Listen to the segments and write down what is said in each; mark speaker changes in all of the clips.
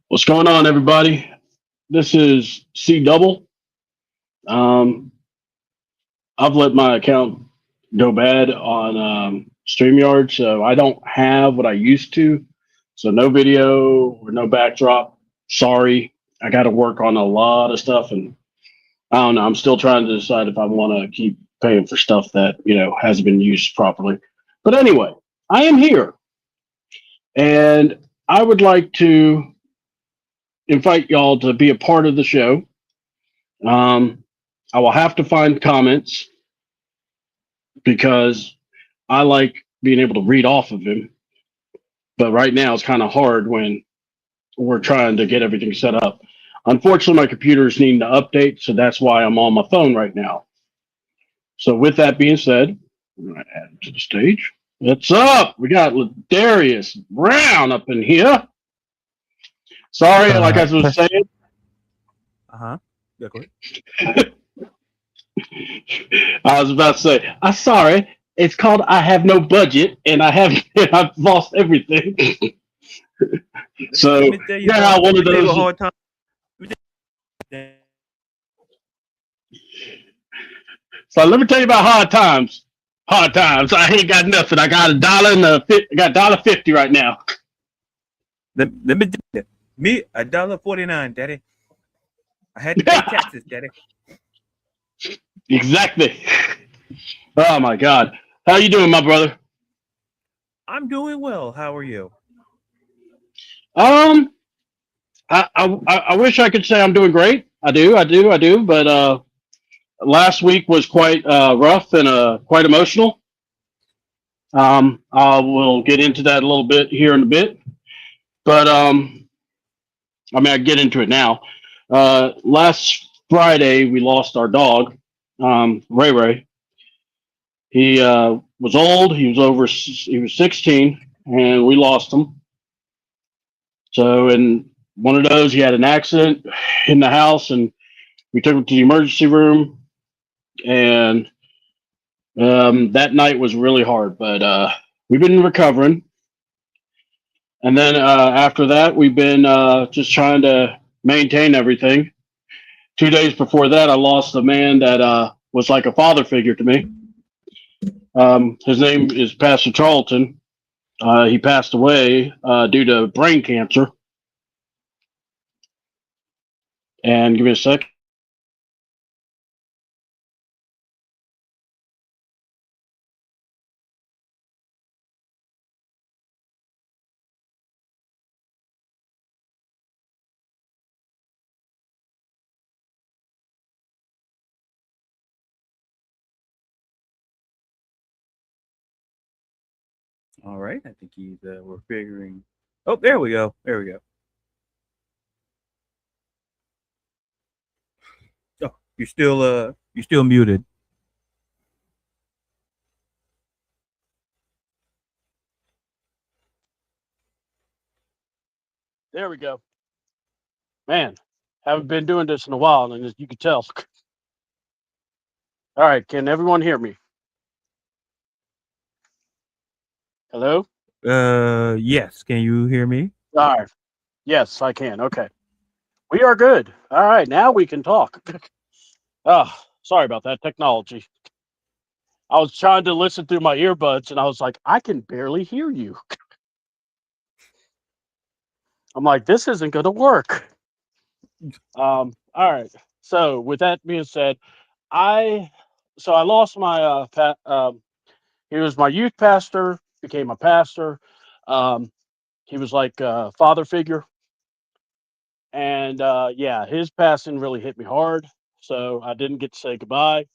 Speaker 1: What's going on, everybody? This is C Double. Um, I've let my account go bad on StreamYard, so I don't have what I used to. So no video or no backdrop. Sorry, I got to work on a lot of stuff, and I don't know. I'm still trying to decide if I want to keep paying for stuff that hasn't been used properly. But anyway, I am here, and I would like to invite y'all to be a part of the show. Um, I will have to find comments because I like being able to read off of him. But right now it's kind of hard when we're trying to get everything set up. Unfortunately, my computer is needing to update, so that's why I'm on my phone right now. So with that being said, I'm going to add him to the stage. What's up? We got Ladarius Brown up in here. Sorry, like I was saying.
Speaker 2: Yeah, go ahead.
Speaker 1: I was about to say, I'm sorry. It's called I have no budget and I've lost everything. So yeah, one of those.
Speaker 2: Hard time.
Speaker 1: So let me tell you about hard times. Hard times. I ain't got nothing. I got $1.50 right now.
Speaker 2: Let me do that. Me $1.49, Daddy. I had to pay taxes, Daddy.
Speaker 1: Exactly. Oh my God. How you doing, my brother?
Speaker 2: I'm doing well. How are you?
Speaker 1: I wish I could say I'm doing great. I do. But last week was quite rough and quite emotional. I will get into that a little bit here in a bit. But I get into it now. Last Friday we lost our dog, Ray Ray. He was old. He was 16, and we lost him. So in one of those, he had an accident in the house, and we took him to the emergency room. And that night was really hard, but we've been recovering. And then after that, we've been just trying to maintain everything. 2 days before that, I lost a man that was like a father figure to me. His name is Pastor Charlton. He passed away due to brain cancer. And give me a sec.
Speaker 2: All right. I think we're figuring. Oh, there we go. There we go. Oh, you're still muted.
Speaker 1: There we go. Man, haven't been doing this in a while, and as you can tell. All right, can everyone hear me? Hello?
Speaker 2: Yes. Can you hear me?
Speaker 1: All right. Yes, I can. Okay. We are good. All right, now we can talk. Oh, sorry about that technology. I was trying to listen through my earbuds, and I was like, I can barely hear you. I'm like, this isn't going to work. All right. So with that being said, I lost my he was my youth pastor, became a pastor. Um, he was like a father figure, and yeah, his passing really hit me hard. So I didn't get to say goodbye.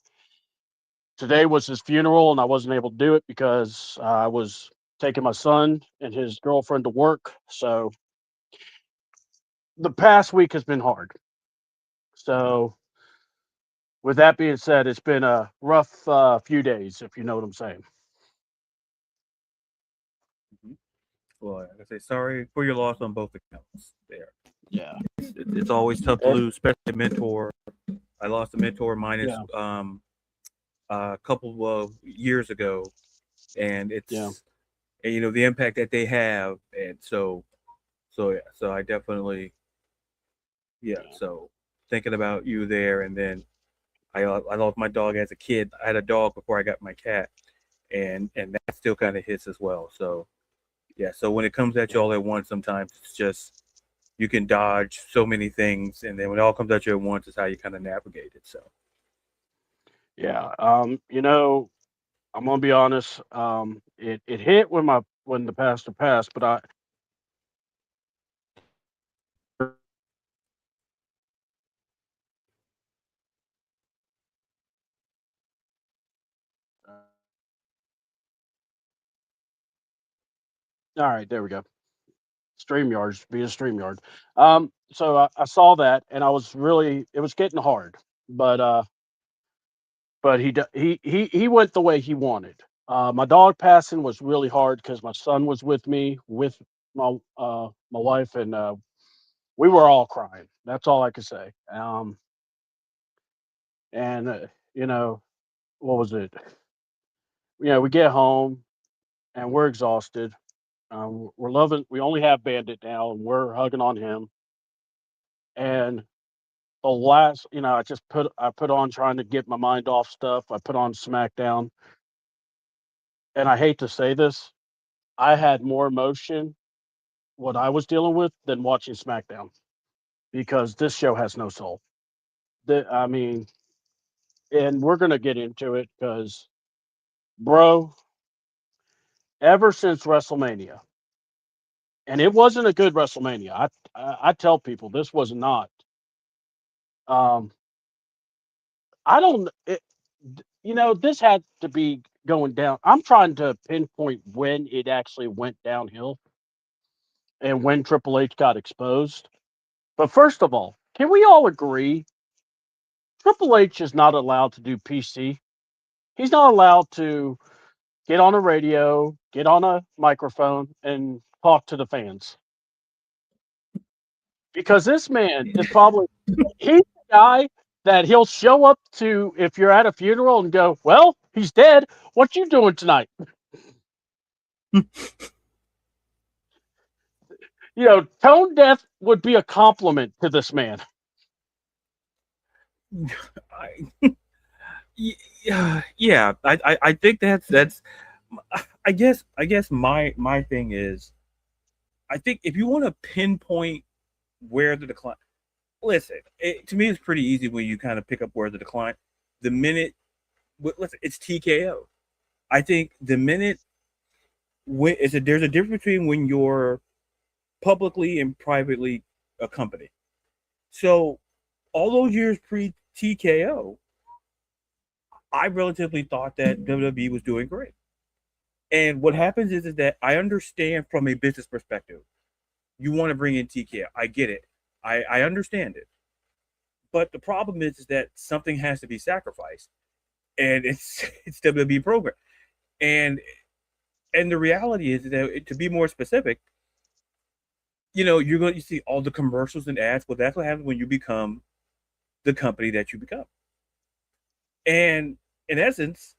Speaker 1: Today was his funeral, and I wasn't able to do it because I was taking my son and his girlfriend to work. So the past week has been hard. So with that being said, it's been a rough few days, if you know what I'm saying.
Speaker 2: Well, like I say, sorry for your loss on both accounts. There.
Speaker 1: Yeah.
Speaker 2: It's always tough to lose, especially a mentor. I lost a mentor minus a couple of years ago, and it's and, the impact that they have, and so So I definitely, yeah. So thinking about you there, and then I lost my dog as a kid. I had a dog before I got my cat, and that still kind of hits as well. So yeah. So when it comes at you all at once, sometimes it's just you can dodge so many things, and then when it all comes at you at once, is how you kind of navigate it. So
Speaker 1: Yeah. I'm gonna be honest. It hit when the pastor passed, but I all right, there we go. StreamYard's being StreamYard. So I saw that, and it was getting hard, but he went the way he wanted. My dog passing was really hard because my son was with me with my wife, and we were all crying. That's all I could say. And you know what was it? We get home and we're exhausted. We're loving. We only have Bandit now, and we're hugging on him. And the last, I put on trying to get my mind off stuff. I put on SmackDown, and I hate to say this, I had more emotion what I was dealing with than watching SmackDown because this show has no soul. I mean, and we're gonna get into it because, bro, ever since WrestleMania, and it wasn't a good WrestleMania. I tell people this was not. Um, I don't. This had to be going down. I'm trying to pinpoint when it actually went downhill and when Triple H got exposed. But first of all, can we all agree Triple H is not allowed to do PC? He's not allowed to get on a radio, get on a microphone, and talk to the fans because this man is probably he's the guy that he'll show up to if you're at a funeral and go, "Well, he's dead. What you doing tonight?" Tone deaf would be a compliment to this man.
Speaker 2: I, yeah, I think that's I guess my thing is I think if you want to pinpoint where the decline, listen, to me it's pretty easy when you kind of pick up where the decline. The minute, listen, it's TKO. I think the minute there's a difference between when you're publicly and privately a company. So all those years pre TKO, I relatively thought that WWE was doing great. And what happens is that I understand from a business perspective. You want to bring in TKO. I get it. I understand it. But the problem is that something has to be sacrificed. And it's WWE program. And the reality is that to be more specific, you're going to see all the commercials and ads. Well, that's what happens when you become the company that you become. And in essence,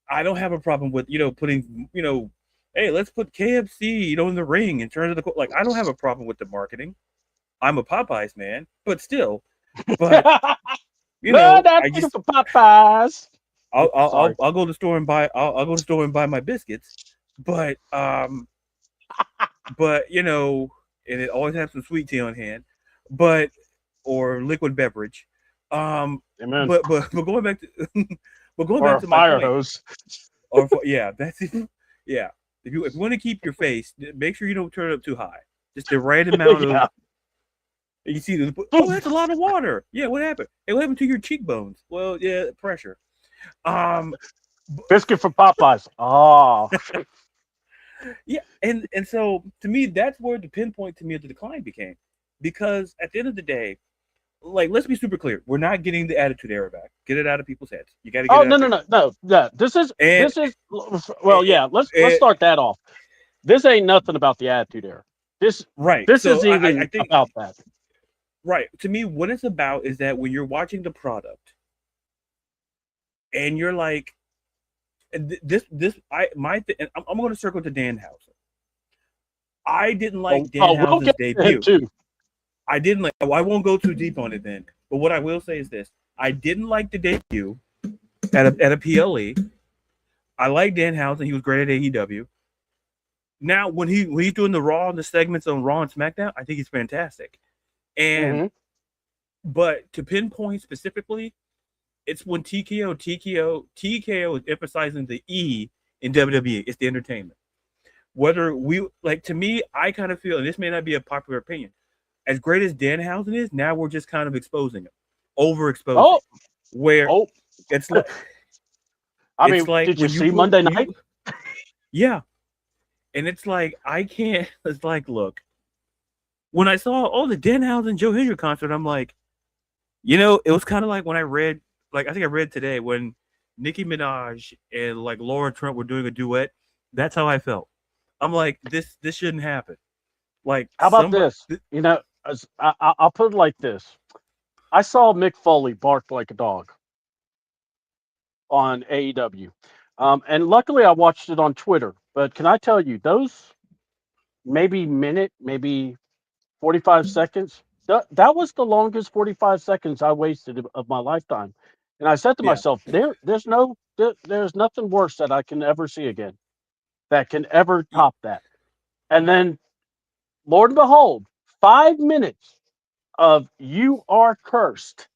Speaker 2: I don't have a problem with putting hey, let's put KFC in the ring in terms of I don't have a problem with the marketing. I'm a Popeyes man, but still, but
Speaker 1: No, that's
Speaker 2: I just
Speaker 1: for Popeyes.
Speaker 2: I'll go to the store and buy I'll go to the store and buy my biscuits, but and it always has some sweet tea on hand, but or liquid beverage,
Speaker 1: Amen.
Speaker 2: but going back to but going
Speaker 1: Or
Speaker 2: back
Speaker 1: a
Speaker 2: to my
Speaker 1: fire
Speaker 2: point,
Speaker 1: hose.
Speaker 2: yeah, that's it. Yeah, if you want to keep your face, make sure you don't turn it up too high. Just the right amount of.
Speaker 1: Yeah.
Speaker 2: You see, that's a lot of water. Yeah, what happened? Hey, what happened to your cheekbones? Well, yeah, pressure.
Speaker 1: Biscuit from Popeyes. Oh.
Speaker 2: Yeah, and so to me, that's where the pinpoint to me of the decline became, because at the end of the day, let's be super clear, we're not getting the Attitude Era back. Get it out of people's heads. You got to get
Speaker 1: Oh,
Speaker 2: it out
Speaker 1: no.
Speaker 2: there.
Speaker 1: No. Yeah. This is
Speaker 2: And,
Speaker 1: well, yeah. Let's start that off. This ain't nothing about the Attitude Era. This
Speaker 2: right.
Speaker 1: this
Speaker 2: So
Speaker 1: is
Speaker 2: I
Speaker 1: even
Speaker 2: think
Speaker 1: about that.
Speaker 2: right to me, what it's about is that when you're watching the product, and you're like, and this I my th- and I'm going to circle to Dan Houser. I didn't like
Speaker 1: Well, we'll
Speaker 2: Danhausen's
Speaker 1: get to him
Speaker 2: debut.
Speaker 1: too.
Speaker 2: I didn't like. I won't go too deep on it then. But what I will say is this: I didn't like the debut at a PLE. I like Danhausen. He was great at AEW. Now when he's doing the Raw and the segments on Raw and SmackDown, I think he's fantastic. And but to pinpoint specifically, it's when TKO is emphasizing the E in WWE. It's the entertainment. Whether we like, to me, I kind of feel, and this may not be a popular opinion, as great as Danhausen is, now we're just kind of exposing him, overexposing. Where it's like,
Speaker 1: I mean, like did you see Monday night?
Speaker 2: Yeah, and it's like I can't. It's like, look, when I saw the Danhausen Joe Hendry concert, I'm like, it was kind of like when I read, like I think I read today when Nicki Minaj and like Laura Trump were doing a duet. That's how I felt. I'm like, this shouldn't happen. Like,
Speaker 1: how about this? I'll put it like this. I saw Mick Foley bark like a dog on AEW. And luckily I watched it on Twitter. But can I tell you, those maybe 45 seconds, that was the longest 45 seconds I wasted of my lifetime. And I said to myself, there's nothing worse that I can ever see again that can ever top that. And then, Lord and behold, 5 minutes of "You Are Cursed"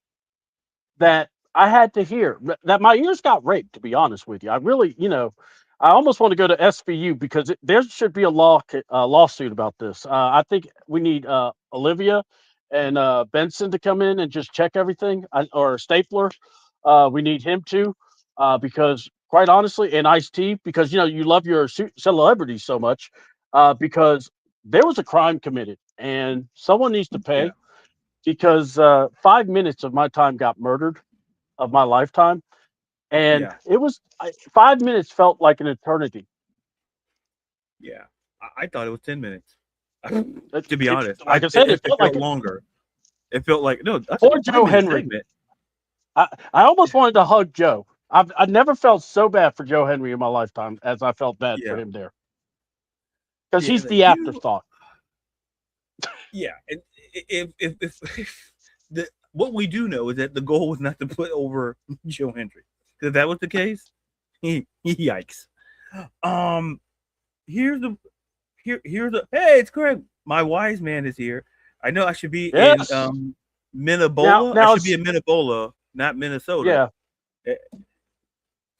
Speaker 1: that I had to hear, that my ears got raped, to be honest with you. I really, I almost want to go to SVU because there should be a lawsuit about this. I think we need Olivia and Benson to come in and just check everything, or Stapler. We need him to, because quite honestly, and Ice-T, because you love your celebrities so much, because there was a crime committed and someone needs to pay, because 5 minutes of my time got murdered, of my lifetime, and it was 5 minutes felt like an eternity.
Speaker 2: Yeah, I thought it was 10 minutes. To be honest,
Speaker 1: like I said, it felt like
Speaker 2: longer. It felt like
Speaker 1: Poor Joe Hendry. I almost wanted to hug Joe. I never felt so bad for Joe Hendry in my lifetime as I felt bad for him there, because he's the afterthought.
Speaker 2: Yeah, and if what we do know is that the goal was not to put over Joe Hendry. If that was the case, yikes. Here's the hey, it's Craig. My wise man is here. I know I should be in Minneabola. I should be in Minneabola, not Minnesota.
Speaker 1: Yeah.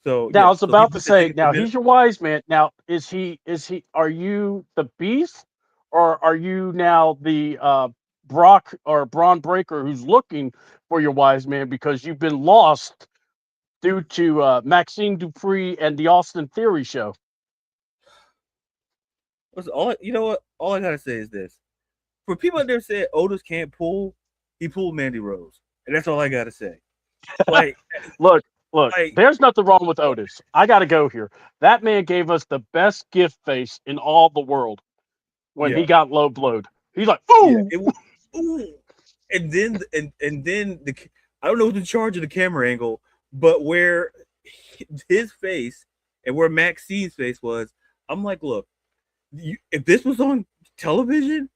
Speaker 2: So
Speaker 1: now I was about to say, now he's your wise man. Now are you the Beast, or are you now the Brock or Braun Breaker who's looking for your wise man because you've been lost due to Maxine Dupree and the Austin Theory show?
Speaker 2: You know what? All I gotta say is this: for people out there say Otis can't pull, he pulled Mandy Rose, and that's all I gotta say. Like,
Speaker 1: look, like, there's nothing wrong with Otis. I gotta go here. That man gave us the best gift face in all the world when he got low blowed. He's like, ooh,
Speaker 2: ooh, and then I don't know who's in charge of the camera angle, but where his face and where Maxine's face was, I'm like, look. If this was on television,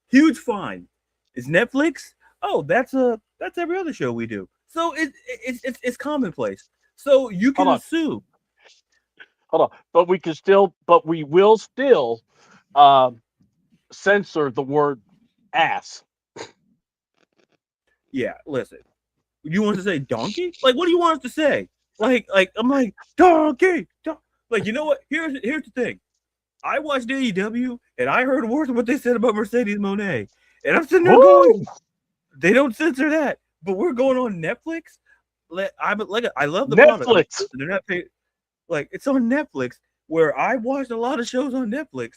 Speaker 2: huge fine. Is Netflix? Oh, that's every other show we do. So it's commonplace. So you can assume.
Speaker 1: Hold on, but we will still censor the word ass.
Speaker 2: Yeah, listen. You want to say donkey? Like, what do you want us to say? Like I'm like donkey. Like, you know what? Here's the thing. I watched AEW and I heard words of what they said about Mercedes Moné, and I'm sitting there going, they don't censor that, but we're going on Netflix. I love the
Speaker 1: Netflix.
Speaker 2: Product. They're not paid. Like, it's on Netflix, where I watched a lot of shows on Netflix,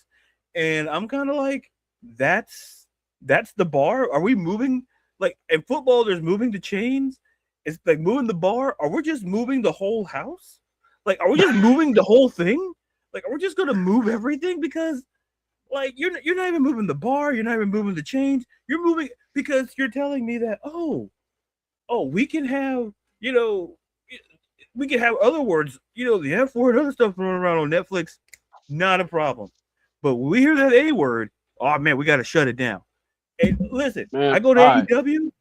Speaker 2: and I'm kind of like, that's the bar. Are we moving? Like, in football, there's moving the chains. It's like moving the bar. Are we just moving the whole house? Like, are we just moving the whole thing? Like, are we just going to move everything? Because, like, you're not even moving the bar. You're not even moving the chains. You're moving because you're telling me that, we can have, we can have other words, the F word, other stuff running around on Netflix. Not a problem. But when we hear that A word, oh man, we got to shut it down. And listen,
Speaker 1: Man,
Speaker 2: I go to
Speaker 1: all right.
Speaker 2: AEW.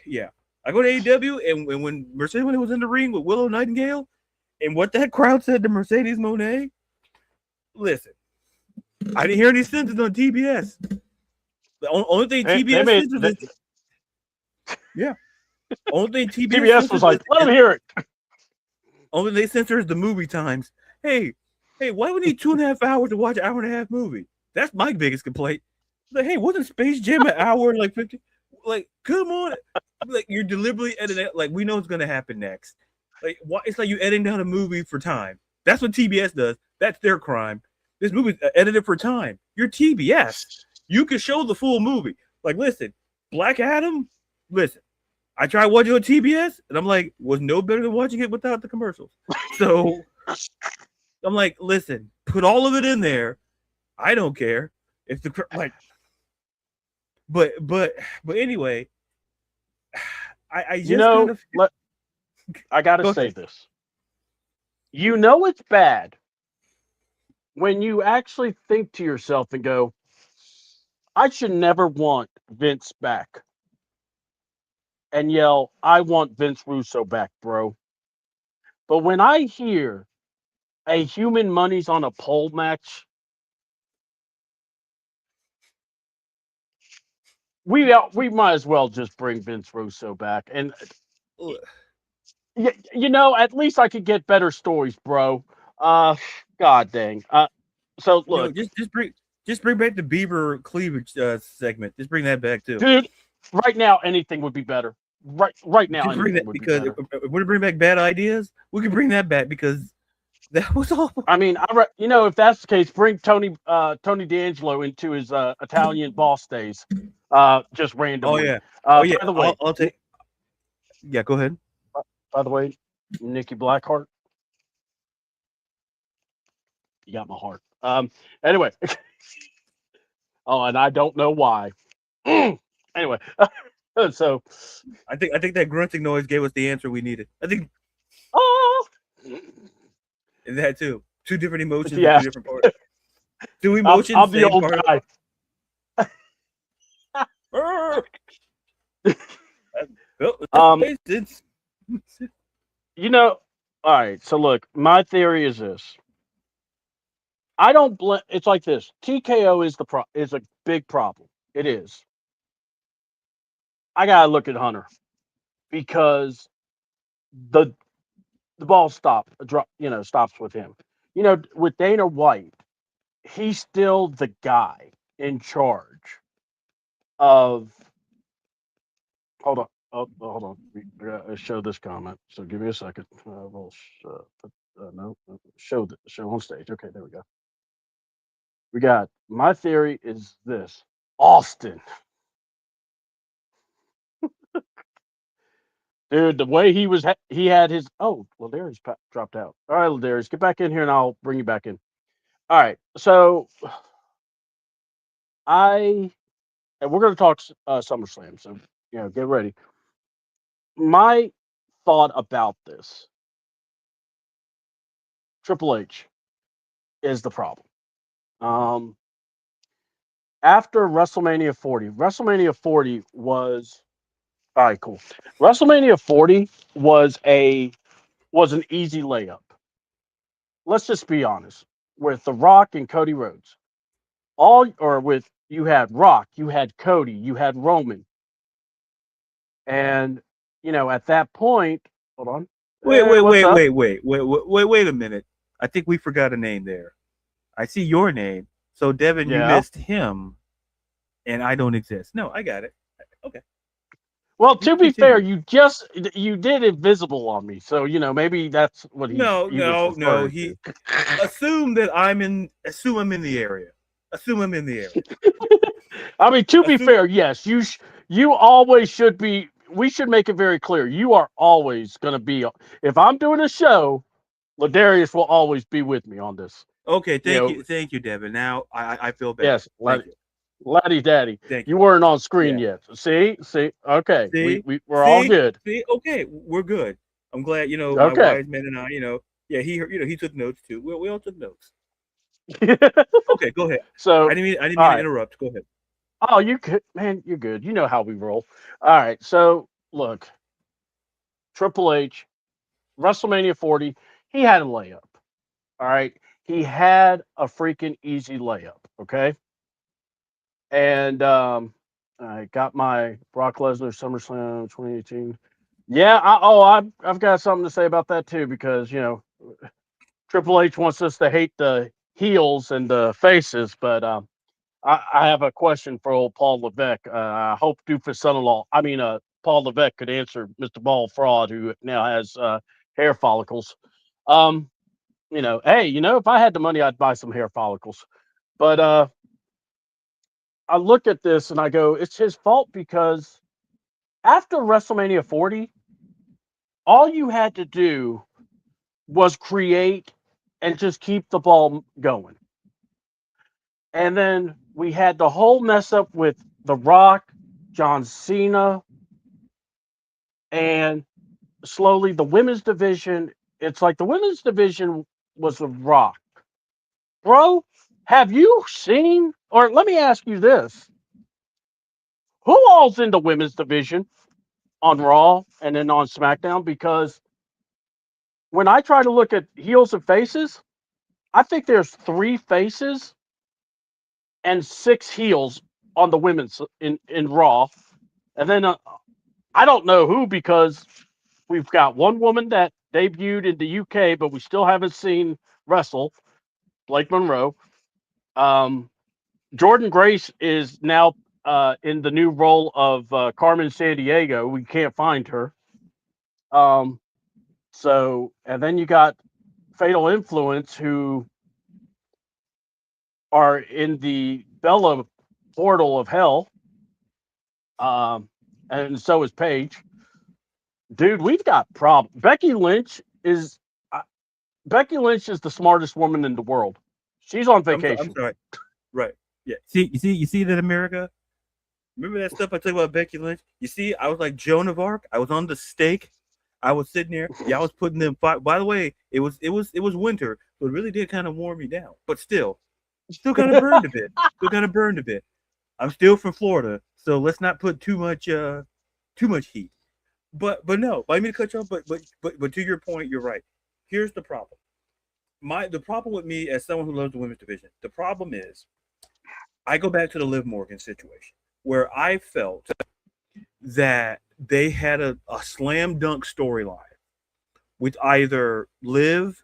Speaker 2: Yeah, I go to AEW, and when Mercedes when it was in the ring with Willow Nightingale, and what that crowd said to Mercedes Moné, listen, I didn't hear any censors on TBS. The only thing TBS censors is, yeah. Only thing
Speaker 1: TBS was like, let them hear it.
Speaker 2: Only they censor is the movie times. Hey, why would we need 2.5 hours to watch an hour and a half movie? That's my biggest complaint. Like, hey, wasn't Space Jam an hour and like 50? Like, come on. Like, you're deliberately editing it. Like, we know what's gonna happen next. Like, why? It's like you editing down a movie for time. That's what TBS does. That's their crime. This movie's edited for time. You're TBS. You can show the full movie. Like, listen, Black Adam. Listen, I tried watching on TBS, and I'm like, was no better than watching it without the commercials. So I'm like, listen, put all of it in there. I don't care if the like. But anyway, I just kind of.
Speaker 1: I gotta say this. You know it's bad when you actually think to yourself and go, I should never want Vince back. And yell, I want Vince Russo back, bro. But when I hear a human money's on a pole match, we might as well just bring Vince Russo back. And at least I could get better stories, bro. God dang. So look,
Speaker 2: just bring back the Bieber cleavage segment. Just bring that back too,
Speaker 1: dude. Right now, anything would be better. Right now,
Speaker 2: just bring that because if we're to bring back bad ideas, we can bring that back because that was awful.
Speaker 1: I mean, if that's the case, bring Tony D'Angelo into his Italian boss days, just randomly.
Speaker 2: Oh yeah.
Speaker 1: By the way,
Speaker 2: I'll take. Yeah, go ahead.
Speaker 1: By the way, Nikki Blackheart, you got my heart. Anyway. Oh, and I don't know why. Anyway, so
Speaker 2: I think that grunting noise gave us the answer we needed. I think.
Speaker 1: Oh.
Speaker 2: And that too. Two different emotions
Speaker 1: Yeah.
Speaker 2: in two different parts. Two emotions.
Speaker 1: I'm the old guy. All right. So look, my theory is this. I don't blame. It's like this. TKO is a big problem. It is. I gotta look at Hunter because the ball stops with him. With Dana White, he's still the guy in charge of. Hold on. Oh, hold on. We gotta show this comment. So give me a second. We'll show on stage. Okay, there we go. We got. My theory is this: Austin. Dude, the way he had his. Oh, Ladarius dropped out. All right, Ladarius, get back in here, and I'll bring you back in. All right, so and we're going to talk SummerSlam. So get ready. My thought about this: Triple H is the problem. After WrestleMania 40 was. All right, cool. WrestleMania 40 was an easy layup. Let's just be honest. With The Rock and Cody Rhodes, you had Rock, you had Cody, you had Roman, and at that point, hold on.
Speaker 2: Wait a minute. I think we forgot a name there. I see your name. So Devin, you missed him, and I don't exist. No, I got it. Okay.
Speaker 1: Well, to be fair, you did Invisible on me, so maybe that's what he.
Speaker 2: No. He assume I'm in the area.
Speaker 1: I mean, to be fair, yes, you always should be. We should make it very clear. You are always going to be. If I'm doing a show, Ladarius will always be with me on this.
Speaker 2: Okay, thank you, Devin. Now I feel better.
Speaker 1: Yes, Laddie Daddy. You weren't on screen yet. See? Okay. We're all good.
Speaker 2: See? Okay, we're good. I'm glad, my wise man and I, he took notes too. We all took notes. Okay, go ahead.
Speaker 1: So,
Speaker 2: I didn't
Speaker 1: all
Speaker 2: mean to
Speaker 1: right.
Speaker 2: interrupt. Go ahead.
Speaker 1: Oh, you good, man. You're good. You know how we roll. All right. So, look, Triple H, WrestleMania 40, he had a layup. All right. He had a freaking easy layup. Okay. And I got my Brock Lesnar SummerSlam 2018. Yeah. I've got something to say about that too, because, Triple H wants us to hate the heels and the faces, but I have a question for old Paul Levesque. I hope Doofus son-in-law, Paul Levesque could answer Mr. Ball Fraud, who now has hair follicles. Um, hey, if I had the money, I'd buy some hair follicles. But I look at this and I go, it's his fault because after WrestleMania 40, all you had to do was create and just keep the ball going. And then we had the whole mess up with The Rock, John Cena, and slowly the women's division. It's like the women's division was The Rock. Bro, have you seen, or let me ask you this, who all's in the women's division on Raw and then on SmackDown? Because when I try to look at heels and faces, I think there's 3 faces and 6 heels on the women's in Raw. And then I don't know who, because we've got one woman that debuted in the UK, but we still haven't seen wrestle, Blake Monroe. Um, Jordan Grace is now in the new role of Carmen Sandiego. We can't find her. Um, and then you got Fatal Influence, who are in the Bella portal of hell. Um, and so is Paige. Dude, we've got problems. Becky Lynch is the smartest woman in the world. She's on
Speaker 2: I'm
Speaker 1: vacation.
Speaker 2: sorry. Right. Yeah. You see that, America. Remember that stuff I told about Becky Lynch? You see, I was like Joan of Arc. I was on the stake. I was sitting there. Yeah, I was putting them. By the way, it was winter, so it really did kind of warm me down. But still kind of burned a bit. Still kind of burned a bit. I'm still from Florida, so let's not put too much heat. But no, I mean to cut you off. But to your point, you're right. Here's the problem. The problem with me as someone who loves the women's division, the problem is I go back to the Liv Morgan situation where I felt that they had a slam dunk storyline with either Liv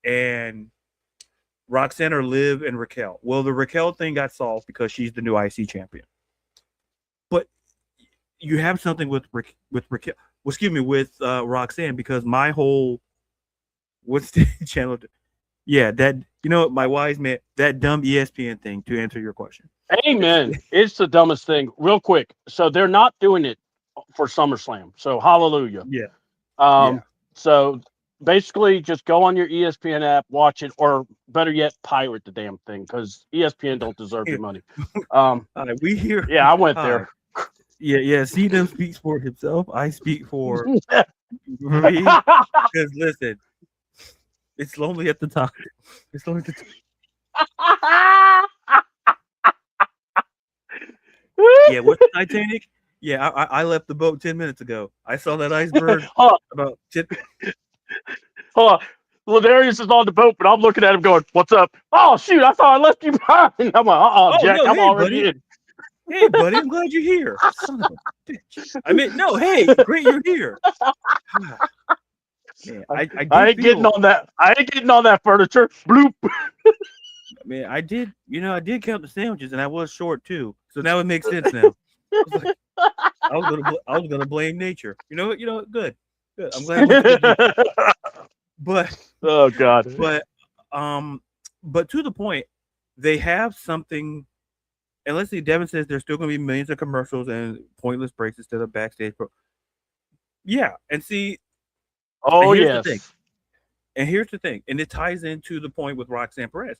Speaker 2: and Roxanne or Liv and Raquel. Well, the Raquel thing got solved because she's the new IC champion. But you have something with Raquel, with Roxanne, because my whole what's the channel? Yeah, that my wise man, that dumb ESPN thing. To answer your question,
Speaker 1: Amen. It's the dumbest thing. Real quick. So they're not doing it for SummerSlam. So hallelujah.
Speaker 2: yeah, yeah.
Speaker 1: So basically just go on your ESPN app, watch it, or better yet, pirate the damn thing, because ESPN don't deserve your money.
Speaker 2: We hear.
Speaker 1: Yeah, I went there.
Speaker 2: Yeah. See them speaks for himself. I speak for me. Because listen, it's lonely at the top. It's lonely at the top. Yeah, what's Titanic? Yeah, I left the boat 10 minutes ago. I saw that iceberg about 10.
Speaker 1: Hold on. Ladarius is on the boat, but I'm looking at him going, "What's up?" Oh shoot! I thought I left you behind. I'm like,
Speaker 2: Oh
Speaker 1: Jack,
Speaker 2: no,
Speaker 1: I'm
Speaker 2: hey
Speaker 1: already
Speaker 2: buddy.
Speaker 1: in.
Speaker 2: Hey buddy, I'm glad you're here. Son of a bitch. I mean, no, hey, great you're here. Man,
Speaker 1: I
Speaker 2: did
Speaker 1: ain't getting
Speaker 2: feel.
Speaker 1: on that. I ain't getting on that furniture. Bloop.
Speaker 2: Man, I did. I did count the sandwiches, and I was short too. So now it makes sense now. I was gonna blame nature. You know what? Good. I'm glad it went to the But
Speaker 1: Oh God.
Speaker 2: but to the point, they have something. And let's see, Devin says there's still going to be millions of commercials and pointless breaks instead of backstage. Yeah, and see,
Speaker 1: Oh
Speaker 2: here's the thing.
Speaker 1: yes.
Speaker 2: And here's the thing, and it ties into the point with Roxanne Perez.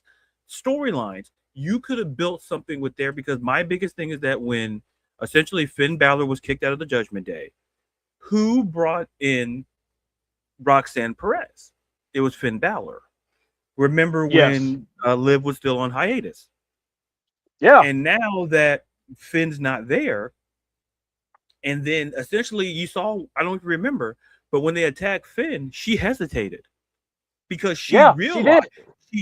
Speaker 2: Storylines, you could have built something with there, because my biggest thing is that when essentially Finn Balor was kicked out of the Judgment Day, who brought in Roxanne Perez? It was Finn Balor. Remember
Speaker 1: Yes.
Speaker 2: when Liv was still on hiatus,
Speaker 1: Yeah.
Speaker 2: and now that Finn's not there, and then essentially you saw, I don't remember, but when they attacked Finn, she hesitated because she
Speaker 1: Yeah. She
Speaker 2: realized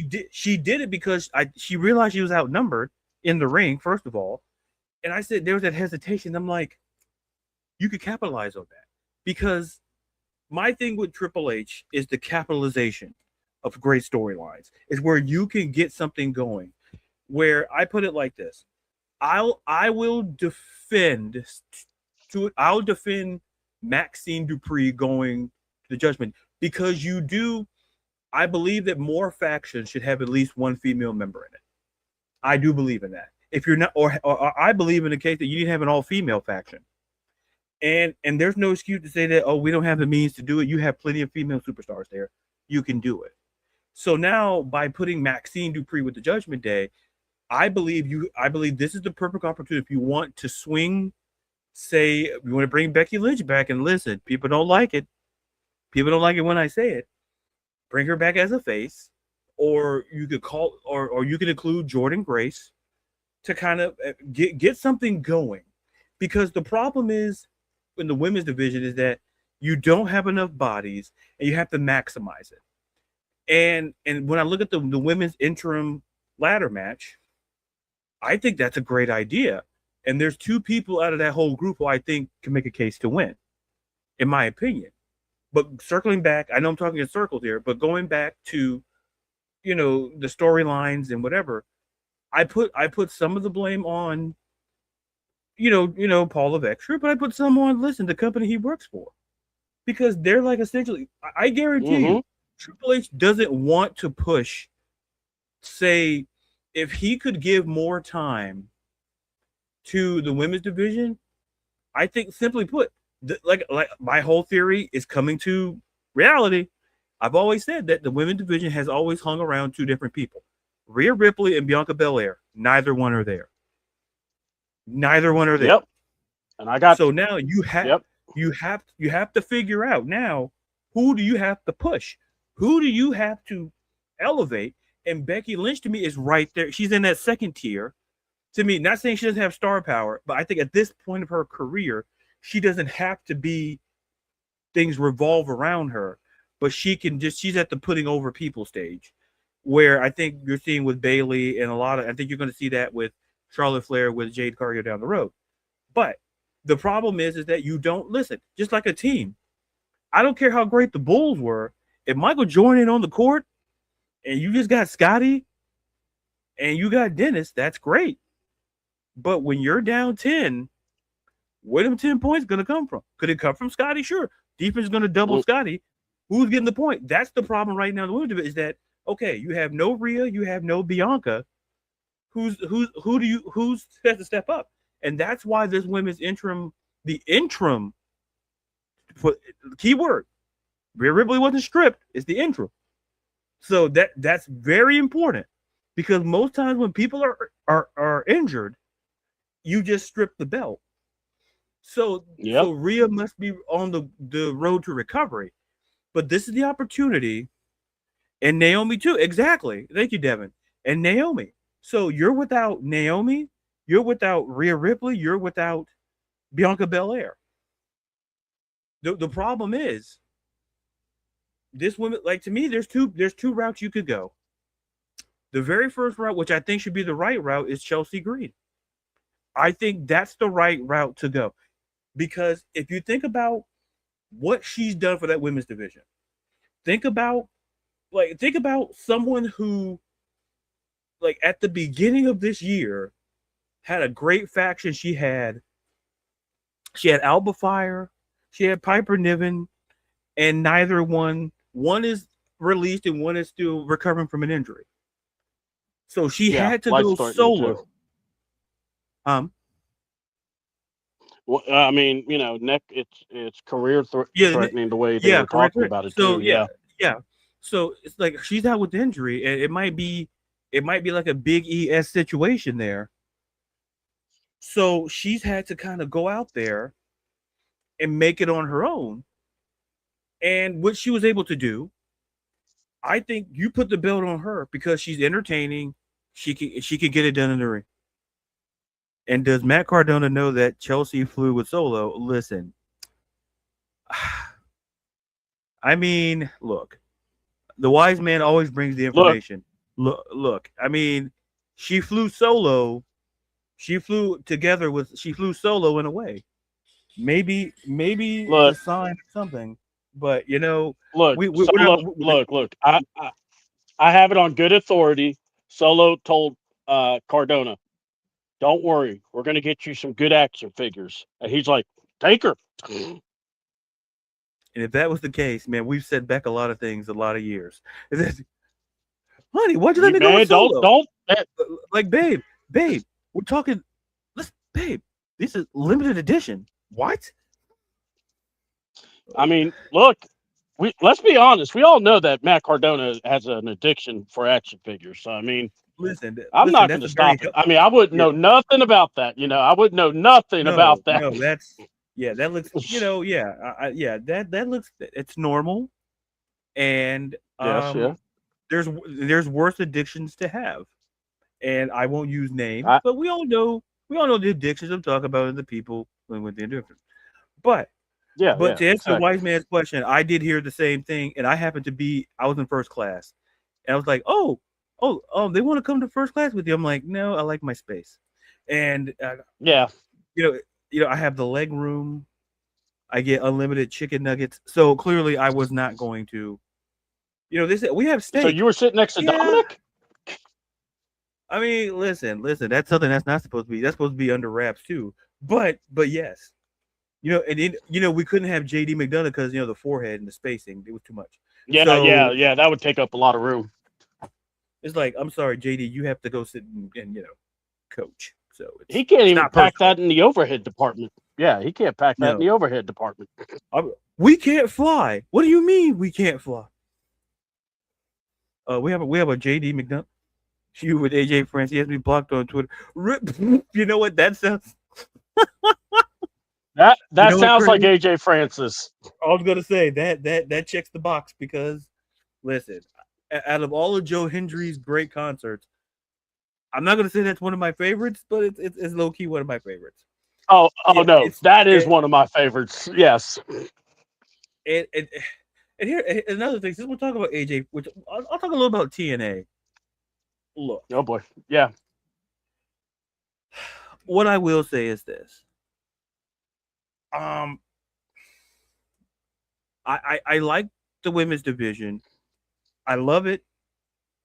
Speaker 1: did.
Speaker 2: she did it because she realized she was outnumbered in the ring, first of all. And I said there was that hesitation. I'm like, you could capitalize on that because my thing with Triple H is the capitalization of great storylines is where you can get something going. Where I put it like this, I will defend I'll defend Maxine Dupree going to the Judgment because you do. I believe that more factions should have at least one female member in it. I do believe in that. If you're not, or I believe in the case that you need to have an all female faction. And there's no excuse to say that, oh, we don't have the means to do it. You have plenty of female superstars there. You can do it. So now by putting Maxine Dupree with the Judgment Day, I believe this is the perfect opportunity if you want to swing, say you want to bring Becky Lynch back, and listen, people don't like it. People don't like it when I say it. Bring her back as a face, or you could call or you could include Jordan Grace to kind of get something going. Because the problem is in the women's division is that you don't have enough bodies and you have to maximize it. And when I look at the women's interim ladder match, I think that's a great idea. And there's two people out of that whole group who I think can make a case to win, in my opinion. But circling back, I know I'm talking in circles here, but going back to, the storylines and whatever, I put some of the blame on, Paul Levesque, but I put some on, listen, the company he works for. Because they're like essentially, I guarantee you, Triple H doesn't want to push, say, if he could give more time to the women's division, I think simply put, like my whole theory is coming to reality. I've always said that the women's division has always hung around two different people, Rhea Ripley and Bianca Belair. Neither one are there. Neither one are there.
Speaker 1: Yep. And I got
Speaker 2: so now you have to figure out now, who do you have to push? Who do you have to elevate? And Becky Lynch to me is right there. She's in that second tier. To me, not saying she doesn't have star power, but I think at this point of her career, she doesn't have to be things revolve around her, but she's at the putting over people stage, where I think you're seeing with Bayley and I think you're going to see that with Charlotte Flair, with Jade Cargill down the road. But the problem is that you don't listen, just like a team. I don't care how great the Bulls were. If Michael Jordan on the court and you just got Scotty and you got Dennis, that's great. But when you're down 10, where them 10 points going to come from? Could it come from Scotty? Sure. Defense is going to double Scotty. Who's getting the point? That's the problem right now. The women's division is that, okay, you have no Rhea, you have no Bianca. Who has to step up? And that's why this women's the interim, for keyword, Rhea Ripley wasn't stripped. It's the interim. So that's very important, because most times when people are injured, you just strip the belt. So Rhea must be on the road to recovery. But this is the opportunity, and Naomi too. Exactly. Thank you, Devin. And Naomi. So you're without Naomi, you're without Rhea Ripley, you're without Bianca Belair. The problem is, this woman, like, to me, there's two routes you could go. The very first route, which I think should be the right route, is Chelsea Green. I think that's the right route to go. Because if you think about what she's done for that women's division, think about someone who, like, at the beginning of this year, had a great faction. She had Alba Fire, she had Piper Niven, and neither one is released and one is still recovering from an injury. So she had to go solo.
Speaker 1: Well, I mean, neck. It's career threatening the way they were talking about it too. Yeah.
Speaker 2: So it's like she's out with injury, and it might be like a big ES situation there. So she's had to kind of go out there and make it on her own. And what she was able to do, I think you put the belt on her because she's entertaining. She can get it done in the ring. And does Matt Cardona know that Chelsea flew with Solo? Listen, I mean, look, the wise man always brings the
Speaker 1: Look,
Speaker 2: information. Look. I mean, she flew solo. She flew together with. She flew solo in a way. Maybe it's a
Speaker 1: look,
Speaker 2: sign of something. But you know,
Speaker 1: look.
Speaker 2: we're not.
Speaker 1: Solo, look. I have it on good authority. Solo told Cardona, "Don't worry, we're going to get you some good action figures." And he's like, "Take her."
Speaker 2: And if that was the case, man, we've set back a lot of things, a lot of years. Honey, why'd you let me go with
Speaker 1: Man,
Speaker 2: Solo?
Speaker 1: don't.
Speaker 2: Like, babe, we're talking. Babe, this is limited edition. What?
Speaker 1: I mean, look. Let's be honest. We all know that Matt Cardona has an addiction for action figures. So I mean, I'm not going
Speaker 2: That's
Speaker 1: to
Speaker 2: a very
Speaker 1: stop it. I mean, I wouldn't
Speaker 2: yeah.
Speaker 1: know nothing about that. I wouldn't know nothing about that.
Speaker 2: No, that's that looks, that looks, it's normal, and
Speaker 1: Yes, yeah.
Speaker 2: there's worse addictions to have, and I won't use names,
Speaker 1: I,
Speaker 2: but we all know the addictions I'm talking about and the people with the difference. But
Speaker 1: yeah,
Speaker 2: but
Speaker 1: yeah,
Speaker 2: to answer the
Speaker 1: exactly.
Speaker 2: wise man's question, I did hear the same thing, and I was in first class, and I was like, they want to come to first class with you. I'm like, no, I like my space, and
Speaker 1: Yeah.
Speaker 2: you know, I have the leg room. I get unlimited chicken nuggets. So clearly, I was not going to. They said we have
Speaker 1: So
Speaker 2: steak.
Speaker 1: you were sitting next to
Speaker 2: Yeah,
Speaker 1: Dominic?
Speaker 2: I mean, listen. That's something that's not supposed to be. That's supposed to be under wraps too. But yes, and then, we couldn't have JD McDonough because the forehead and the spacing, it was too much.
Speaker 1: Yeah, yeah,
Speaker 2: So
Speaker 1: yeah. That would take up a lot of room.
Speaker 2: it's like, I'm sorry, JD, you have to go sit and coach. So
Speaker 1: He can't
Speaker 2: it's
Speaker 1: even
Speaker 2: not
Speaker 1: pack
Speaker 2: personal.
Speaker 1: that in the overhead department. Yeah, he can't pack that in
Speaker 2: No,
Speaker 1: the overhead department.
Speaker 2: we can't fly. What do you mean we can't fly? We have a JD McDonough. You with AJ France. He has me blocked on Twitter. You know what that sounds? You
Speaker 1: That
Speaker 2: know what,
Speaker 1: sounds like
Speaker 2: Curtis?
Speaker 1: AJ Francis.
Speaker 2: I was gonna say that checks the box because listen, out of all of Joe Hendry's great concerts, I'm not gonna say that's one of my favorites, but it's low key one of my favorites.
Speaker 1: Oh
Speaker 2: Yeah,
Speaker 1: no,
Speaker 2: it's
Speaker 1: that is
Speaker 2: it,
Speaker 1: one of my favorites. Yes.
Speaker 2: it, it and here another thing. Since we're talking about AJ, which I'll talk a little about TNA. Look,
Speaker 1: Oh boy. Yeah.
Speaker 2: what I will say is this. Um, I like the women's division. I love it.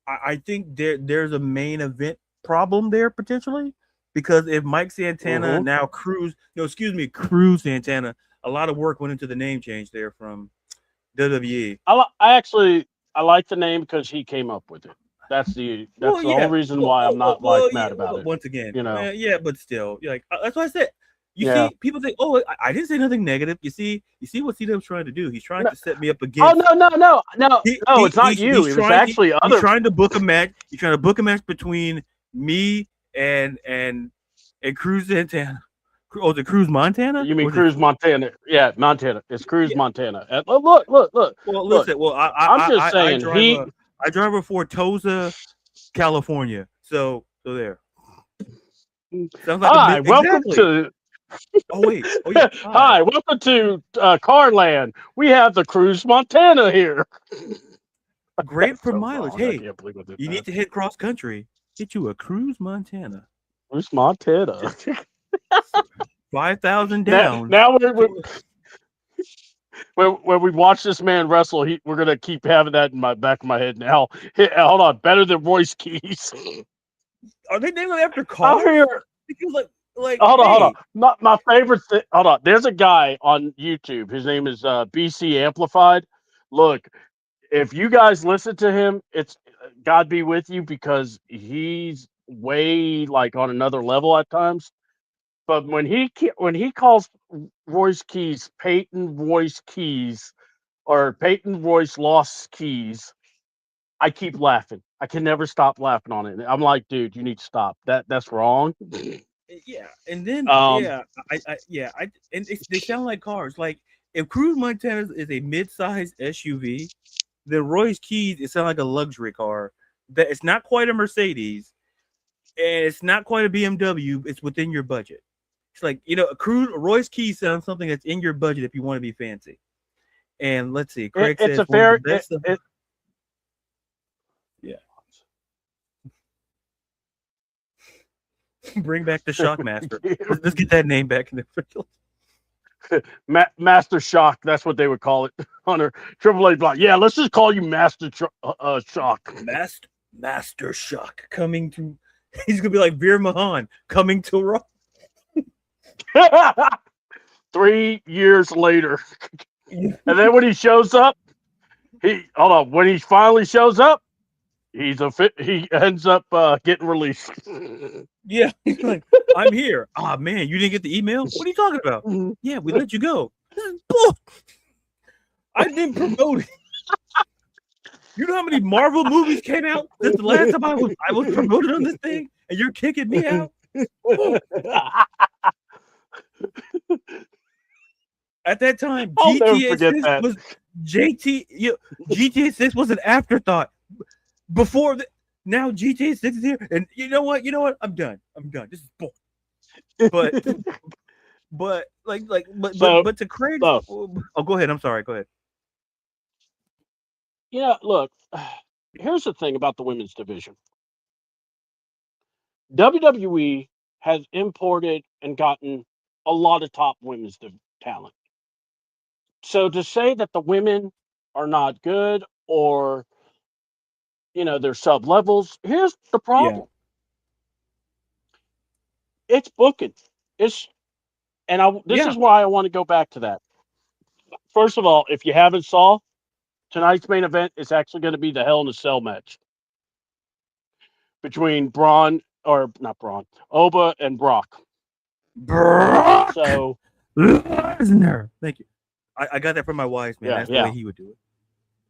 Speaker 2: I think there's a main event problem there potentially because if Mike Santana
Speaker 1: Mm-hmm.
Speaker 2: now Cruz Santana, a lot of work went into the name change there from WWE.
Speaker 1: I like the name because he came up with it. That's
Speaker 2: Well,
Speaker 1: the whole
Speaker 2: yeah.
Speaker 1: reason why I'm not like
Speaker 2: Yeah.
Speaker 1: mad about it.
Speaker 2: Once again,
Speaker 1: You know.
Speaker 2: yeah, but still, like that's what I said. You
Speaker 1: Yeah.
Speaker 2: see, people think, "Oh, I didn't say nothing negative." You see what CW's trying to do. He's trying
Speaker 1: No,
Speaker 2: to set me up
Speaker 1: oh
Speaker 2: against.
Speaker 1: no! It's not you. It was actually
Speaker 2: He's
Speaker 1: other.
Speaker 2: trying to book a match. He's trying to book a match between me and Cruz Santana. Oh, the Cruz Montana?
Speaker 1: You mean
Speaker 2: Or is it?
Speaker 1: Cruz Montana? Yeah, Montana. It's Cruz
Speaker 2: Yeah.
Speaker 1: Montana. Look.
Speaker 2: Well, listen. Well,
Speaker 1: I'm just saying
Speaker 2: I drive a Fortosa, California. So there. Sounds like a
Speaker 1: Hi, welcome
Speaker 2: exactly.
Speaker 1: to.
Speaker 2: Oh wait. Oh yeah. Hi.
Speaker 1: Hi, welcome to Carland. We have the Cruz Montana here.
Speaker 2: Great for
Speaker 1: So
Speaker 2: mileage.
Speaker 1: wrong. I
Speaker 2: Hey,
Speaker 1: can't believe I did
Speaker 2: you need
Speaker 1: that.
Speaker 2: to hit cross country. Get you a Cruz Montana.
Speaker 1: Cruz Montana.
Speaker 2: 5,000
Speaker 1: now,
Speaker 2: down.
Speaker 1: now when we watch this man wrestle, we're gonna keep having that in my back of my head now. Hold on, better than Royce Keys.
Speaker 2: Are they naming after
Speaker 1: I'm
Speaker 2: cars?
Speaker 1: here.
Speaker 2: Because like
Speaker 1: Hold
Speaker 2: hey,
Speaker 1: on. My favorite thing. Hold on. There's a guy on YouTube. His name is BC Amplified. Look, if you guys listen to him, it's God be with you because he's way like on another level at times. But when he calls Royce Keys Peyton Royce Keys or Peyton Royce Lost Keys, I keep laughing. I can never stop laughing on it. I'm like, dude, you need to stop. That's wrong.
Speaker 2: yeah, and then
Speaker 1: Um,
Speaker 2: yeah, they sound like cars. Like if Cruz Montana is a mid-sized SUV, the Royce Keys, it sounds like a luxury car. That it's not quite a Mercedes, and it's not quite a BMW. It's within your budget. It's like a Royce Keys sounds something that's in your budget if you want to be fancy. And let's see, Craig
Speaker 1: it's
Speaker 2: says
Speaker 1: a fair.
Speaker 2: Yeah. Bring back the Shockmaster. Let's get that name back in the
Speaker 1: Master Shock. That's what they would call it. Hunter Triple H block. Yeah, let's just call you Master Shock.
Speaker 2: Master Shock coming to. He's gonna be like Veer Mahan coming to Raw.
Speaker 1: 3 years later, and then when he shows up, when he finally shows up, he ends up getting released.
Speaker 2: Yeah, he's like, I'm here. Ah, man, you didn't get the email? What are you talking about? Yeah, we let you go. I didn't promote it. You know how many Marvel movies came out since the last time I was promoted on this thing, and you're kicking me out? At that time, GTA 6 was an afterthought. Before now GTA 6 is here, and you know what? I'm done. This is bull. But to Craig, go ahead. I'm sorry. Go ahead.
Speaker 1: Yeah, look, here's the thing about the women's division. WWE has imported and gotten a lot of top women's talent. So to say that the women are not good or they're sub levels, here's the problem. Yeah. It's booking. This is why I want to go back to that. First of all, if you haven't saw, tonight's main event is actually going to be the Hell in a Cell match between Oba and Brock. So
Speaker 2: Lesnar. Thank you. I got that from my wife's man. That's the way he would do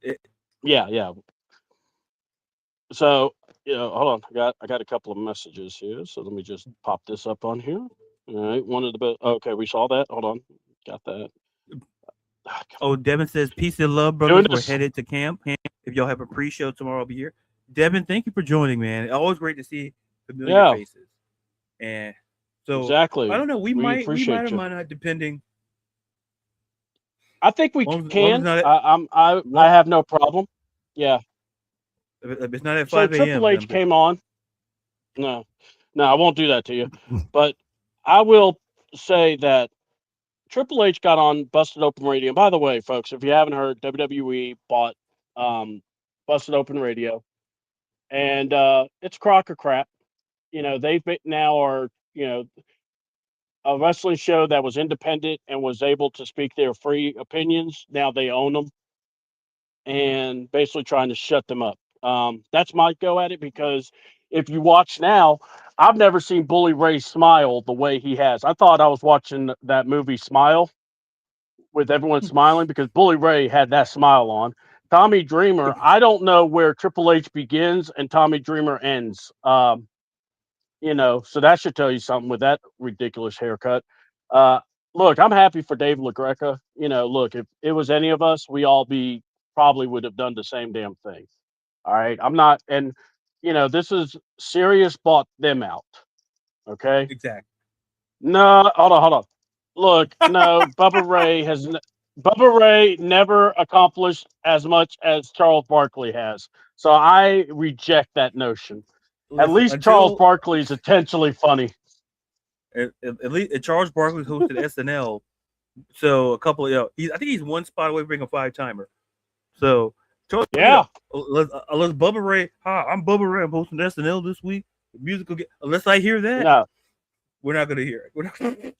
Speaker 2: it.
Speaker 1: Yeah. So, hold on. I got a couple of messages here. So let me just pop this up on here. All right. One of the best. Okay, we saw that. Hold on. Got that.
Speaker 2: Oh, Devin says, peace and love, brothers. We're headed to camp. If y'all have a pre-show tomorrow, I'll be here. Devin, thank you for joining, man. Always great to see familiar faces. And so,
Speaker 1: exactly.
Speaker 2: I don't know. We might or might not, depending.
Speaker 1: I think we can. I have no problem. Yeah.
Speaker 2: It's not at 5
Speaker 1: a.m. So Triple H came on. No, I won't do that to you. But I will say that Triple H got on Busted Open Radio. And by the way, folks, if you haven't heard, WWE bought Busted Open Radio. And it's crock of crap. They now are, a wrestling show that was independent and was able to speak their free opinions. Now they own them and basically trying to shut them up. That's my go at it, because if you watch now, I've never seen Bully Ray smile the way he has. I thought I was watching that movie Smile with everyone smiling, because Bully Ray had that smile on. Tommy Dreamer, I don't know where Triple H begins and Tommy Dreamer ends. So that should tell you something with that ridiculous haircut. Look, I'm happy for Dave LaGreca. Look, if it was any of us, we all probably would have done the same damn thing. All right. I'm not, and this is Sirius bought them out. Okay.
Speaker 2: Exactly.
Speaker 1: No, hold on. Look, no, Bubba Ray never accomplished as much as Charles Barkley has. So I reject that notion. At least Charles Barkley is intentionally funny.
Speaker 2: At least Charles Barkley hosted SNL. So a couple of, I think he's one spot away from being a 5-timer. So unless Bubba Ray, hi, I'm Bubba Ray. I'm hosting SNL this week. The musical unless I hear that, we're not gonna hear it.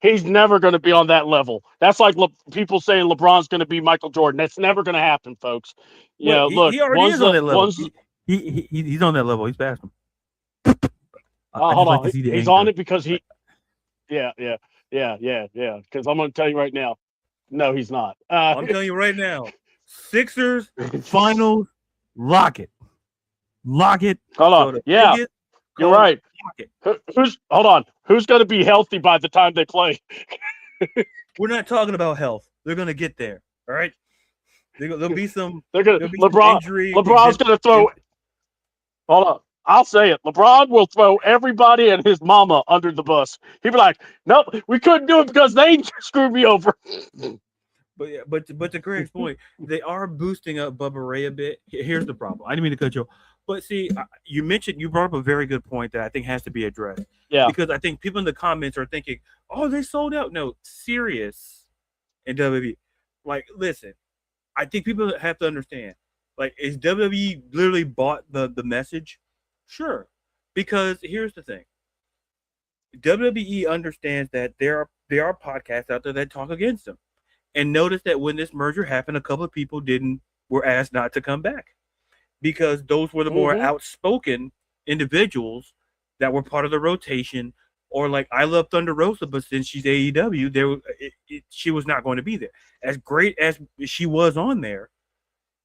Speaker 1: He's never going to be on that level. That's like people saying LeBron's going to be Michael Jordan. That's never going to happen, folks. Look,
Speaker 2: he already is on that level. He's on that level. He's past him.
Speaker 1: Hold on. He's on it because he. Yeah. Because I'm going to tell you right now, no, he's not.
Speaker 2: I'm telling you right now, Sixers finals, lock it.
Speaker 1: Hold on. Yeah, you're right. Hold on. Who's going to be healthy by the time they play?
Speaker 2: We're not talking about health. They're going to get there. All right. There'll be some injury.
Speaker 3: LeBron's gonna throw. Hold up. I'll say it. LeBron will throw everybody and his mama under the bus. He'll be like, "Nope, we couldn't do it because they screwed me over."
Speaker 2: But yeah, but to Craig's point, they are boosting up Bubba Ray a bit. Here's the problem. I didn't mean to cut you off. But see, you brought up a very good point that I think has to be addressed.
Speaker 3: Yeah.
Speaker 2: Because I think people in the comments are thinking, "Oh, they sold out." No, serious and WWE. Like, listen, I think people have to understand. Like, is WWE literally bought the message? Sure. Because here's the thing. WWE understands that there are podcasts out there that talk against them. And notice that when this merger happened, a couple of people were asked not to come back because those were the more outspoken individuals that were part of the rotation. Or like, I love Thunder Rosa, but since she's AEW, she was not going to be there. As great as she was on there,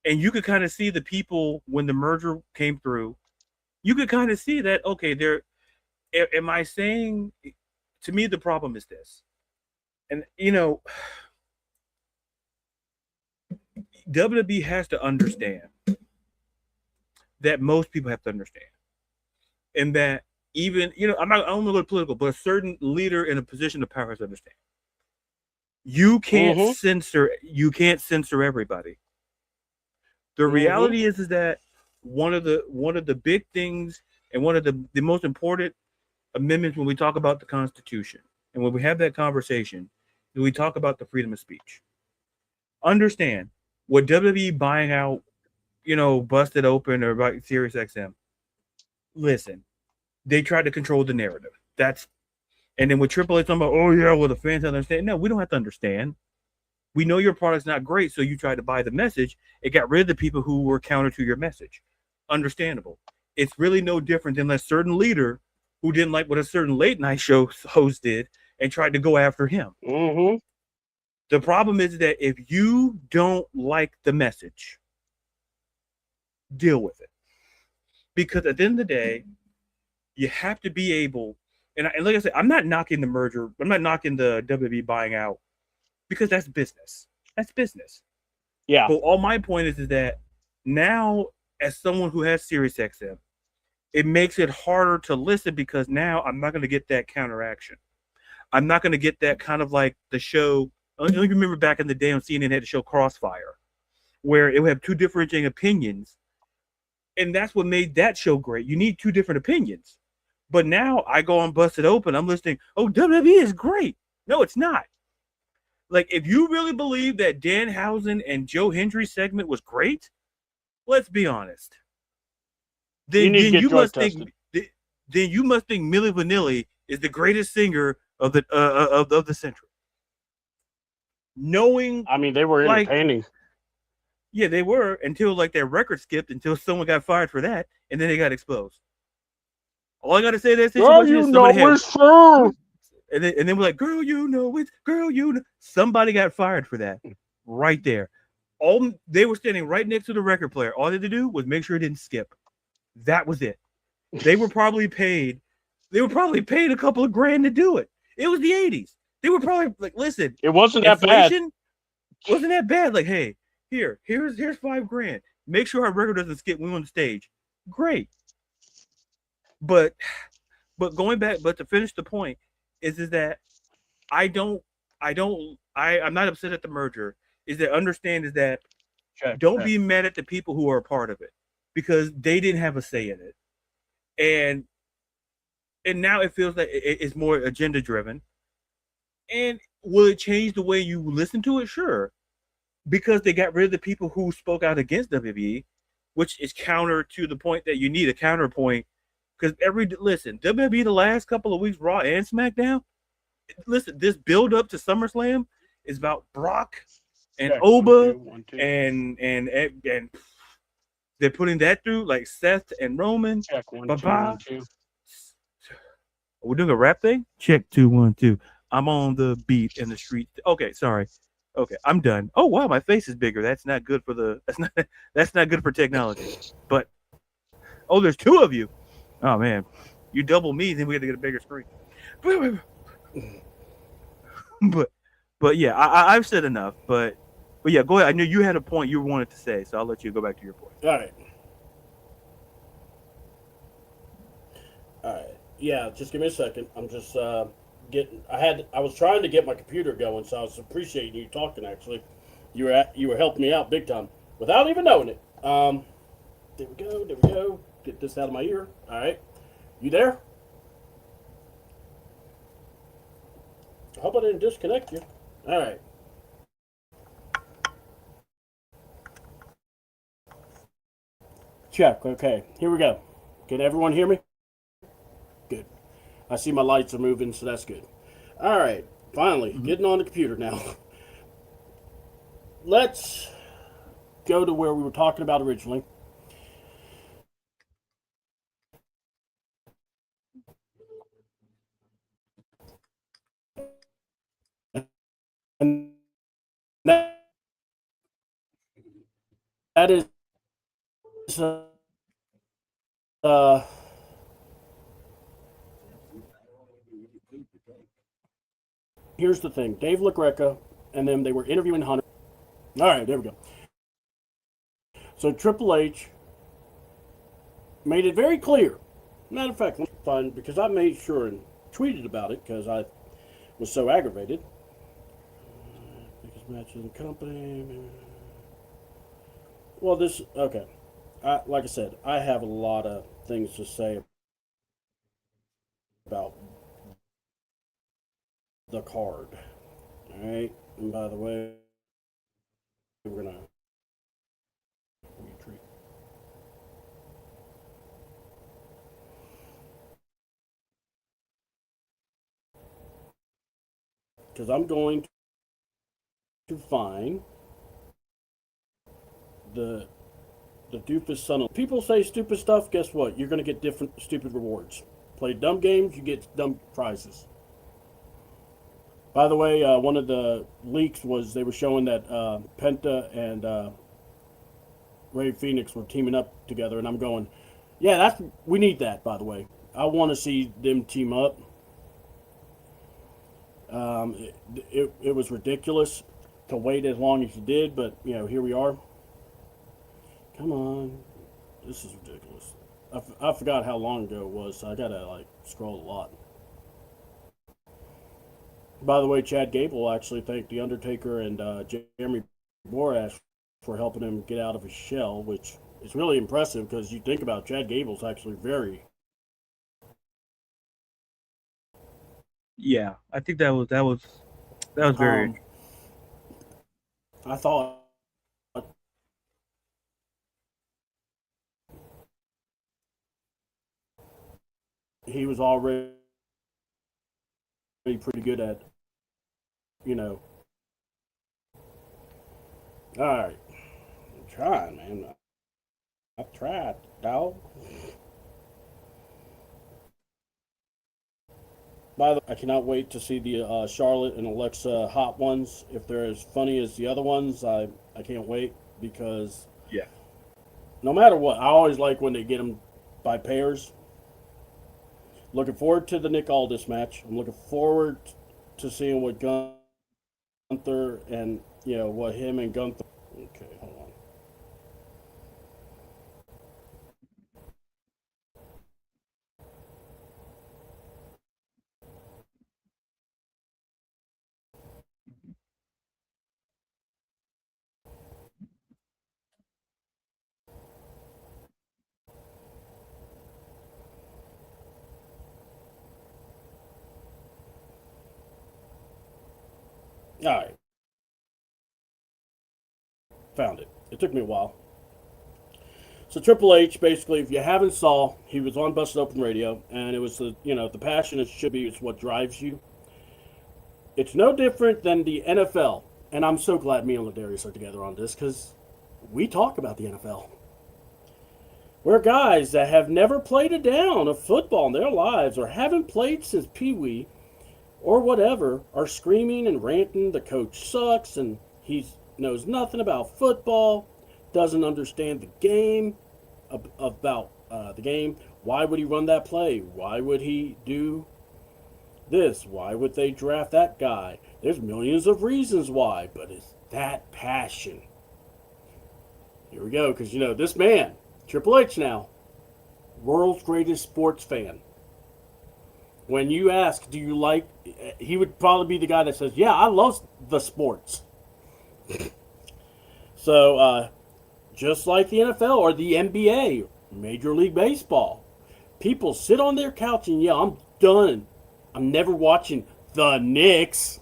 Speaker 2: and you could kind of see the people when the merger came through. You could kind of see that, okay, am I saying, to me, the problem is this. And, WWE has to understand that most people have to understand. And that even, I don't know what political, but a certain leader in a position of power has to understand. You can't censor everybody. The reality is that one of the big things and one of the most important amendments when we talk about the Constitution and when we have that conversation, we talk about the freedom of speech. Understand what WWE buying out, Busted Open or about SiriusXM. Listen, they tried to control the narrative. And then with Triple H talking about, oh yeah, well the fans understand. No, we don't have to understand. We know your product's not great, so you tried to buy the message. It got rid of the people who were counter to your message. Understandable. It's really no different than a certain leader who didn't like what a certain late night show host did and tried to go after him.
Speaker 3: Mm-hmm.
Speaker 2: The problem is that if you don't like the message, deal with it. Because at the end of the day, you have to be able, and like I said, I'm not knocking the merger. I'm not knocking the WWE buying out because that's business. That's business.
Speaker 3: Yeah.
Speaker 2: But all my point is that now, as someone who has SiriusXM, it makes it harder to listen because now I'm not going to get that counteraction. I'm not going to get that kind of like the show. I remember back in the day on CNN had the show Crossfire, where it would have two differentiating opinions. And that's what made that show great. You need two different opinions. But now I go on Busted Open, I'm listening, oh, WWE is great. No, it's not. Like, if you really believe that Danhausen and Joe Hendry's segment was great, let's be honest. Then you must think Milli Vanilli is the greatest singer of the century. Knowing,
Speaker 3: I mean, they were entertaining.
Speaker 2: Yeah, they were until like their record skipped until someone got fired for that, and then they got exposed. All I gotta say to that situation is somebody
Speaker 3: it's true.
Speaker 2: And then we're like, girl, somebody got fired for that right there. They were standing right next to the record player. All they had to do was make sure it didn't skip. That was it. They were probably paid a couple of grand to do it. It was the 80s. They were probably like, listen,
Speaker 3: it wasn't that bad.
Speaker 2: Wasn't that bad? Like, hey, here's $5,000. Make sure our record doesn't skip when we're on the stage. Great. But going back, but to finish the point is that I'm not upset at the merger. Is that understand is that don't be mad at the people who are a part of it because they didn't have a say in it. And now it feels like it's more agenda driven. And will it change the way you listen to it? Sure. Because they got rid of the people who spoke out against WWE, which is counter to the point that you need a counterpoint. Because WWE the last couple of weeks, Raw and SmackDown, listen, this build up to SummerSlam is about Brock and Oba and they're putting that through like Seth and Roman.
Speaker 3: Check 1 2 1 2.
Speaker 2: We're doing a rap thing. Check 2 1 2. I'm on the beat in the street. Okay, sorry. Okay, I'm done. Oh wow, my face is bigger. That's not good for that's not good for technology. But there's two of you. Oh man, you double me, then we got to get a bigger screen. But yeah, I've said enough. But But yeah, go ahead. I knew you had a point you wanted to say, so I'll let you go back to your point.
Speaker 4: All right. All right. Yeah, just give me a second. I'm just getting. I was trying to get my computer going, so I was appreciating you talking. Actually, you were helping me out big time without even knowing it. There we go. There we go. Get this out of my ear. All right. You there? I hope I didn't disconnect you. All right. Check. Okay. Here we go. Can everyone hear me? Good. I see my lights are moving, so that's good. All right. Finally, getting on the computer now. Let's go to where we were talking about originally. And that is here's the thing. Dave LaGreca and them, they were interviewing Hunter. All right, there we go. So Triple H made it very clear. Matter of fact, fine, because I made sure and tweeted about it because I was so aggravated. Biggest match in the company. Well, okay. Like I said, I have a lot of things to say about the card. All right, and by the way, we're gonna retreat. Because I'm going to find the doofus son of... People say stupid stuff, guess what? You're going to get different stupid rewards. Play dumb games, you get dumb prizes. By the way, one of the leaks was they were showing that Penta and Ray Phoenix were teaming up together, and I'm going, yeah, we need that, by the way. I want to see them team up. It was ridiculous to wait as long as you did, but, here we are. Come on. This is ridiculous. I forgot how long ago it was, so I gotta, scroll a lot. By the way, Chad Gable actually thanked The Undertaker and Jeremy Borash for helping him get out of his shell, which is really impressive because you think about it, Chad Gable's actually very...
Speaker 2: Yeah, I think that was very.
Speaker 4: I thought he was already pretty good at, All right. I'm trying, man. I've tried, dog. By the way, I cannot wait to see the Charlotte and Alexa hot ones. If they're as funny as the other ones, I can't wait because
Speaker 2: Yeah.
Speaker 4: no matter what, I always like when they get them by pairs. Looking forward to the Nick Aldis match. I'm looking forward to seeing what Gunther and, what him and Gunther... Okay, hold on. All right. Found it. It took me a while. So Triple H, basically, if you haven't saw, he was on Busted Open Radio, and it was the passion it should be is what drives you. It's no different than the NFL, and I'm so glad me and Ladarius are together on this because we talk about the NFL. We're guys that have never played a down of football in their lives or haven't played since Pee Wee or whatever are screaming and ranting the coach sucks and he knows nothing about football, doesn't understand the game, about the game. Why would he run that play? Why would he do this? Why would they draft that guy? There's millions of reasons why, but it's that passion. Here we go, because this man, Triple H now, world's greatest sports fan. When you ask, do you like, he would probably be the guy that says, yeah, I love the sports. So, just like the NFL or the NBA, Major League Baseball, people sit on their couch and I'm done. I'm never watching the Knicks.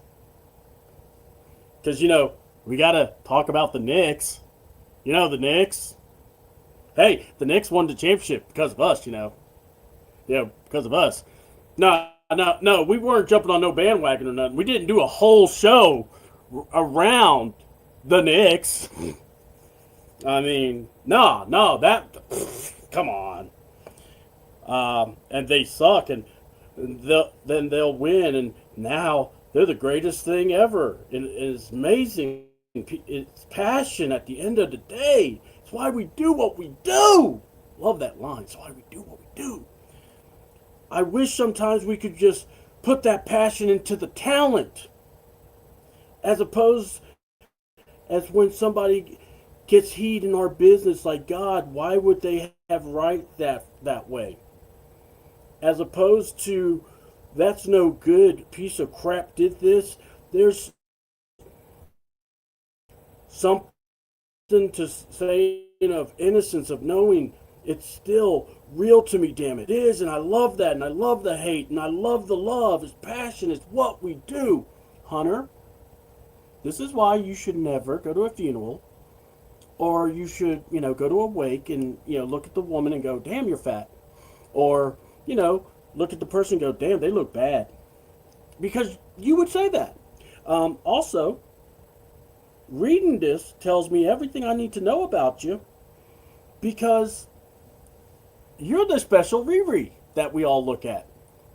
Speaker 4: Because, we got to talk about the Knicks. The Knicks. Hey, the Knicks won the championship because of us, Yeah, because of us. No, we weren't jumping on no bandwagon or nothing. We didn't do a whole show around the Knicks. I mean, no, come on. And they suck, and then they'll win, and now they're the greatest thing ever. And it's amazing. It's passion at the end of the day. It's why we do what we do. Love that line. It's why we do what we do. I wish sometimes we could just put that passion into the talent, as opposed as when somebody gets heat in our business, like, God, why would they have right that way? As opposed to, that's no good, piece of crap did this. There's something to say of innocence, of knowing it's still real to me, damn it. It is, and I love that, and I love the hate, and I love the love. It's passion, it's what we do. Hunter, this is why you should never go to a funeral, or you should, go to a wake and, look at the woman and go, damn, you're fat. Or, look at the person and go, damn, they look bad. Because you would say that. Also, reading this tells me everything I need to know about you, because you're the special Riri that we all look at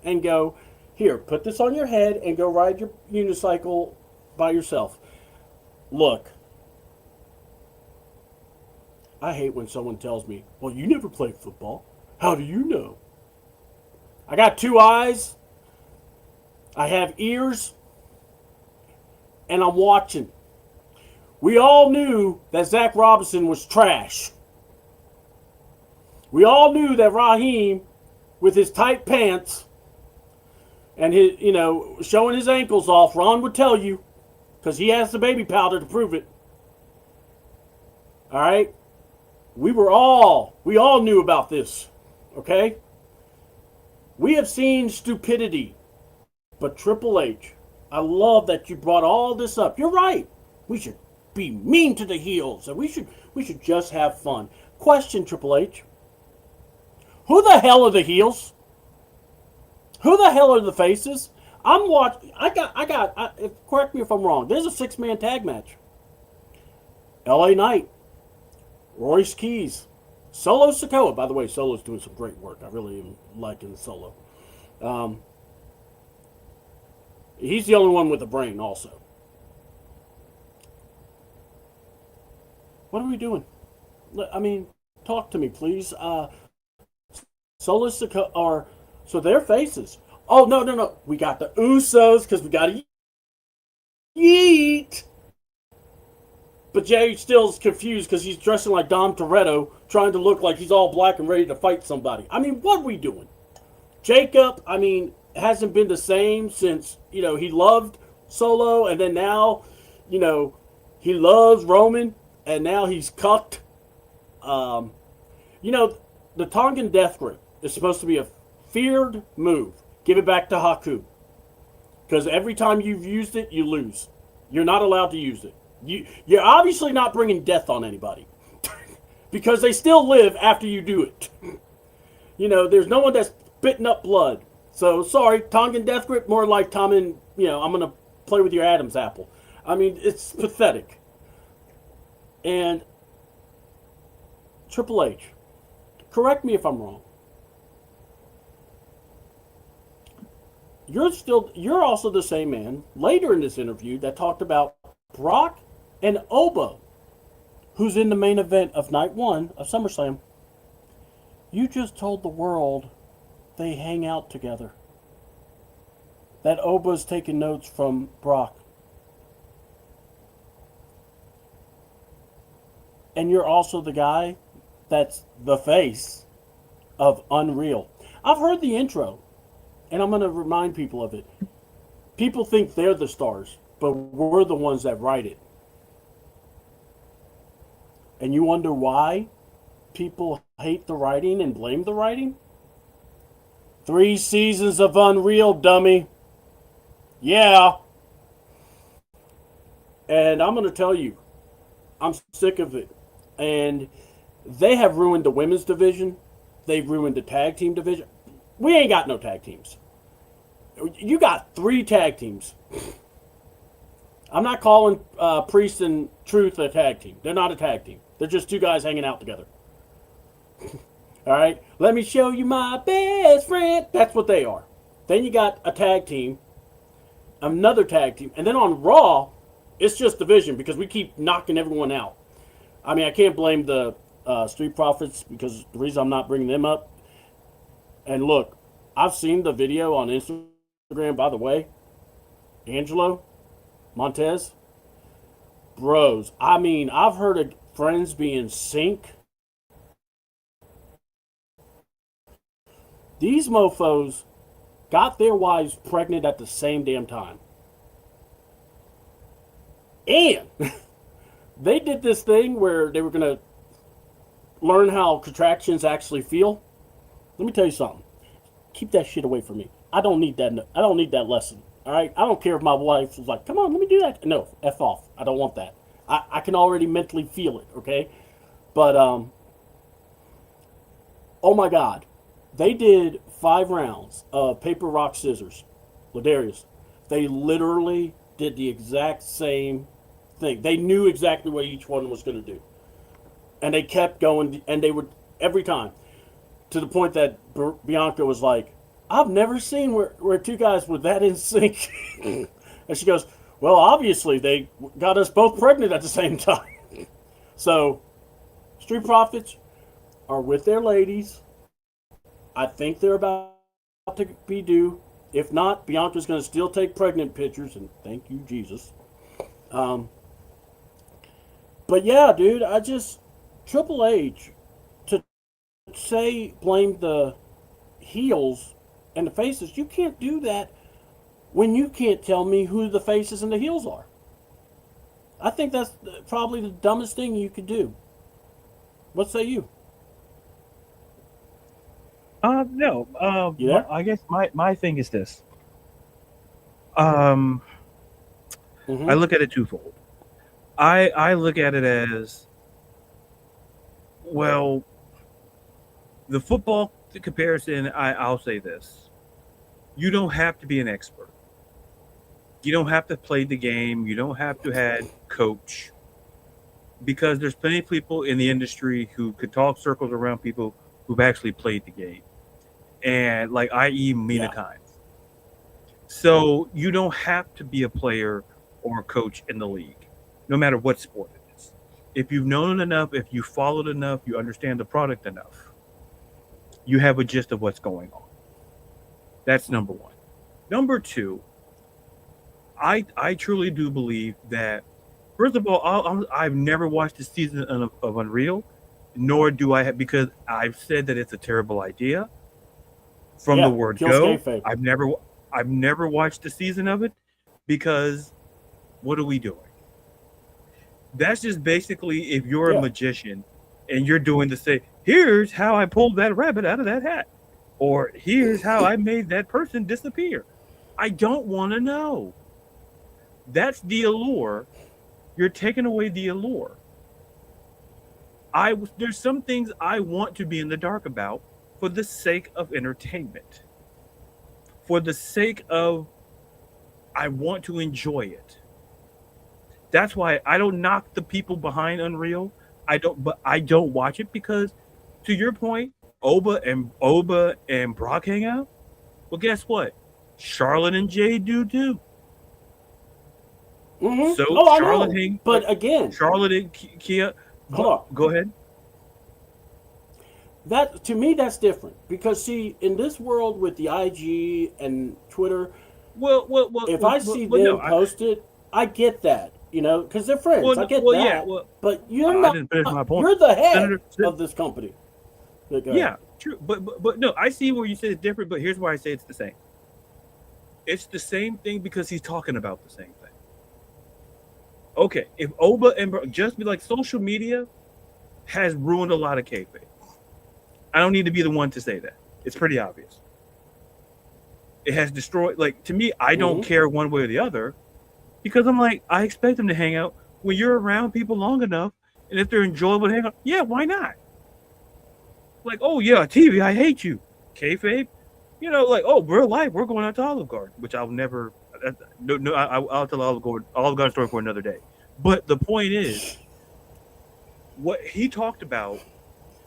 Speaker 4: and go, here, put this on your head and go ride your unicycle by yourself. Look, I hate when someone tells me, well, you never played football. How do you know? I got 2 eyes, I have ears, and I'm watching. We all knew that Zach Robinson was trash. We all knew that Raheem, with his tight pants and his, showing his ankles off, Ron would tell you, because he has the baby powder to prove it. All right? We all knew about this. Okay? We have seen stupidity. But Triple H, I love that you brought all this up. You're right. We should be mean to the heels, and we should just have fun. Question, Triple H. Who the hell are the heels? Who the hell are the faces? I'm watching. Correct me if I'm wrong. There's a 6-man tag match. LA Knight, Royce Keys, Solo Sikoa. By the way, Solo's doing some great work. I really am liking Solo. He's the only one with a brain, also. What are we doing? I mean, talk to me, please. Solo Sikoa, or so their faces. Oh, no. We got the Usos because we got to eat. But Jay still is confused because he's dressing like Dom Toretto, trying to look like he's all black and ready to fight somebody. I mean, what are we doing? Jacob, hasn't been the same since, he loved Solo, and then now, he loves Roman, and now he's cucked. The Tongan death grip is supposed to be a feared move. Give it back to Haku. Because every time you've used it, you lose. You're not allowed to use it. You're obviously not bringing death on anybody. Because they still live after you do it. There's no one that's spitting up blood. So, sorry, Tongan death grip, more like Tommen, I'm going to play with your Adam's apple. It's pathetic. And Triple H, correct me if I'm wrong. You're also the same man later in this interview that talked about Brock and Oba, who's in the main event of night 1 of SummerSlam. You just told the world they hang out together. that Oba's taking notes from Brock. And you're also the guy that's the face of Unreal. I've heard the intro, and I'm going to remind people of it. People think they're the stars, but we're the ones that write it. And you wonder why people hate the writing and blame the writing? 3 seasons of Unreal, dummy. Yeah. And I'm going to tell you, I'm sick of it. And they have ruined the women's division. They've ruined the tag team division. We ain't got no tag teams. You got 3 tag teams. I'm not calling Priest and Truth a tag team. They're not a tag team. They're just 2 guys hanging out together. All right? Let me show you my best friend. That's what they are. Then you got a tag team, another tag team. And then on Raw, it's just division because we keep knocking everyone out. I mean, I can't blame the Street Profits because the reason I'm not bringing them up. And look, I've seen the video on Instagram, by the way. Angelo Montez. Bros. I mean, I've heard of friends being sync. These mofos got their wives pregnant at the same damn time. And they did this thing where they were going to learn how contractions actually feel. Let me tell you something. Keep that shit away from me. I don't need that. I don't need that lesson. All right? I don't care if my wife was like, come on, let me do that. No, F off. I don't want that. I can already mentally feel it, okay? But, oh my God. They did 5 rounds of paper, rock, scissors. Ladarius. They literally did the exact same thing. They knew exactly what each one was going to do. And they kept going, and they would, every time, to the point that Bianca was like, I've never seen where 2 guys were that in sync. And she goes, well, obviously, they got us both pregnant at the same time. So, Street Profits are with their ladies. I think they're about to be due. If not, Bianca's going to still take pregnant pictures, and thank you, Jesus. But yeah, dude, Triple H, to say blame the heels and the faces, you can't do that when you can't tell me who the faces and the heels are. I think that's probably the dumbest thing you could do. What say you?
Speaker 2: No.
Speaker 4: Yeah?
Speaker 2: I guess my thing is this. I look at it twofold. I look at it as, well, the football comparison, I'll say this. You don't have to be an expert. You don't have to play the game. You don't have to have coach. Because there's plenty of people in the industry who could talk circles around people who've actually played the game. And like, i.e. Mina Kimes. So you don't have to be a player or a coach in the league, no matter what sport it is. If you've known it enough, if you followed enough, you understand the product enough, you have a gist of what's going on. That's number one. Number two, I truly do believe that, first of all, I've never watched a season of Unreal, nor do I have, because I've said that it's a terrible idea from the word go. I've never watched a season of it because what are we doing? That's just basically if you're a magician and you're doing the same, here's how I pulled that rabbit out of that hat, or here's how I made that person disappear. I don't want to know. That's the allure. You're taking away the allure. There's some things I want to be in the dark about for the sake of entertainment. For the sake of, I want to enjoy it. That's why I don't knock the people behind Unreal. I don't watch it because, to your point, Oba and Brock hang out. Well, guess what? Charlotte and Jade do too.
Speaker 4: Mm-hmm.
Speaker 2: So
Speaker 4: Charlotte, I know. But again,
Speaker 2: Charlotte and Kia. Go ahead.
Speaker 4: That, to me, that's different because, see, in this world with the IG and Twitter,
Speaker 2: Well.
Speaker 4: If I see them
Speaker 2: no,
Speaker 4: post it, I get that, because they're friends.
Speaker 2: Well,
Speaker 4: I get
Speaker 2: well,
Speaker 4: that.
Speaker 2: yeah, well,
Speaker 4: but you're
Speaker 2: I
Speaker 4: not.
Speaker 2: didn't finish my point.
Speaker 4: You're the head
Speaker 2: Senator-
Speaker 4: of this company. Go ahead.
Speaker 2: Yeah, true. But no, I see where you say it's different. But here's why I say it's the same. It's the same thing because he's talking about the same thing. Okay, if Oba and just be like social media has ruined a lot of kayfabe. I don't need to be the one to say that. It's pretty obvious. It has destroyed. Like to me, I don't care one way or the other because I'm like I expect them to hang out when you're around people long enough, and if they're enjoyable to hang out, yeah, why not? Like, oh yeah, TV, I hate you, kayfabe. Like, oh, real life, we're going out to Olive Garden, which I'll never. No, I'll tell Olive Garden story for another day. But the point is, what he talked about.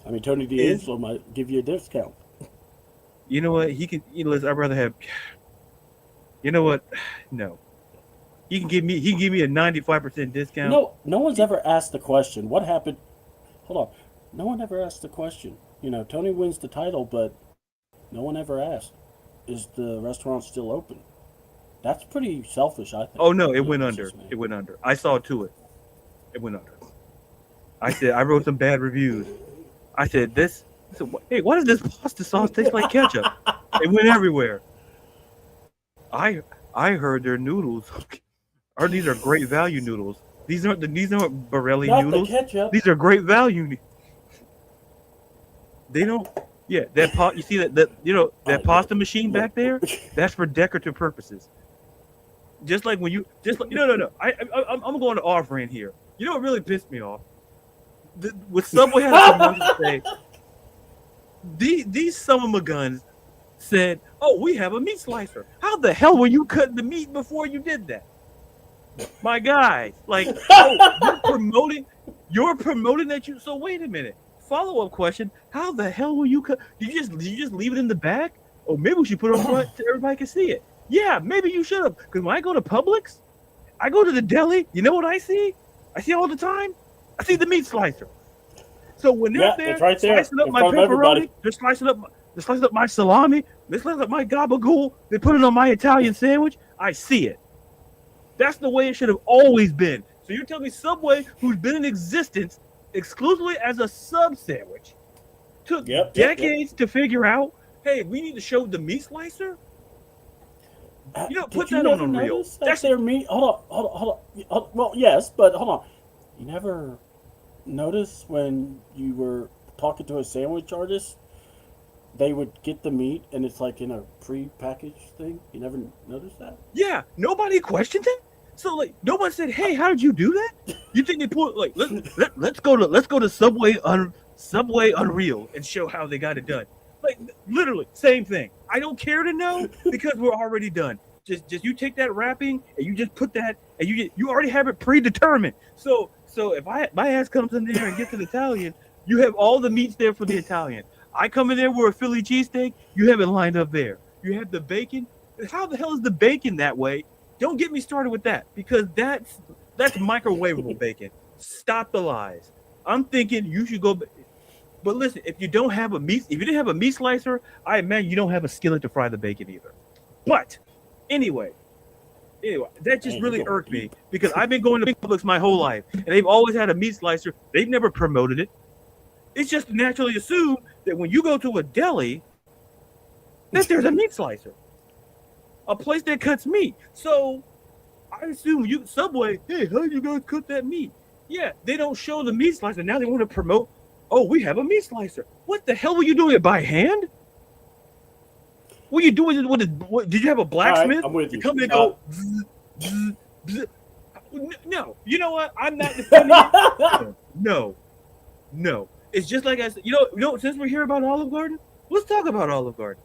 Speaker 4: I mean, Tony D'Angelo might give you a discount.
Speaker 2: You know what? He can. I'd rather have. You know what? No. He can give me a 95% discount.
Speaker 4: No one's ever asked the question. What happened? Hold on. No one ever asked the question. Tony wins the title, but no one ever asked, is the restaurant still open? That's pretty selfish, I think.
Speaker 2: Oh, no, it went under. It went under. I saw to it. It went under. I wrote some bad reviews. I said, hey, why does this pasta sauce taste like ketchup? It went everywhere. I heard their noodles. These are great value noodles. These aren't Borelli noodles.
Speaker 4: The ketchup.
Speaker 2: These are great value. They don't. Yeah, that pot. You see that pasta machine back there? That's for decorative purposes. Just like when no. I'm going to off-brand here. You know what really pissed me off? With Subway had a commercial say, these some of my guns said, "Oh, we have a meat slicer." How the hell were you cutting the meat before you did that? My guy, like, you're promoting that you. So wait a minute. Follow-up question: how the hell will you cut? Did you just leave it in the back? Or maybe we should put it on front so everybody can see it. Yeah, maybe you should have. Because when I go to Publix, I go to the deli. You know what I see? I see all the time. I see the meat slicer. So when they're there,
Speaker 4: it's right there
Speaker 2: slicing up my pepperoni, they're slicing up my salami, they're slicing up my gabagool, they put it on my Italian sandwich. I see it. That's the way it should have always been. So you're telling me Subway, who's been in existence exclusively as a sub sandwich, took decades to figure out, hey, we need to show the meat slicer? Put that on Unreal.
Speaker 4: That's their meat. Hold on. Well, yes, but hold on. You never notice when you were talking to a sandwich artist, they would get the meat and it's like in a pre-packaged thing? You never noticed that?
Speaker 2: Yeah, nobody questioned it. So like nobody said, "Hey, how did you do that?" You think they put like let's go to Subway Unreal and show how they got it done. Like literally same thing. I don't care to know because we're already done. Just you take that wrapping and you just put that and you already have it predetermined. So if my ass comes in there and gets an Italian, you have all the meats there for the Italian. I come in there with a Philly cheesesteak, you have it lined up there. You have the bacon. How the hell is the bacon that way? Don't get me started with that because that's microwavable bacon. Stop the lies. I'm thinking you should go. But listen, if you didn't have a meat slicer, I imagine you don't have a skillet to fry the bacon either. But anyway, that just really irked me because I've been going to Publix my whole life and they've always had a meat slicer. They've never promoted it. It's just naturally assumed that when you go to a deli, that there's a meat slicer. A place that cuts meat. So I assume Subway, hey, how do you guys cut that meat? Yeah, they don't show the meat slicer. Now they want to promote, oh, we have a meat slicer. What the hell were you doing it by hand? What are you doing with it? Did you have a blacksmith?
Speaker 4: Right, I'm with you.
Speaker 2: Come and go. Bzz, bzz. No, you know what? I'm not defending it. No. It's just like I said. You know. Since we're here about Olive Garden, let's talk about Olive Garden.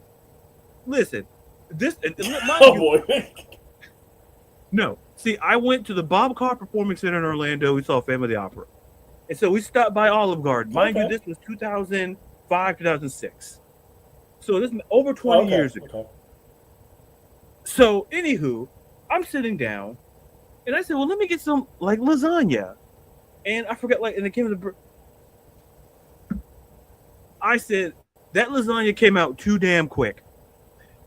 Speaker 2: Listen, boy. No. See, I went to the Bob Carr Performing Center in Orlando. We saw Phantom of the Opera. And so we stopped by Olive Garden. Mind you, this was 2005, 2006. So this is over 20 years ago.
Speaker 4: Okay.
Speaker 2: So, anywho, I'm sitting down, and I said, well, let me get some, like, lasagna. And I forgot, and it came to the... I said, that lasagna came out too damn quick.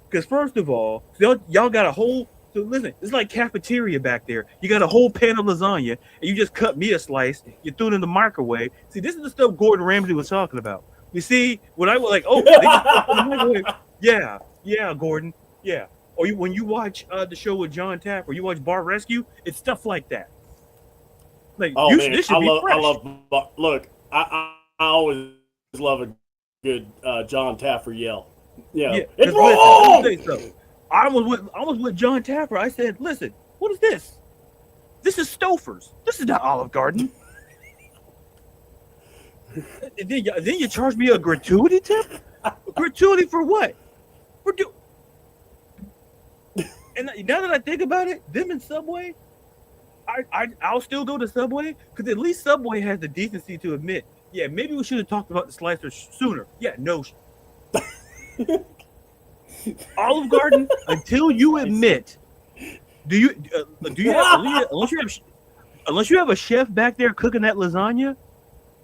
Speaker 2: Because first of all, y'all got a whole. So listen, it's like cafeteria back there. You got a whole pan of lasagna, and you just cut me a slice. You threw it in the microwave. See, this is the stuff Gordon Ramsay was talking about. You see, when I was like, oh, they just put it in the microwave. Yeah, Gordon, yeah. Or when you watch the show with John Tapp, or you watch Bar Rescue, it's stuff like that. Like,
Speaker 4: Oh man,
Speaker 2: this should be fresh.
Speaker 4: Look, I always love a good John Taffer yell. Yeah, it's wrong.
Speaker 2: Listen, I was with John Tapper. I said, listen, what is this? This is Stouffer's. This is not Olive Garden. And then you charge me a gratuity tip? Gratuity for what? And now that I think about it, them and Subway, I'll still go to Subway because at least Subway has the decency to admit, yeah, maybe we should have talked about the slicer sooner. Yeah, no. Olive Garden, until you admit, unless you have a chef back there cooking that lasagna,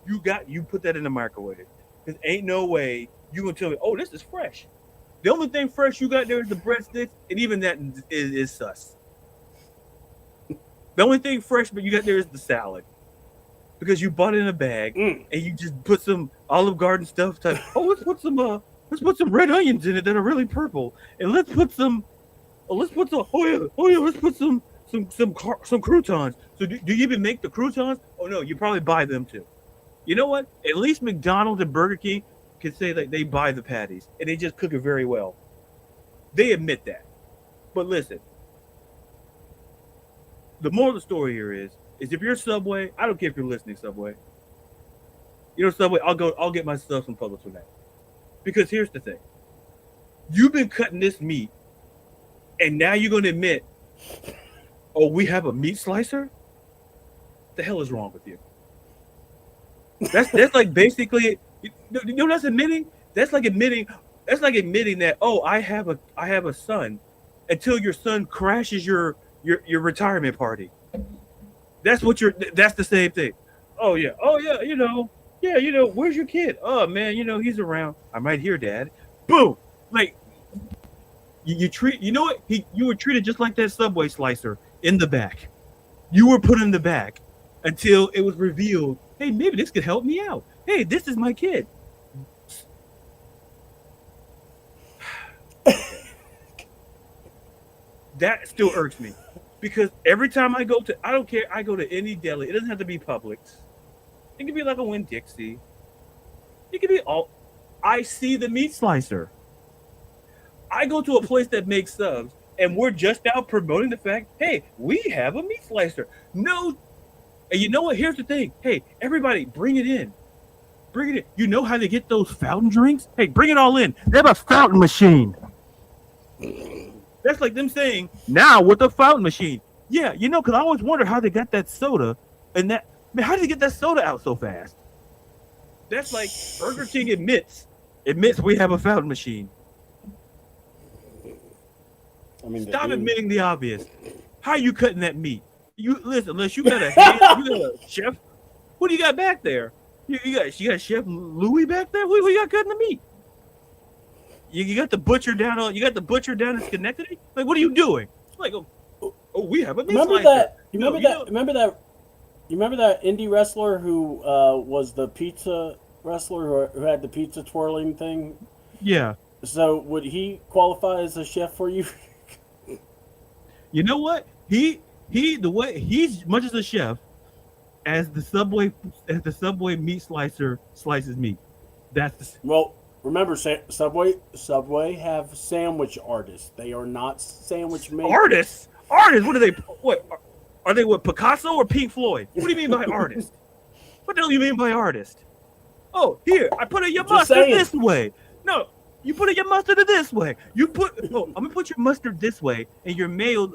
Speaker 2: you put that in the microwave. Because ain't no way you gonna tell me, oh, this is fresh. The only thing fresh you got there is the breadsticks, and even that is sus. The only thing fresh but you got there is the salad. Because you bought it in a bag and you just put some Olive Garden stuff let's put some red onions in it that are really purple, and let's put some croutons. So do you even make the croutons? Oh no, you probably buy them too. You know what? At least McDonald's and Burger King can say that they buy the patties and they just cook it very well. They admit that. But listen, the moral of the story here is if you're Subway, I don't care if you're listening, Subway. You know, Subway, I'll get myself some Publix from that. Because here's the thing. You've been cutting this meat, and now you're going to admit, oh, we have a meat slicer? What the hell is wrong with you? That's like basically, you know that's admitting? That's like admitting that, oh, I have a son, until your son crashes your retirement party. That's the same thing. Oh yeah, you know, where's your kid? Oh man, he's around. I'm right here, Dad. Boom. Like you know what? You were treated just like that Subway slicer in the back. You were put in the back until it was revealed, hey, maybe this could help me out. Hey, this is my kid. That still irks me. Because every time I go to any deli. It doesn't have to be Publix. It could be like a Winn-Dixie. It could be I see the meat slicer. I go to a place that makes subs, and we're just now promoting the fact, hey, we have a meat slicer. No, and you know what? Here's the thing. Hey, everybody, bring it in. Bring it in. You know how to get those fountain drinks? Hey, bring it all in. They have a fountain machine. That's like them saying, now with the fountain machine. Yeah, because I always wonder how they got that soda, and how did they get that soda out so fast? That's like Burger King admits we have a fountain machine.
Speaker 4: I mean,
Speaker 2: stop admitting the obvious. How are you cutting that meat? You listen, unless you got a chef. What do you got back there? You got Chef Louis back there? What you got cutting the meat? You got the butcher down in Schenectady? Like, what are you doing? Like, oh, we have a meat slicer.
Speaker 4: Remember that indie wrestler who was the pizza wrestler who had the pizza twirling thing?
Speaker 2: Yeah.
Speaker 4: So would he qualify as a chef for you?
Speaker 2: You know what? He's much as a chef as the Subway meat slicer slices meat.
Speaker 4: Well, remember, Subway have sandwich artists. They are not sandwich makers.
Speaker 2: Artists? What are they? What are they? What, Picasso or Pink Floyd? What do you mean by artist? What the hell do you mean by artist? Oh, here, I put your mustard this way. No, you put your mustard this way. I'm gonna put your mustard this way, and your mayo.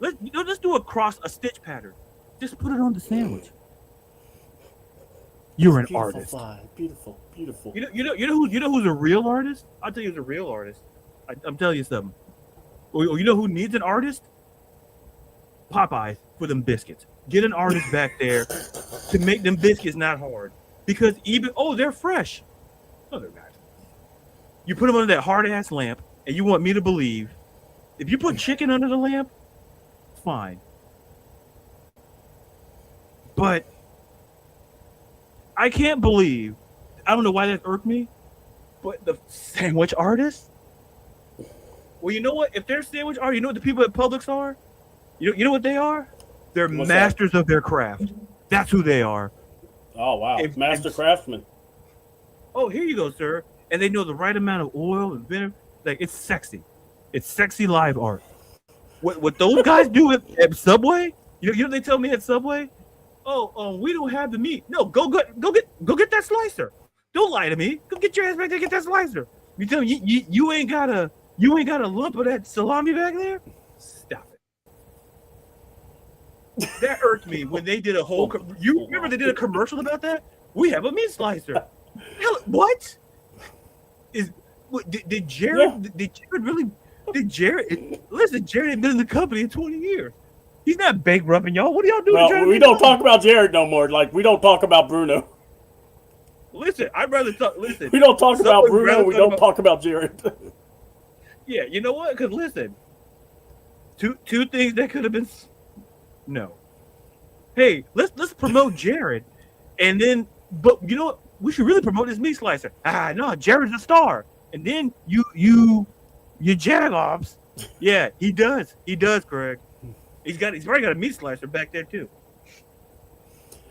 Speaker 2: Let's do a stitch pattern. Just put it on the sandwich. You're an artist.
Speaker 4: Beautiful.
Speaker 2: You know who's a real artist? I'll tell you who's a real artist. I'm telling you something. You know who needs an artist? Popeyes for them biscuits. Get an artist back there to make them biscuits not hard. Because they're fresh. No, they're not. You put them under that hard ass lamp. and you want me to believe if you put chicken under the lamp, fine. But I can't believe, I don't know why that irked me, but the sandwich artists? Well, you know what? If they're sandwich artists, you know what the people at Publix are? You know what they are? They're
Speaker 4: What's
Speaker 2: masters of their craft. That's who they are.
Speaker 4: Oh wow,
Speaker 2: If-
Speaker 4: master
Speaker 2: if-
Speaker 4: craftsman.
Speaker 2: Oh, here you go, sir. And they know the right amount of oil and vinegar. Like, it's sexy. It's sexy live art. What those guys do at Subway? You know what they tell me at Subway? Oh, we don't have the meat. No, go get that slicer. Don't lie to me. Go get your ass back there, get that slicer. You tell me you ain't got a lump of that salami back there? Stop it. That irked me when they did a whole. You remember they did a commercial about that? We have a meat slicer. Hell, what? Did Jared?
Speaker 4: Yeah.
Speaker 2: Did Jared? Listen, Jared ain't been in the company in 20 years. He's not bankrupting y'all. What are y'all doing?
Speaker 4: Well, we don't talk about Jared no more. Like we don't talk about Bruno.
Speaker 2: Listen, I'd rather talk. Listen,
Speaker 4: We don't talk about
Speaker 2: Someone
Speaker 4: Bruno.
Speaker 2: rather
Speaker 4: We
Speaker 2: talk
Speaker 4: don't
Speaker 2: about-
Speaker 4: talk about Jared.
Speaker 2: yeah, you know what? Because listen, two things that could have been. No. Hey, let's promote Jared, and then, but you know what? We should really promote this meat slicer. No, Jared's a star, and then you Jagoffs. Yeah, he does, Craig. He's already got a meat slicer back there too.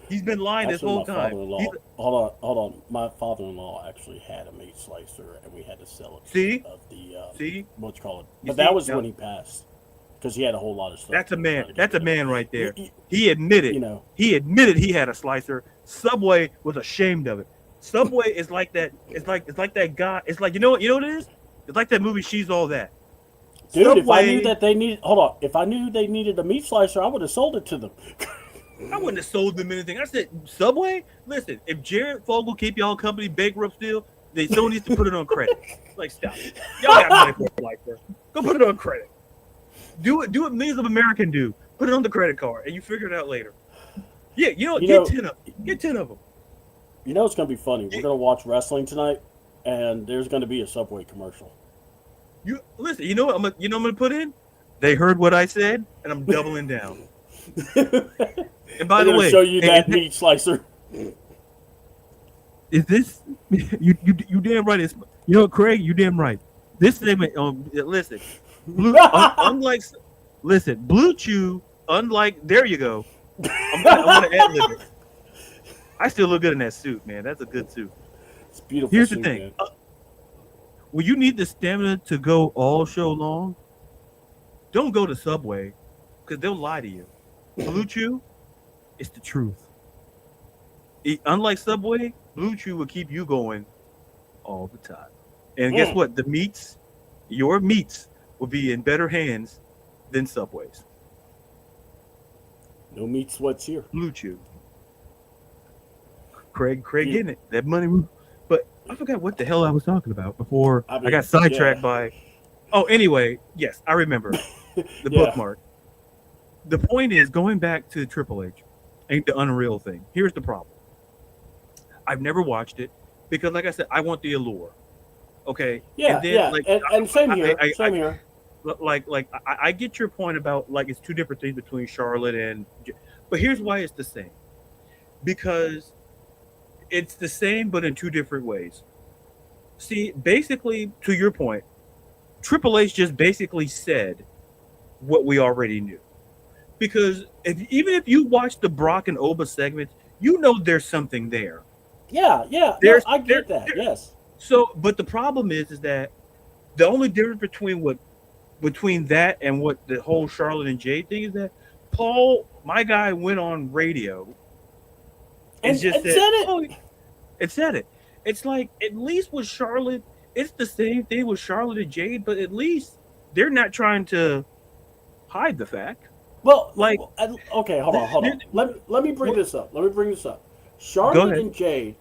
Speaker 2: He's been lying this
Speaker 4: Actually,
Speaker 2: whole
Speaker 4: my
Speaker 2: time.
Speaker 4: father-in-law. Hold on. My father-in-law actually had a meat slicer, and we had to sell it.
Speaker 2: See?
Speaker 4: Of the
Speaker 2: See?
Speaker 4: what you call it?
Speaker 2: You
Speaker 4: But that
Speaker 2: see?
Speaker 4: was
Speaker 2: Now-
Speaker 4: when he passed, because he had a whole lot of stuff.
Speaker 2: That's a man.
Speaker 4: to
Speaker 2: That's a
Speaker 4: get rid of.
Speaker 2: man right there.
Speaker 4: You-
Speaker 2: He admitted.
Speaker 4: You know,
Speaker 2: He admitted he had a slicer. Subway was ashamed of it. Subway is like that. It's like that guy. It's like you know what it is. It's like that movie. She's All That.
Speaker 4: dude. If I
Speaker 2: Subway-
Speaker 4: knew that they needed, hold on. If I knew they needed a meat slicer, I would have sold it to them.
Speaker 2: I wouldn't have sold them anything. I said, Subway. Listen, if Jared Fogle keep y'all company bankrupt still, then someone needs to put it on credit. Like, stop. Y'all got money for a slicer. Go put it on credit. Do what millions of Americans do. Put it on the credit card, and you figure it out later. Yeah, get 10 of them. Get 10 of them.
Speaker 4: You know it's gonna be funny. We're gonna watch wrestling tonight, and there's gonna be a Subway commercial.
Speaker 2: You listen. You know what? I'm gonna put in. They heard what I said, and I'm doubling down. And by
Speaker 4: They're
Speaker 2: the
Speaker 4: gonna
Speaker 2: way,
Speaker 4: show you that
Speaker 2: hey,
Speaker 4: meat slicer.
Speaker 2: is this you damn right? It's, you know, Craig, you damn right. This segment, listen, unlike Blue Chew, unlike there you go. I'm gonna ad lib it. I still look good in that suit, man. That's a good suit.
Speaker 4: It's beautiful.
Speaker 2: Here's the
Speaker 4: suit,
Speaker 2: thing.
Speaker 4: man.
Speaker 2: When you need the stamina to go all show long, don't go to Subway because they'll lie to you. Blue Chew, it's the truth. Unlike Subway, Blue Chew will keep you going all the time. And guess what? Your meats will be in better hands than Subway's.
Speaker 4: No meat sweats here.
Speaker 2: Blue Chew. Craig getting it. That money. But I forgot what the hell I was talking about before I got sidetracked by. Oh, anyway, yes, I remember the
Speaker 4: Yeah.
Speaker 2: bookmark. The point is, going back to Triple H ain't the Unreal thing. Here's the problem. I've never watched it because, like I said, I want the allure. Okay.
Speaker 4: Yeah,
Speaker 2: And then,
Speaker 4: yeah,
Speaker 2: like,
Speaker 4: and same here. Same
Speaker 2: I-
Speaker 4: here.
Speaker 2: I get your point about like it's two different things between Charlotte and, but here's why it's the same. Because it's the same, but in two different ways. See, basically, to your point, Triple H just basically said what we already knew. Because even if you watch the Brock and Oba segments, you know there's something there.
Speaker 4: Yeah, yeah. No,
Speaker 2: There's-
Speaker 4: I get
Speaker 2: there-
Speaker 4: that. Yes.
Speaker 2: So, but the problem is that the only difference between that and what the whole Charlotte and Jade thing is that Paul, my guy, went on radio
Speaker 4: And
Speaker 2: just
Speaker 4: said it.
Speaker 2: "Oh," it said it. It's like at least with Charlotte, it's the same thing with Charlotte and Jade, but at least they're not trying to hide the fact.
Speaker 4: Well,
Speaker 2: like-
Speaker 4: okay, hold on. Let me bring this up.
Speaker 2: Go
Speaker 4: Charlotte
Speaker 2: ahead.
Speaker 4: and Jade,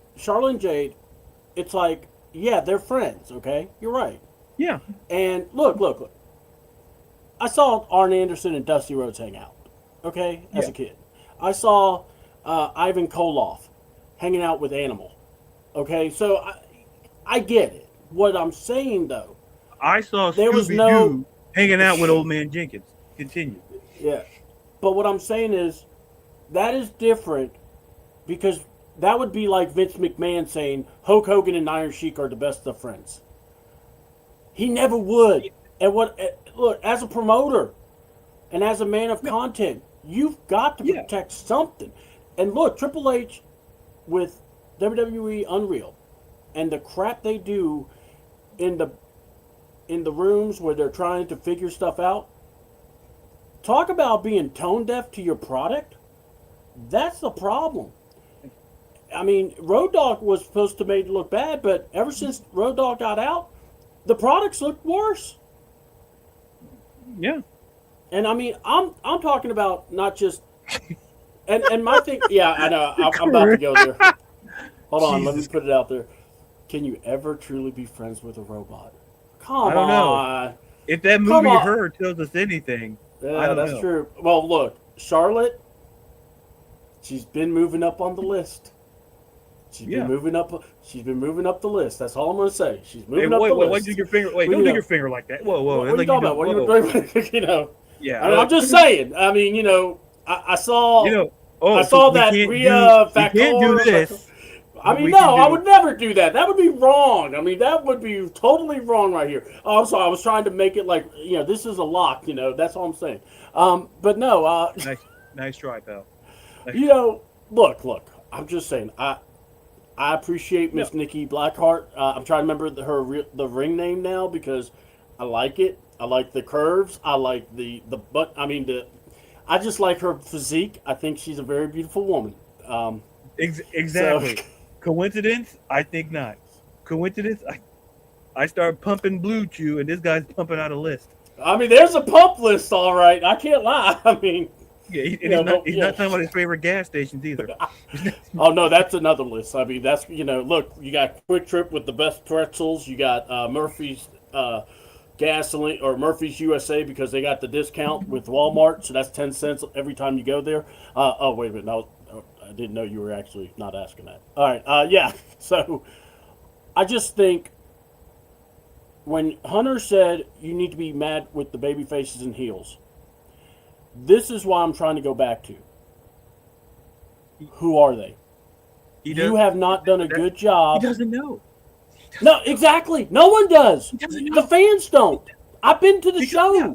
Speaker 4: it's like, yeah, they're friends, okay? You're right.
Speaker 2: Yeah,
Speaker 4: And look. I saw Arn Anderson and Dusty Rhodes hang out, okay, as
Speaker 2: Yeah.
Speaker 4: a kid. I saw Ivan Koloff hanging out with Animal, okay? So I get it. What I'm saying, though,
Speaker 2: I saw
Speaker 4: There was
Speaker 2: Scooby-Doo hanging out with old man Jenkins. Continue.
Speaker 4: Yeah. But what I'm saying is, that is different because that would be like Vince McMahon saying Hulk Hogan and Iron Sheik are the best of friends. He never would. And look, as a promoter and as a man of content, you've got to protect something. And look, Triple H with WWE Unreal and the crap they do in the rooms where they're trying to figure stuff out. Talk about being tone deaf to your product. That's the problem. I mean, Road Dogg was supposed to make it look bad, but ever since Road Dogg got out, the products look worse.
Speaker 2: Yeah.
Speaker 4: And I mean, I'm talking about not just and my thing. Yeah, I know. I'm about to go there. Hold on, let me put it out there. Can you ever truly be friends with a robot? Come on.
Speaker 2: I don't know. If that movie Her tells us anything,
Speaker 4: yeah, that's true. Well, look, Charlotte, she's been moving up on the list. She's been moving up the list. That's all I'm gonna say. She's moving up the list.
Speaker 2: Wait, do your finger. Wait, don't do your finger like that. Whoa.
Speaker 4: What are you talking about? What are you, you know?
Speaker 2: Yeah.
Speaker 4: I mean, I'm just saying. I mean, you know, I saw.
Speaker 2: You know.
Speaker 4: I saw that Rhea
Speaker 2: Factor. You can't do this.
Speaker 4: I mean, no, I would never do that. That would be wrong. I mean, that would be totally wrong right here. Oh, I'm sorry. I was trying to make it like, you know, this is a lock. You know, that's all I'm saying. But no.
Speaker 2: Nice try, pal.
Speaker 4: You know, look. I'm just saying. I appreciate Miss Nikki Blackheart. I'm trying to remember the ring name now because I like it. I like the curves. I like the butt. I mean I just like her physique. I think she's a very beautiful woman.
Speaker 2: Exactly. So, coincidence? I think not. Coincidence? I start pumping Blue Chew, and this guy's pumping out a list.
Speaker 4: I mean, there's a pump list, all right. I can't lie. I mean,
Speaker 2: he's not talking about his favorite gas stations either.
Speaker 4: Oh no, that's another list. I mean, that's look, you got Quick Trip with the best pretzels. You got Murphy's gasoline or Murphy's USA because they got the discount with Walmart, so that's 10 cents every time you go there. Oh wait a minute, no. I didn't know you were actually not asking that. All right, yeah. So I just think when Hunter said you need to be mad with the baby faces and heels, this is why I'm trying to go back to. Who are they? You have not done a good job.
Speaker 2: He doesn't know.
Speaker 4: No, exactly. No one does. The fans don't. I've been to the show. Yeah.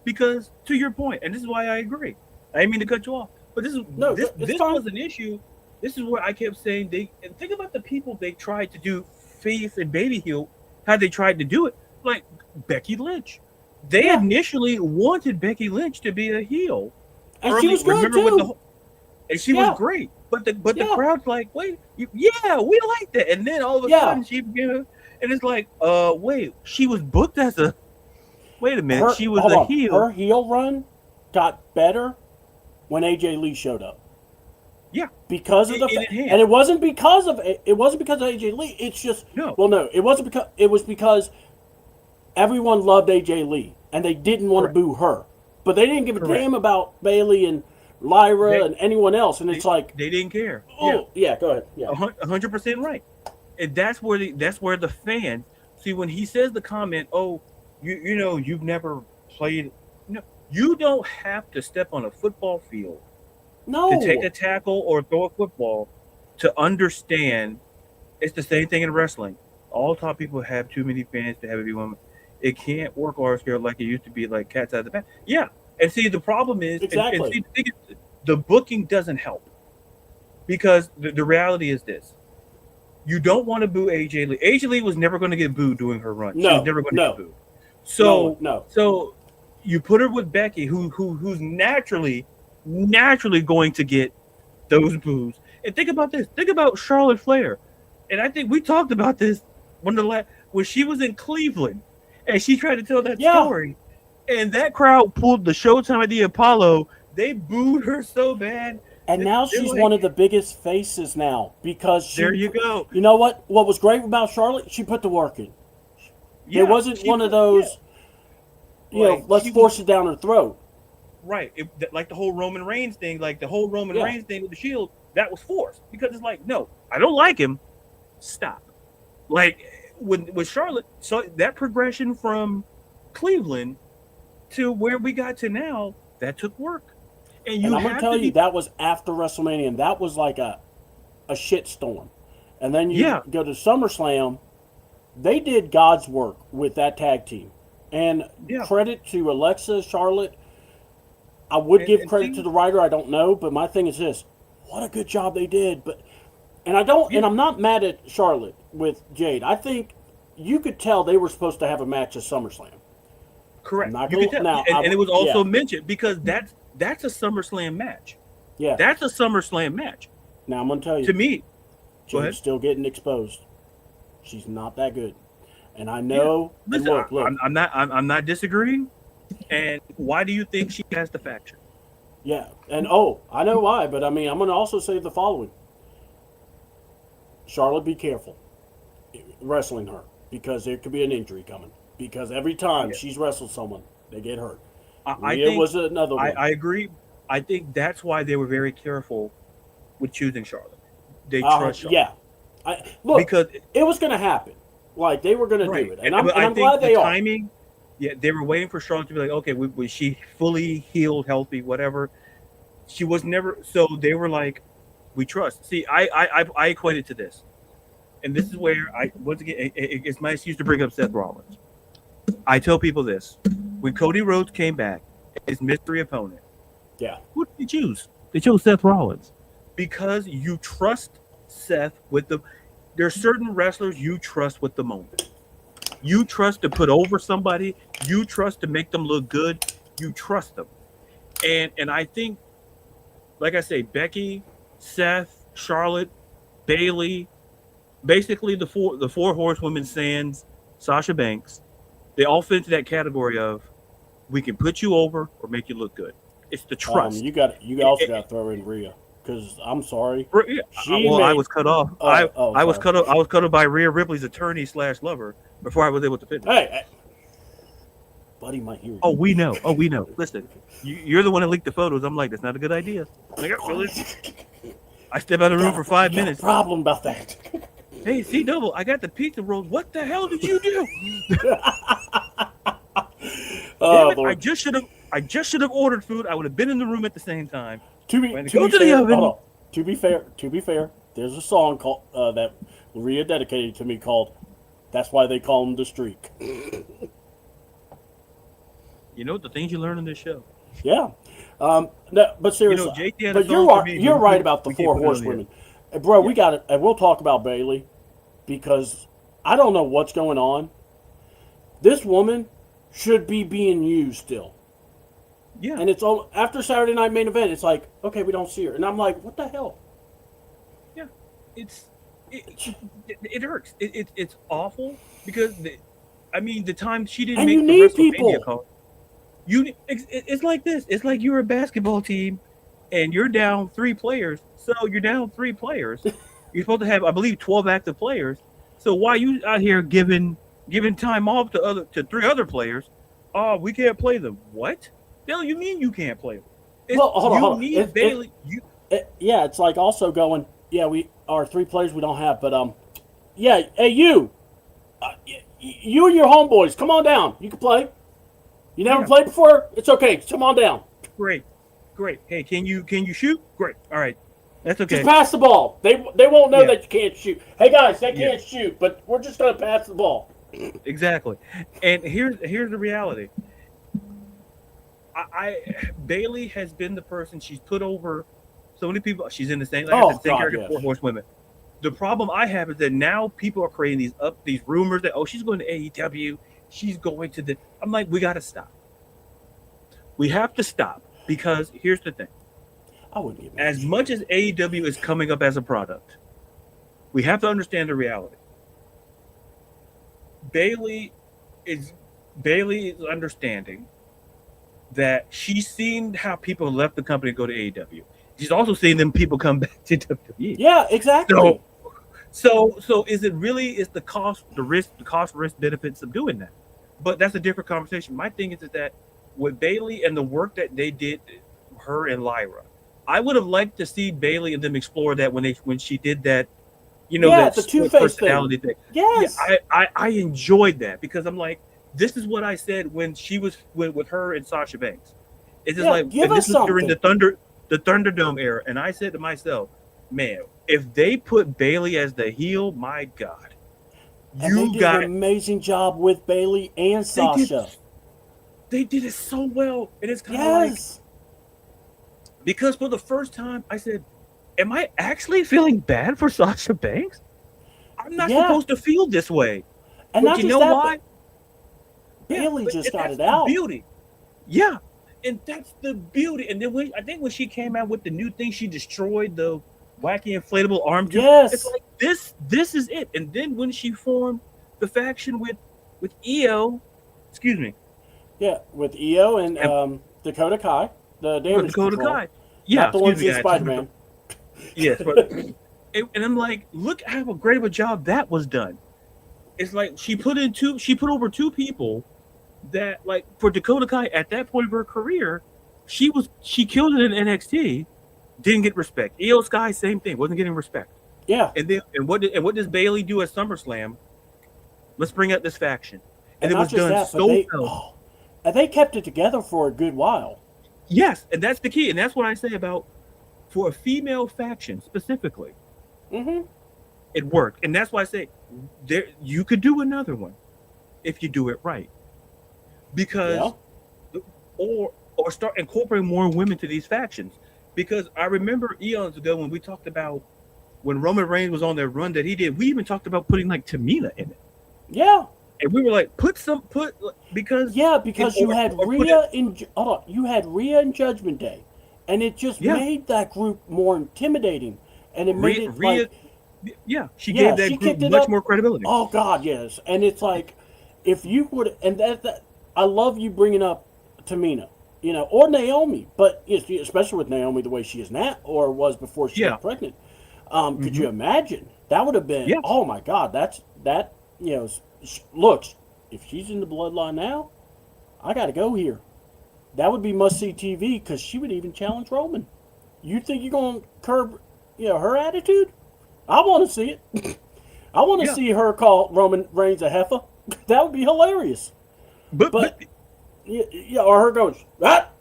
Speaker 2: Because, to your point, and this is why I agree. I didn't mean to cut you off. But this was an issue. This is where I kept saying and think about the people they tried to do face and baby heel, how they tried to do it. Like Becky Lynch. They initially wanted Becky Lynch to be a heel.
Speaker 4: And she was good too.
Speaker 2: And she was great. But the crowd's like, wait, we like that. And then all of a sudden she began, and it's like, wait, she was booked as a wait a minute, she was a heel.
Speaker 4: Her heel run got better when AJ Lee showed up.
Speaker 2: Yeah,
Speaker 4: because of and it wasn't because of AJ Lee. It's just it was because everyone loved AJ Lee and they didn't want to boo her, but they didn't give a damn about Bayley and Lyra and anyone else. And it's like
Speaker 2: they didn't care.
Speaker 4: Oh yeah, go ahead. Yeah,
Speaker 2: 100% right. And that's where the fans see when he says the comment. Oh, you know you've never played. No, you don't have to step on a football field.
Speaker 4: No.
Speaker 2: To take a tackle or throw a football to understand it's the same thing in wrestling. All top people have too many fans to have everyone. It can't work large scale like it used to be, like cats out of the bag. Yeah. And see, the problem is, the booking doesn't help. Because the reality is this. You don't want to boo AJ Lee. AJ Lee was never going to get booed during her run. She was never going to get booed. So you put her with Becky, who's naturally going to get those boos. And think about this. Think about Charlotte Flair. And I think we talked about this when she was in Cleveland and she tried to tell that story. And that crowd pulled the Showtime at the Apollo. They booed her so bad.
Speaker 4: And now she's one of the biggest faces now because
Speaker 2: there you go.
Speaker 4: You know what? What was great about Charlotte? She put the work in. Yeah, it wasn't one of those, let's force it down her throat.
Speaker 2: Right. Like the whole Roman Reigns thing, Reigns thing with the Shield, that was forced. Because it's like, no, I don't like him. Stop. Like, with Charlotte, so that progression from Cleveland to where we got to now, that took work. And
Speaker 4: And I'm going to tell you, that was after WrestleMania, and that was like a shit storm. And then you go to SummerSlam, they did God's work with that tag team. And credit to Alexa, Charlotte. I would give credit to the writer, I don't know, but my thing is this. What a good job they did. And I'm not mad at Charlotte with Jade. I think you could tell they were supposed to have a match at SummerSlam.
Speaker 2: Correct. You could tell. Now, and it was also mentioned because that's a SummerSlam match.
Speaker 4: Yeah.
Speaker 2: That's a SummerSlam match.
Speaker 4: Now I'm gonna tell you.
Speaker 2: To me,
Speaker 4: Jade's still getting exposed. She's not that good. And I know
Speaker 2: listen, look. I'm not disagreeing. And why do you think she has the faction?
Speaker 4: Yeah. And I know why, but I mean I'm gonna also say the following. Charlotte, be careful wrestling her because there could be an injury coming. Because every time she's wrestled someone, they get hurt. It was another one.
Speaker 2: I agree. I think that's why they were very careful with choosing Charlotte. They trust Charlotte.
Speaker 4: Yeah. Because it was going to happen. Like, they were going to do it. And I'm glad they are.
Speaker 2: Timing, they were waiting for Charlotte to be like, okay, was she fully healed, healthy, whatever? She was never. So they were like, we trust. See, I equate it to this. And this is where once again, it's my excuse to bring up Seth Rollins. I tell people this: when Cody Rhodes came back, his mystery opponent, who did they choose? They chose Seth Rollins because you trust Seth with the. There are certain wrestlers you trust with the moment. You trust to put over somebody. You trust to make them look good. You trust them, and I think, like I say, Becky, Seth, Charlotte, Bayley, basically the four horsewomen sans Sasha Banks. They all fit into that category of we can put you over or make you look good. It's the trust.
Speaker 4: You also got to throw in Rhea because I'm sorry.
Speaker 2: I was cut off. I was cut off by Rhea Ripley's attorney / lover before I was able to fit.
Speaker 4: Hey, buddy, might hear you.
Speaker 2: Oh, we know. Listen, you're the one that leaked the photos. I'm like, that's not a good idea. I step out of the room for 5 minutes.
Speaker 4: Problem about that.
Speaker 2: Hey, C-Double, I got the pizza rolls. What the hell did you do? I just should have ordered food. I would have been in the room at the same time.
Speaker 4: To be fair, there's a song called that Rhea dedicated to me called "That's Why They Call Him the Streak."
Speaker 2: You know the things you learn in this show.
Speaker 4: Yeah, no, but seriously, but you're right about the four horsewomen, bro. We got it, and we'll talk about Bayley because I don't know what's going on. This woman should be being used still.
Speaker 2: Yeah.
Speaker 4: And it's all after Saturday Night Main Event. It's like, okay, we don't see her, and I'm like, what the hell?
Speaker 2: Yeah, it hurts. It's awful because the time she didn't make the WrestleMania call. It's like this. It's like you're a basketball team, and you're down 3 players. So you're down 3 players. You're supposed to have, I believe, 12 active players. So why you out here giving time off to 3 other players? Oh, we can't play them. What? The hell you mean you can't play them?
Speaker 4: Hold on.
Speaker 2: Bayley.
Speaker 4: It's like also going. Yeah, we are 3 players we don't have, but yeah. Hey, you and your homeboys, come on down. You can play. You never played before? It's okay. Come on down.
Speaker 2: Great. Hey, can you shoot? Great. All right. That's okay.
Speaker 4: Just pass the ball. They won't know that you can't shoot. Hey guys, they can't shoot, but we're just gonna pass the ball.
Speaker 2: Exactly. And here's the reality. Bayley has been the person she's put over so many people. She's in the same character, 4 horsewomen. The problem I have is that now people are creating these rumors that she's going to AEW, she's going to the. I'm like, we got to stop. We have to stop because here's the thing. As much as AEW is coming up as a product, we have to understand the reality. Bayley is understanding that she's seen how people left the company to go to AEW. She's also seen them people come back to WWE.
Speaker 4: Yeah, exactly.
Speaker 2: So is it really the cost risk benefits of doing that? But that's a different conversation. My thing is that with Bayley and the work that they did, her and Lyra, I would have liked to see Bayley and them explore that when she did that, that
Speaker 4: the
Speaker 2: split
Speaker 4: Two-Face
Speaker 2: personality thing.
Speaker 4: Yes.
Speaker 2: Yeah, I enjoyed that because I'm like, this is what I said when she was with her and Sasha Banks. It's just like,
Speaker 4: give
Speaker 2: and
Speaker 4: us
Speaker 2: this was during
Speaker 4: something.
Speaker 2: the Thunderdome era, and I said to myself, man, if they put Bailey as the heel, my God,
Speaker 4: And they did an amazing job with Bailey and Sasha.
Speaker 2: They did it so well, and it's kind of like, because for the first time I said, am I actually feeling bad for Sasha Banks? I'm not supposed to feel this way.
Speaker 4: And
Speaker 2: but
Speaker 4: not
Speaker 2: you
Speaker 4: just
Speaker 2: know
Speaker 4: that,
Speaker 2: why?
Speaker 4: Bailey just got
Speaker 2: that's
Speaker 4: it
Speaker 2: the
Speaker 4: out.
Speaker 2: Beauty. Yeah. And that's the beauty. And then I think when she came out with the new thing, she destroyed the wacky inflatable arm tube.
Speaker 4: Yes.
Speaker 2: It's like this is it. And then when she formed the faction with Io, excuse me.
Speaker 4: Yeah, with Io and Dakota Kai, the damage
Speaker 2: Dakota
Speaker 4: control.
Speaker 2: Kai. Yeah,
Speaker 4: not the ones in Spider-Man.
Speaker 2: Yes, but and I'm like, look how great of a job that was done. It's like she put over two people that, like, for Dakota Kai at that point of her career, she killed it in NXT, didn't get respect. Io Sky, same thing, wasn't getting respect.
Speaker 4: Yeah.
Speaker 2: And what does Bailey do at SummerSlam? Let's bring out this faction. And it was done well.
Speaker 4: And they kept it together for a good while.
Speaker 2: Yes, and that's the key. And that's what I say about, for a female faction specifically, it worked. And that's why I say you could do another one if you do it right. Because or start incorporating more women to these factions. Because I remember eons ago when we talked about when Roman Reigns was on their run that he did, we even talked about putting like Tamina in it.
Speaker 4: Yeah.
Speaker 2: And we were like, because
Speaker 4: you had Rhea in Judgment Day, and it just made that group more intimidating, and it made
Speaker 2: she gave that group much more credibility.
Speaker 4: Oh God, yes, and it's like if you would, and that I love you bringing up Tamina, or Naomi, but especially with Naomi the way she is now or was before she got pregnant. Could you imagine? That would have been oh my God, that. Look, if she's in the bloodline now, I got to go here. That would be must-see TV because she would even challenge Roman. You think you're going to curb, her attitude? I want to see it. I want to see her call Roman Reigns a heifer. That would be hilarious. But or her goes, what?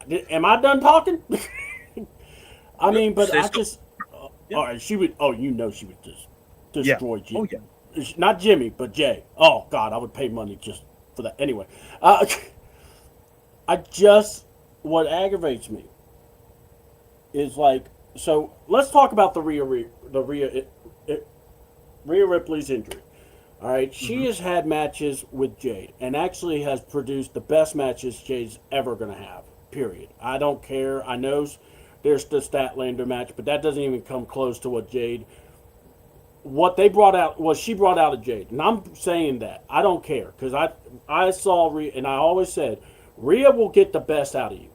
Speaker 4: Am I done talking? I mean, but I just, all right, she would. Oh, she would just destroy Jimmy. Oh yeah. Not Jimmy, but Jay. Oh God, I would pay money just for that. Anyway, what aggravates me is like, so let's talk about the Rhea Ripley's injury. All right, she has had matches with Jade and actually has produced the best matches Jade's ever going to have. Period. I don't care. I know there's the Statlander match, but that doesn't even come close to what Jade. What they brought out was she brought out a Jade, and I'm saying that I don't care because I saw Rhea, and I always said Rhea will get the best out of you,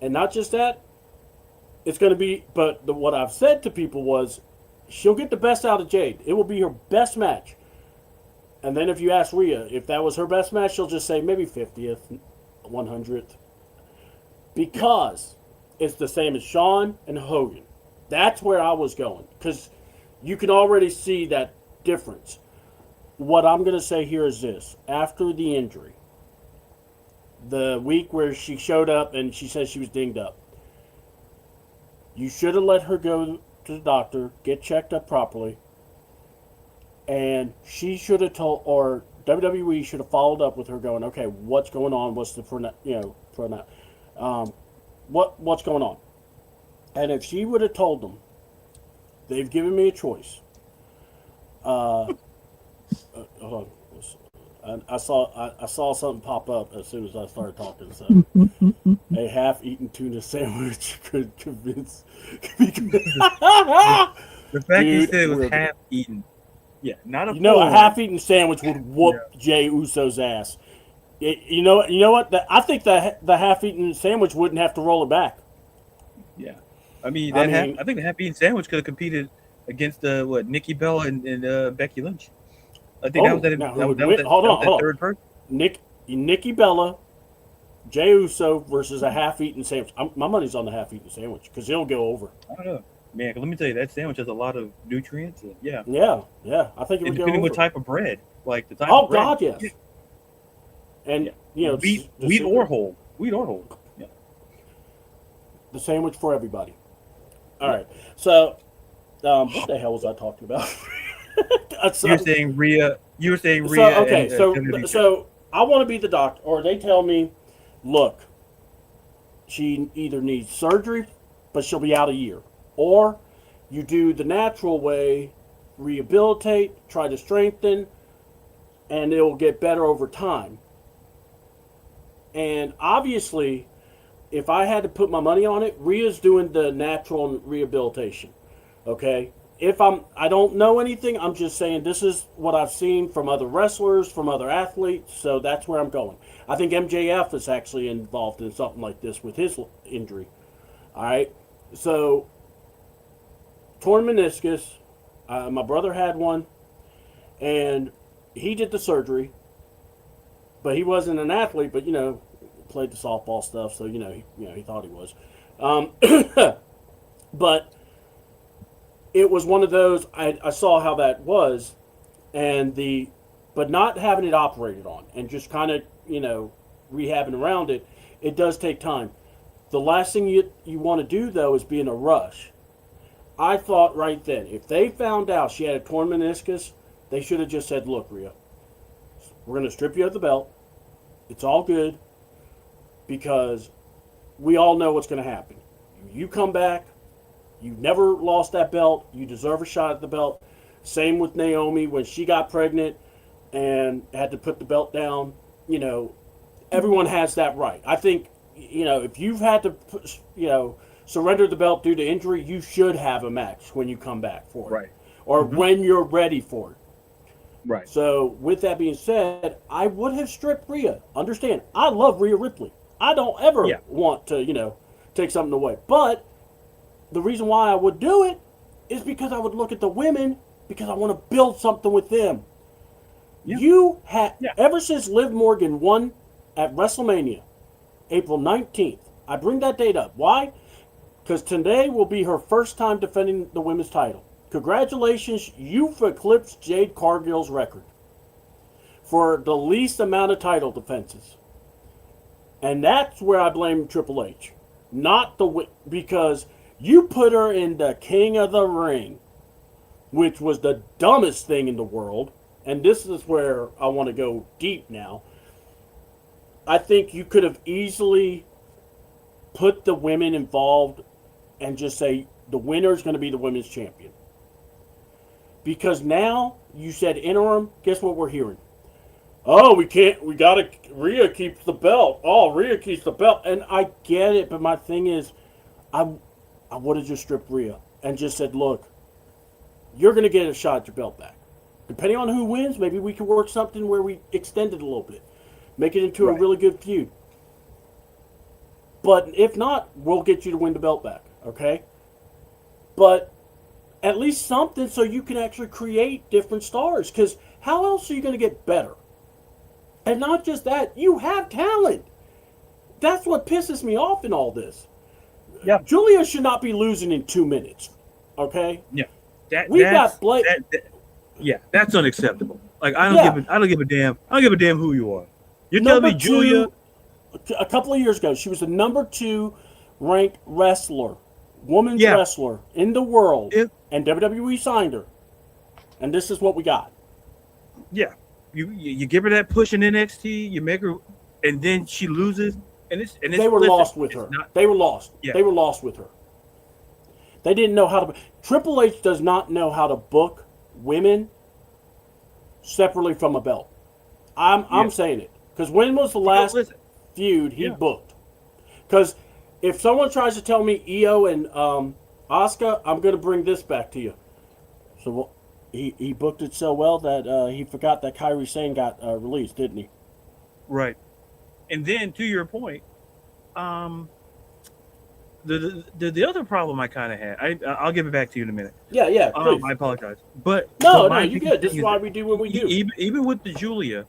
Speaker 4: and not just that. It's going to be, but what I've said to people was she'll get the best out of Jade. It will be her best match, and then if you ask Rhea if that was her best match, she'll just say maybe 50th, 100th, because it's the same as Shawn and Hogan. That's where I was going because. You can already see that difference. What I'm going to say here is this. After the injury, the week where she showed up and she said she was dinged up, you should have let her go to the doctor, get checked up properly, and she should have told, or WWE should have followed up with her going, okay, what's going on? What's the what's going on? And if she would have told them, they've given me a choice. Hold on. I saw something pop up as soon as I started talking. So, a half-eaten tuna sandwich could convince.
Speaker 2: The fact you said it was half-eaten. Yeah, not a.
Speaker 4: A half-eaten sandwich would whoop Jey Uso's ass. You know what? I think the half-eaten sandwich wouldn't have to roll it back.
Speaker 2: Yeah. I think the half-eaten sandwich could have competed against Nikki Bella and Becky Lynch. I think that was that third person.
Speaker 4: Nikki Bella, Jey Uso versus a half-eaten sandwich. My money's on the half-eaten sandwich because it'll go over.
Speaker 2: I don't know. Man, 'cause let me tell you, that sandwich has a lot of nutrients. And
Speaker 4: Yeah. I think it
Speaker 2: and
Speaker 4: would go
Speaker 2: depending what
Speaker 4: over.
Speaker 2: type of bread, like the type
Speaker 4: Oh
Speaker 2: of bread.
Speaker 4: God, yes. And you know,
Speaker 2: wheat,
Speaker 4: the
Speaker 2: wheat
Speaker 4: super-
Speaker 2: or whole, wheat or whole. Yeah.
Speaker 4: the sandwich for everybody. All right. So, what the hell was I talking about? So-
Speaker 2: You're saying Rhea. You were saying
Speaker 4: So
Speaker 2: Rhea.
Speaker 4: okay,
Speaker 2: and,
Speaker 4: so
Speaker 2: WWE.
Speaker 4: I want to be the doctor, or they tell me, look, she either needs surgery, but she'll be out a year, or you do the natural way, rehabilitate, try to strengthen, and it will get better over time. And obviously, if I had to put my money on it, Rhea's doing the natural rehabilitation. Okay? I don't know anything. I'm just saying this is what I've seen from other wrestlers, from other athletes. So that's where I'm going. I think MJF is actually involved in something like this with his injury. All right. So torn meniscus. My brother had one, and he did the surgery. But he wasn't an athlete. But played the softball stuff. So he thought he was. But it was one of those, I saw how that was, but not having it operated on and just kind of, rehabbing around it, it does take time. The last thing you want to do, though, is be in a rush. I thought right then, if they found out she had a torn meniscus, they should have just said, look, Rhea, we're going to strip you of the belt. It's all good because we all know what's going to happen. You come back. You've never lost that belt. You deserve a shot at the belt. Same with Naomi when she got pregnant and had to put the belt down. Everyone has that right. I think, if you've had to, surrender the belt due to injury, you should have a match when you come back for it.
Speaker 2: Right.
Speaker 4: Or when you're ready for it.
Speaker 2: Right.
Speaker 4: So, with that being said, I would have stripped Rhea. Understand, I love Rhea Ripley. I don't ever want to, take something away. But the reason why I would do it is because I would look at the women because I want to build something with them. Yeah. Ever since Liv Morgan won at WrestleMania, April 19th, I bring that date up. Why? Because today will be her first time defending the women's title. Congratulations, you've eclipsed Jade Cargill's record for the least amount of title defenses. And that's where I blame Triple H. Because you put her in the King of the Ring, which was the dumbest thing in the world. And this is where I want to go deep now. I think you could have easily put the women involved and just say the winner is going to be the women's champion. Because now you said interim, guess what we're hearing? Oh, Rhea keeps the belt. Oh, Rhea keeps the belt. And I get it, but my thing is, I would have just stripped Rhea and just said, look, you're going to get a shot at your belt back. Depending on who wins, maybe we can work something where we extend it a little bit. Make it into a really good feud. But if not, we'll get you to win the belt back, okay? But at least something so you can actually create different stars. Because how else are you going to get better? And not just that, you have talent. That's what pisses me off in all this.
Speaker 2: Yeah.
Speaker 4: Julia should not be losing in 2 minutes, okay?
Speaker 2: Yeah. That's unacceptable. Like I don't give a damn. I don't give a damn who you are. You're telling me Julia?
Speaker 4: A couple of years ago, she was the number 2 ranked wrestler, women's wrestler in the world, and WWE signed her. And this is what we got.
Speaker 2: Yeah, you give her that push in NXT, you make her, and then she loses, and
Speaker 4: they were lost with her. They were lost. Yeah. They were lost with her. They didn't know how to. Triple H does not know how to book women separately from a belt. I'm saying it because when was the last feud he booked? Because if someone tries to tell me Io and Asuka, I'm going to bring this back to you. So he booked it so well that he forgot that Kairi Sane got released, didn't he?
Speaker 2: Right. And then to your point, the other problem I kind of had, I'll give it back to you in a minute.
Speaker 4: Yeah.
Speaker 2: I apologize, but
Speaker 4: no, you good. This is why we do what we do.
Speaker 2: Even with the Julia,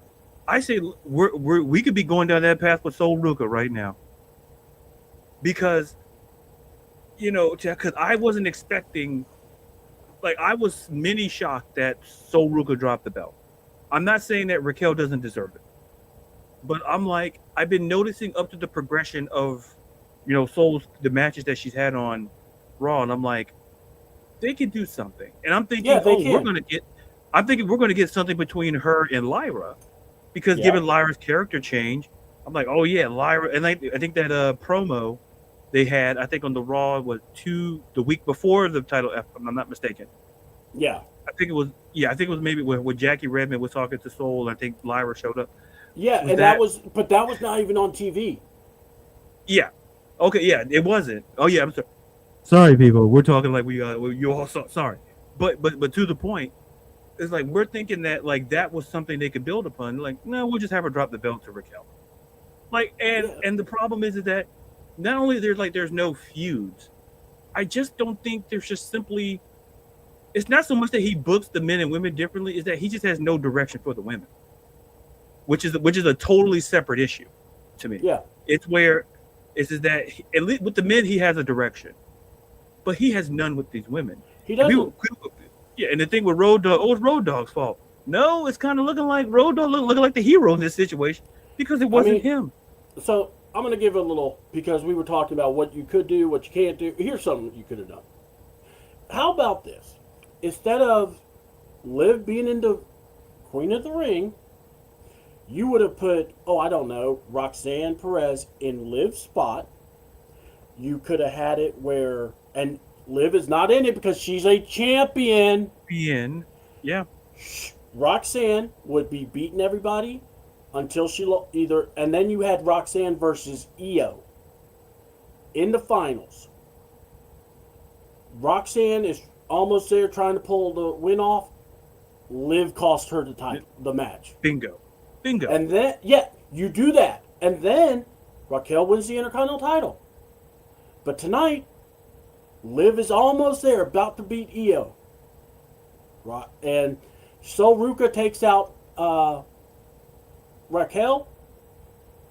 Speaker 2: I say we could be going down that path with Sol Ruka right now, because because I wasn't expecting. Like, I was mini shocked that Sol Ruka dropped the belt. I'm not saying that Raquel doesn't deserve it, but I'm like, I've been noticing up to the progression of, the matches that she's had on Raw, and I'm like, they can do something. And I'm thinking, I'm thinking we're gonna get something between her and Lyra, because given Lyra's character change, I'm like, oh yeah, Lyra. And I think that promo they had, I think on the Raw was the week before the title, if I'm not mistaken.
Speaker 4: Yeah.
Speaker 2: I think it was maybe when Jackie Redmond was talking to Soul. I think Lyra showed up.
Speaker 4: Yeah, and that was not even on TV.
Speaker 2: Yeah. Okay. Yeah, it wasn't. Oh yeah. I'm sorry. Sorry, people. We're talking like you all saw. Sorry, but to the point, it's like we're thinking that like that was something they could build upon. Like, no, we'll just have her drop the belt to Raquel. Like, and the problem is that not only there's no feuds, I just don't think there's just simply. It's not so much that he books the men and women differently; is that he just has no direction for the women, which is a totally separate issue to me.
Speaker 4: Yeah,
Speaker 2: it's where it's that at least with the men he has a direction, but he has none with these women.
Speaker 4: He doesn't.
Speaker 2: And the thing with Road Dogg, it's Road Dogg's fault. No, it's kind of looking like Road Dogg looking like the hero in this situation because it wasn't him.
Speaker 4: So I'm going to give a little, because we were talking about what you could do, what you can't do. Here's something you could have done. How about this? Instead of Liv being into Queen of the Ring, you would have put, I don't know, Roxanne Perez in Liv's spot. You could have had it where, and Liv is not in it because she's a champion.
Speaker 2: Yeah.
Speaker 4: Roxanne would be beating everybody until she either, and then you had Roxanne versus Io in the finals. Roxanne is almost there trying to pull the win off. Liv cost her the match.
Speaker 2: Bingo.
Speaker 4: And then, you do that. And then Raquel wins the Intercontinental title. But tonight, Liv is almost there, about to beat Io. And Sol Ruka takes out Raquel.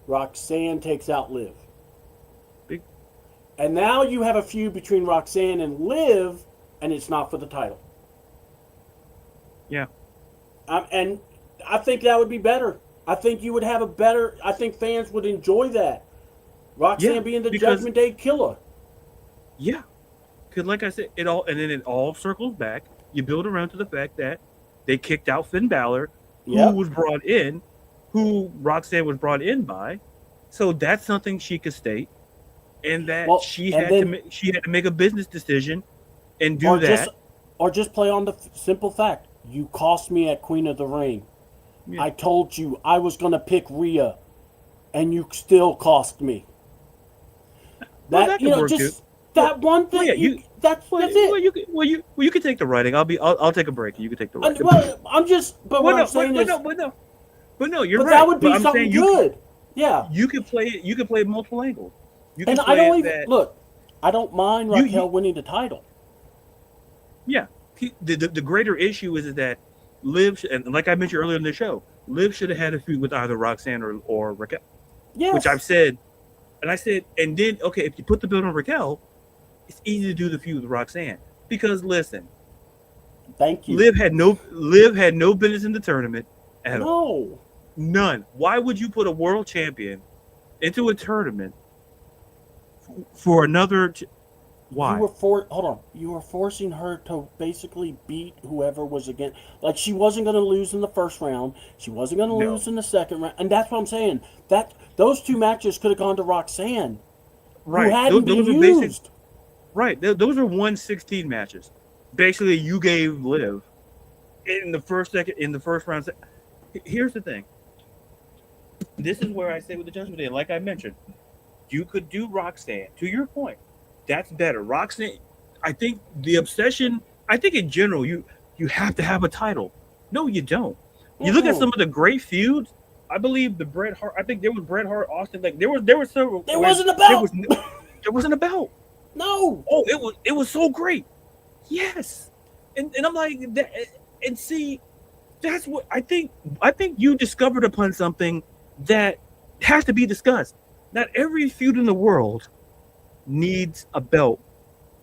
Speaker 4: Roxanne takes out Liv. And now you have a feud between Roxanne and Liv, and it's not for the title.
Speaker 2: Yeah.
Speaker 4: And I think that would be better. I think you would have I think fans would enjoy that. Roxanne being the Judgment Day killer.
Speaker 2: Yeah. Because like I said, it all circles back. You build around to the fact that they kicked out Finn Balor, who Roxanne was brought in by. So that's something she could state. And that she had to make a business decision and do that.
Speaker 4: Or just play on the simple fact. You cost me at Queen of the Ring. Yeah. I told you I was going to pick Rhea, and you still cost me. That one thing. That's it.
Speaker 2: You can take the writing. I'll take a break. You can take the writing. But no, you're right.
Speaker 4: That would be something good. Yeah.
Speaker 2: You can play it. You can play multiple angles.
Speaker 4: I don't mind Raquel winning the title.
Speaker 2: Yeah. The greater issue is that Liv, and like I mentioned earlier in the show, Liv should have had a feud with either Roxanne or Raquel.
Speaker 4: Yes.
Speaker 2: Which I've said, and then if you put the belt on Raquel, it's easy to do the feud with Roxanne because listen,
Speaker 4: thank you.
Speaker 2: Liv had no business in the tournament at all. None. Why would you put a world champion into a tournament for another? Why?
Speaker 4: You were forcing her to basically beat whoever was against. Like, she wasn't going to lose in the first round. She wasn't going to lose in the second round. And that's what I'm saying. That those two matches could have gone to Roxanne.
Speaker 2: Right.
Speaker 4: Who hadn't been used.
Speaker 2: Right. Those are 1-16 matches. Basically, you gave Liv in the first round. Here's the thing. This is where I say with the Judgment Day, like I mentioned, you could do Roxanne. To your point. That's better. Roxanne, I think the obsession, I think in general, you have to have a title. No, you don't. You look at some of the great feuds, I believe the Bret Hart, I think there was Bret Hart, Austin, like there were several.
Speaker 4: There wasn't a belt.
Speaker 2: There wasn't a belt.
Speaker 4: No.
Speaker 2: Oh, it was so great. Yes. And I'm like, that, and see, that's what I think you discovered upon something that has to be discussed. Not every feud in the world needs a belt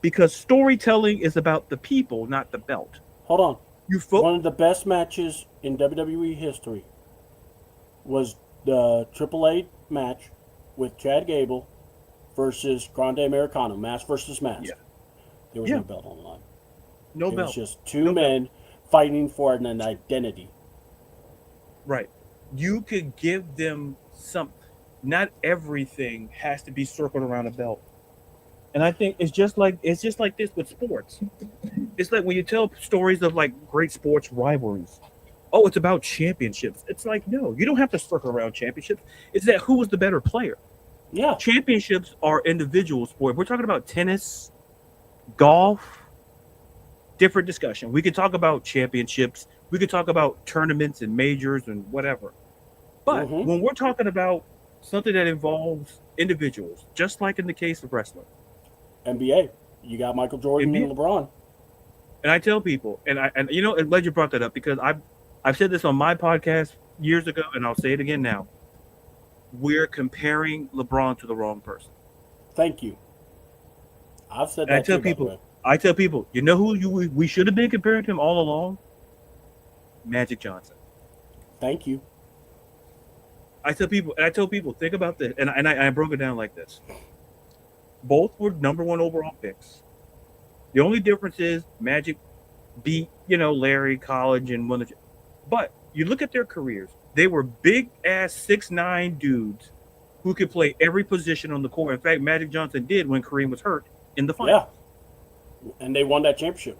Speaker 2: because storytelling is about the people, not the belt.
Speaker 4: Hold on.
Speaker 2: You
Speaker 4: One of the best matches in WWE history was the AAA match with Chad Gable versus Grande Americano, mask versus mask.
Speaker 2: Yeah.
Speaker 4: There was no belt on the line.
Speaker 2: no
Speaker 4: It
Speaker 2: belt.
Speaker 4: was just two men fighting for an identity.
Speaker 2: Right. You could give them some. Not everything has to be circled around a belt. And I think it's just like this with sports. It's like when you tell stories of like great sports rivalries. Oh, it's about championships. It's like, no, you don't have to circle around championships. It's that who was the better player.
Speaker 4: Yeah.
Speaker 2: Championships are individual sport. We're talking about tennis, golf, different discussion. We could talk about championships. We could talk about tournaments and majors and whatever. But when we're talking about something that involves individuals, just like in the case of wrestling,
Speaker 4: NBA, you got Michael Jordan and LeBron.
Speaker 2: and I tell people, and I'm glad you brought that up because I've said this on my podcast years ago, and I'll say it again now. We're comparing LeBron to the wrong person.
Speaker 4: Thank you. I've said that.
Speaker 2: I tell people, you know who we should have been comparing to him all along? Magic Johnson.
Speaker 4: Thank you.
Speaker 2: I tell people, think about this, and I broke it down like this. Both were number 1 overall picks. The only difference is Magic beat, Larry, College, and one of the. But you look at their careers; they were big ass 6'9" dudes who could play every position on the court. In fact, Magic Johnson did when Kareem was hurt in the final.
Speaker 4: Yeah, and they won that championship.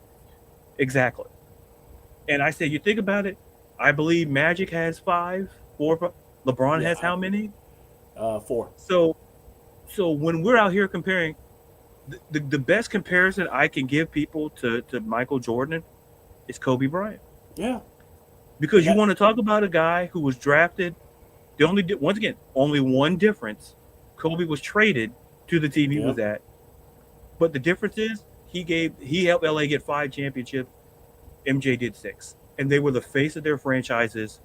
Speaker 2: Exactly. And I say, you think about it. I believe Magic has 4. LeBron has how many?
Speaker 4: 4.
Speaker 2: So when we're out here comparing, the best comparison I can give people to Michael Jordan is Kobe Bryant.
Speaker 4: Yeah.
Speaker 2: Because you want to talk about a guy who was drafted. Only one difference. Kobe was traded to the team he was at. But the difference is he helped LA get 5 championships. MJ did 6. And they were the face of their franchises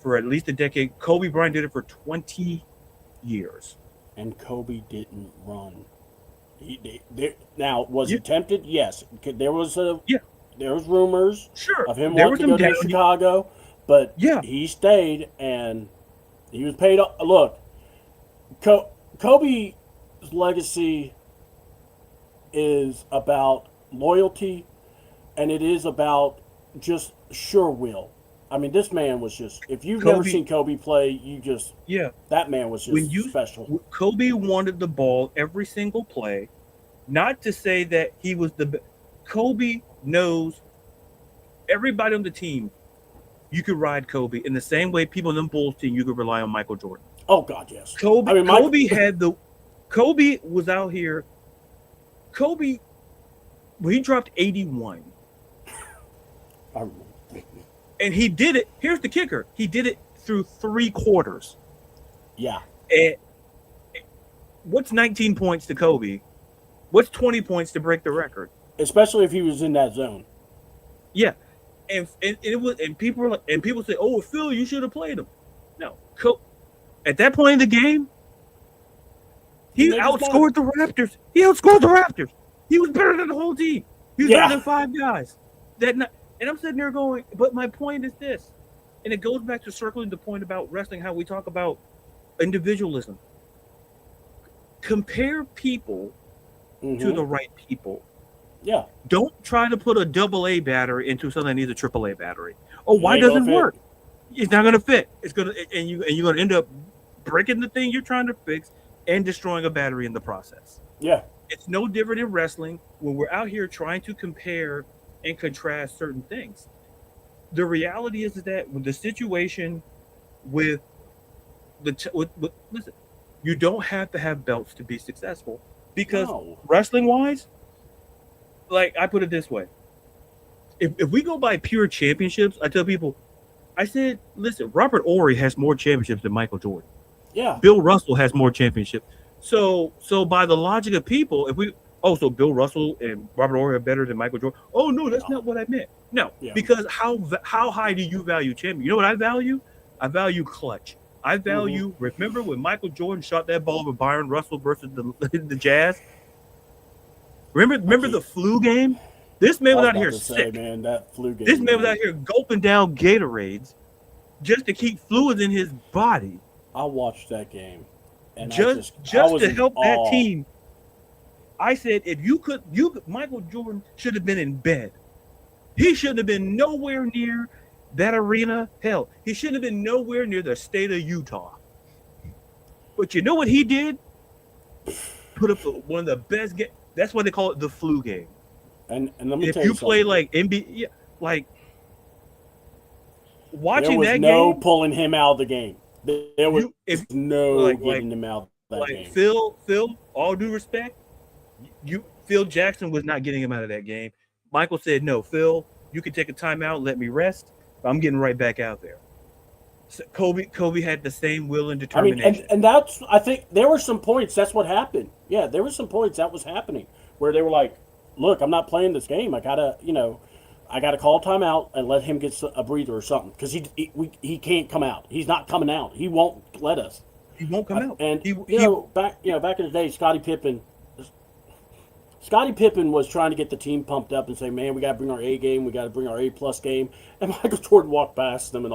Speaker 2: for at least a decade. Kobe Bryant did it for 20 years.
Speaker 4: And Kobe didn't run. Now, was he tempted? Yes. There was rumors of him wanting to go to Chicago, but he stayed and he was paid. Look, Kobe's legacy is about loyalty, and it is about just sure will. I mean, this man was just, if you've never seen Kobe play, that man was just special.
Speaker 2: Kobe wanted the ball every single play, not to say that he was the best. Kobe knows everybody on the team. You could ride Kobe in the same way people in the Bulls team, you could rely on Michael Jordan.
Speaker 4: Oh, God, yes.
Speaker 2: Kobe was out here. Kobe, when he dropped 81.
Speaker 4: I remember.
Speaker 2: And he did it. Here's the kicker. He did it through 3 quarters.
Speaker 4: Yeah.
Speaker 2: And what's 19 points to Kobe? What's 20 points to break the record?
Speaker 4: Especially if he was in that zone.
Speaker 2: Yeah. And people say, "Oh, Phil, you should have played him." No. At that point in the game, he outscored the Raptors. He was better than the whole team. He was better than 5 guys. And I'm sitting there going, but my point is this, and it goes back to circling the point about wrestling, how we talk about individualism. Compare people to the right people.
Speaker 4: Yeah.
Speaker 2: Don't try to put a AA battery into something that needs a AAA battery. Oh, why doesn't it work? It's not going to fit. You're going to end up breaking the thing you're trying to fix and destroying a battery in the process.
Speaker 4: Yeah.
Speaker 2: It's no different in wrestling when we're out here trying to compare and contrast certain things. The reality is that when the situation with listen, you don't have to have belts to be successful because wrestling wise, like I put it this way, if we go by pure championships, I tell people, I said, listen, Robert Horry has more championships than Michael Jordan.
Speaker 4: Yeah.
Speaker 2: Bill Russell has more championships. So by the logic of people, so Bill Russell and Robert Horry are better than Michael Jordan. Oh, no, that's not what I meant. No, because how high do you value champion? You know what I value? I value clutch. I value, remember when Michael Jordan shot that ball with Byron Russell versus the Jazz? Remember the flu game? This man was out here
Speaker 4: Say,
Speaker 2: sick.
Speaker 4: man, that flu game.
Speaker 2: This man was out here gulping down Gatorades just to keep fluids in his body.
Speaker 4: I watched that game, and
Speaker 2: just to help that team. I said, if you could, Michael Jordan should have been in bed. He shouldn't have been nowhere near that arena. Hell, he shouldn't have been nowhere near the state of Utah. But you know what he did? Put up one of the best games. That's why they call it the flu game.
Speaker 4: And let me
Speaker 2: if
Speaker 4: tell
Speaker 2: you
Speaker 4: you
Speaker 2: play
Speaker 4: something.
Speaker 2: like NBA, like watching
Speaker 4: there was
Speaker 2: that
Speaker 4: no
Speaker 2: game,
Speaker 4: pulling him out of the game. There was no getting him out of that game.
Speaker 2: Phil, all due respect, Phil Jackson was not getting him out of that game. Michael said, "No, Phil, you can take a timeout, let me rest. I'm getting right back out there." So Kobe had the same will and determination.
Speaker 4: And that's, I think there were some points. That's what happened. Yeah, there were some points that was happening where they were like, "Look, I'm not playing this game. I gotta call a timeout and let him get a breather or something because he can't come out. He's not coming out. He won't let us.
Speaker 2: He won't come out."
Speaker 4: And back in the day, Scottie Pippen was trying to get the team pumped up and say, "Man, we got to bring our A game. We got to bring our A+ game." And Michael Jordan walked past them and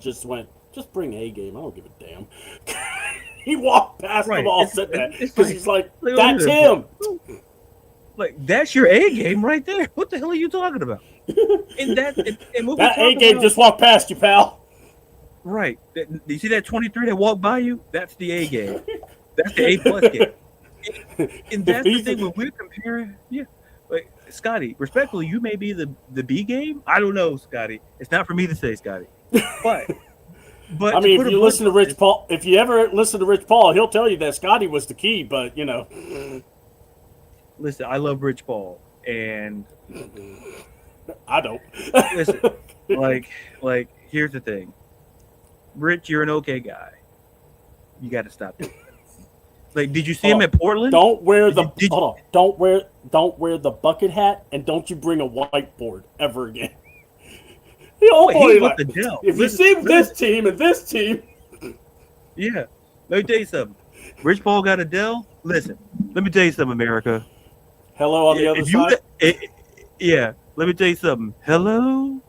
Speaker 4: just went, "Just bring A game. I don't give a damn." He walked past them all sitting there because he's like, "That's him."
Speaker 2: Like, that's your A game right there. What the hell are you talking about? And that
Speaker 4: A game just walked past you, pal.
Speaker 2: Right. You see that 23 that walked by you? That's the A game. That's the A+ game. And that's the thing when we're comparing. Yeah. Like, Scotty, respectfully, you may be the B game. I don't know, Scotty. It's not for me to say, Scotty. But
Speaker 4: I mean, if you listen to Rich Paul, if you ever listen to Rich Paul, he'll tell you that Scotty was the key. But
Speaker 2: listen, I love Rich Paul, and
Speaker 4: I don't.
Speaker 2: Listen, like here's the thing, Rich, you're an okay guy. You got to stop doing that. Like, did you see him at Portland?
Speaker 4: Don't wear Don't wear the bucket hat, and don't you bring a whiteboard ever again. If you see this team and this team.
Speaker 2: Yeah. Let me tell you something. Rich Paul got a Dell. Listen, let me tell you something, America.
Speaker 4: Hello on the other side?
Speaker 2: Yeah. Let me tell you something. Hello?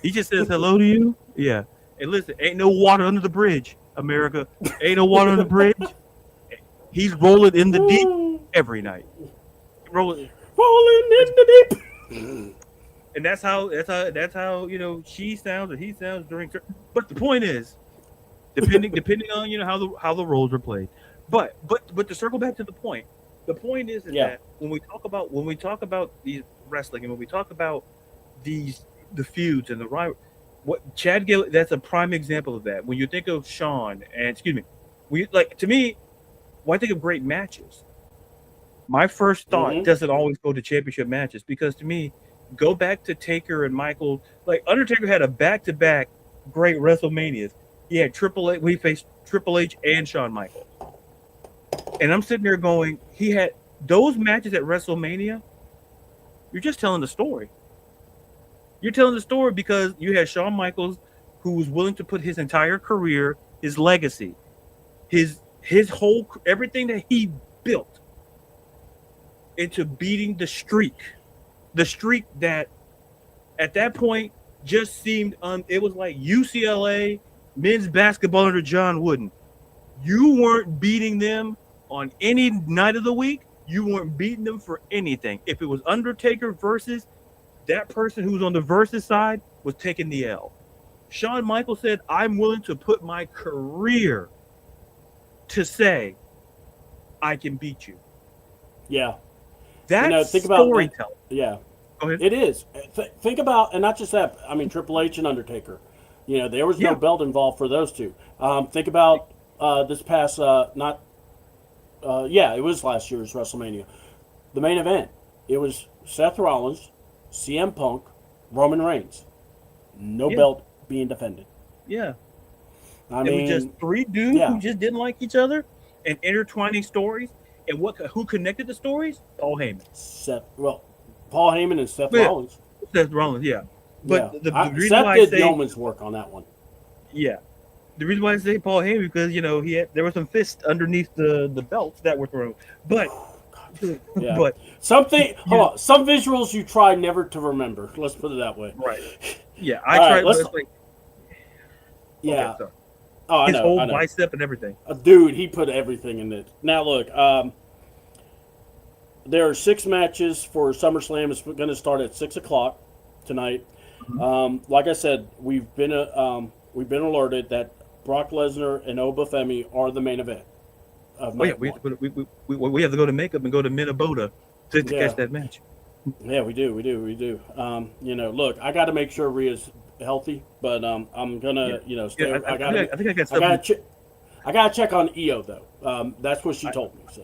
Speaker 2: He just says hello to you? Yeah. And listen, ain't no water under the bridge, America. Ain't no water on the bridge. He's rolling in the deep every night. Rolling in the deep. And that's how she sounds or he sounds during. But the point is, depending on how the roles are played. But to circle back to the point is that when we talk about these wrestling and when we talk about the feuds and the rivalry, what Chad Gale, that's a prime example of that. When you think of Sean and to me, when I think of great matches, my first thought doesn't always go to championship matches because to me, go back to Taker and Michael. Like Undertaker had a back-to-back great WrestleManias. He had Triple H. We faced Triple H and Shawn Michaels. And I'm sitting there going, he had those matches at WrestleMania. You're just telling the story. You're telling the story because you had Shawn Michaels, who was willing to put his entire career, his legacy, his whole everything that he built into beating the streak that at that point just seemed it was like UCLA men's basketball under John Wooden. You weren't beating them on any night of the week. You weren't beating them for anything. If it was Undertaker versus that person who was on the versus side was taking the L. Shawn Michaels said, "I'm willing to put my career to say I can beat you."
Speaker 4: Yeah.
Speaker 2: That's
Speaker 4: think about
Speaker 2: storytelling.
Speaker 4: Yeah.
Speaker 2: Go ahead.
Speaker 4: It is. Think about, and not just that, I mean, Triple H and Undertaker. There was no belt involved for those two. Think about this past, it was last year's WrestleMania. The main event, it was Seth Rollins, CM Punk, Roman Reigns. No belt being defended.
Speaker 2: Yeah.
Speaker 4: I
Speaker 2: mean, it was just three dudes who just didn't like each other and intertwining stories. And who connected the stories? Paul Heyman.
Speaker 4: Paul Heyman and Seth Rollins.
Speaker 2: Seth Rollins, yeah. But the reason
Speaker 4: Seth
Speaker 2: why
Speaker 4: did
Speaker 2: I say
Speaker 4: yeoman's work on that one.
Speaker 2: Yeah. The reason why I say Paul Heyman because there were some fists underneath the belts that were thrown. But
Speaker 4: Yeah.
Speaker 2: But
Speaker 4: Something. Hold on. Some visuals you try never to remember. Let's put it that way.
Speaker 2: right, yeah,
Speaker 4: All right,
Speaker 2: but it's like,
Speaker 4: Yeah.
Speaker 2: okay, sorry.
Speaker 4: Oh, I
Speaker 2: His
Speaker 4: know.
Speaker 2: whole
Speaker 4: I know.
Speaker 2: bicep and everything.
Speaker 4: Dude, he put everything in it. Now look, there are 6 matches for SummerSlam. It's going to start at 6:00 tonight. Like I said, we've been alerted that Brock Lesnar and Oba Femi are the main event of
Speaker 2: Oh yeah,
Speaker 4: night
Speaker 2: we
Speaker 4: one.
Speaker 2: we have to go to makeup and go to Minnesota to
Speaker 4: Yeah.
Speaker 2: catch that match.
Speaker 4: Yeah, we do. Look, I got to make sure Rhea's healthy, but I'm gonna, stay.
Speaker 2: Yeah,
Speaker 4: I got.
Speaker 2: I think I got
Speaker 4: I got.
Speaker 2: something.
Speaker 4: I got to check on EO though. That's what she told me. So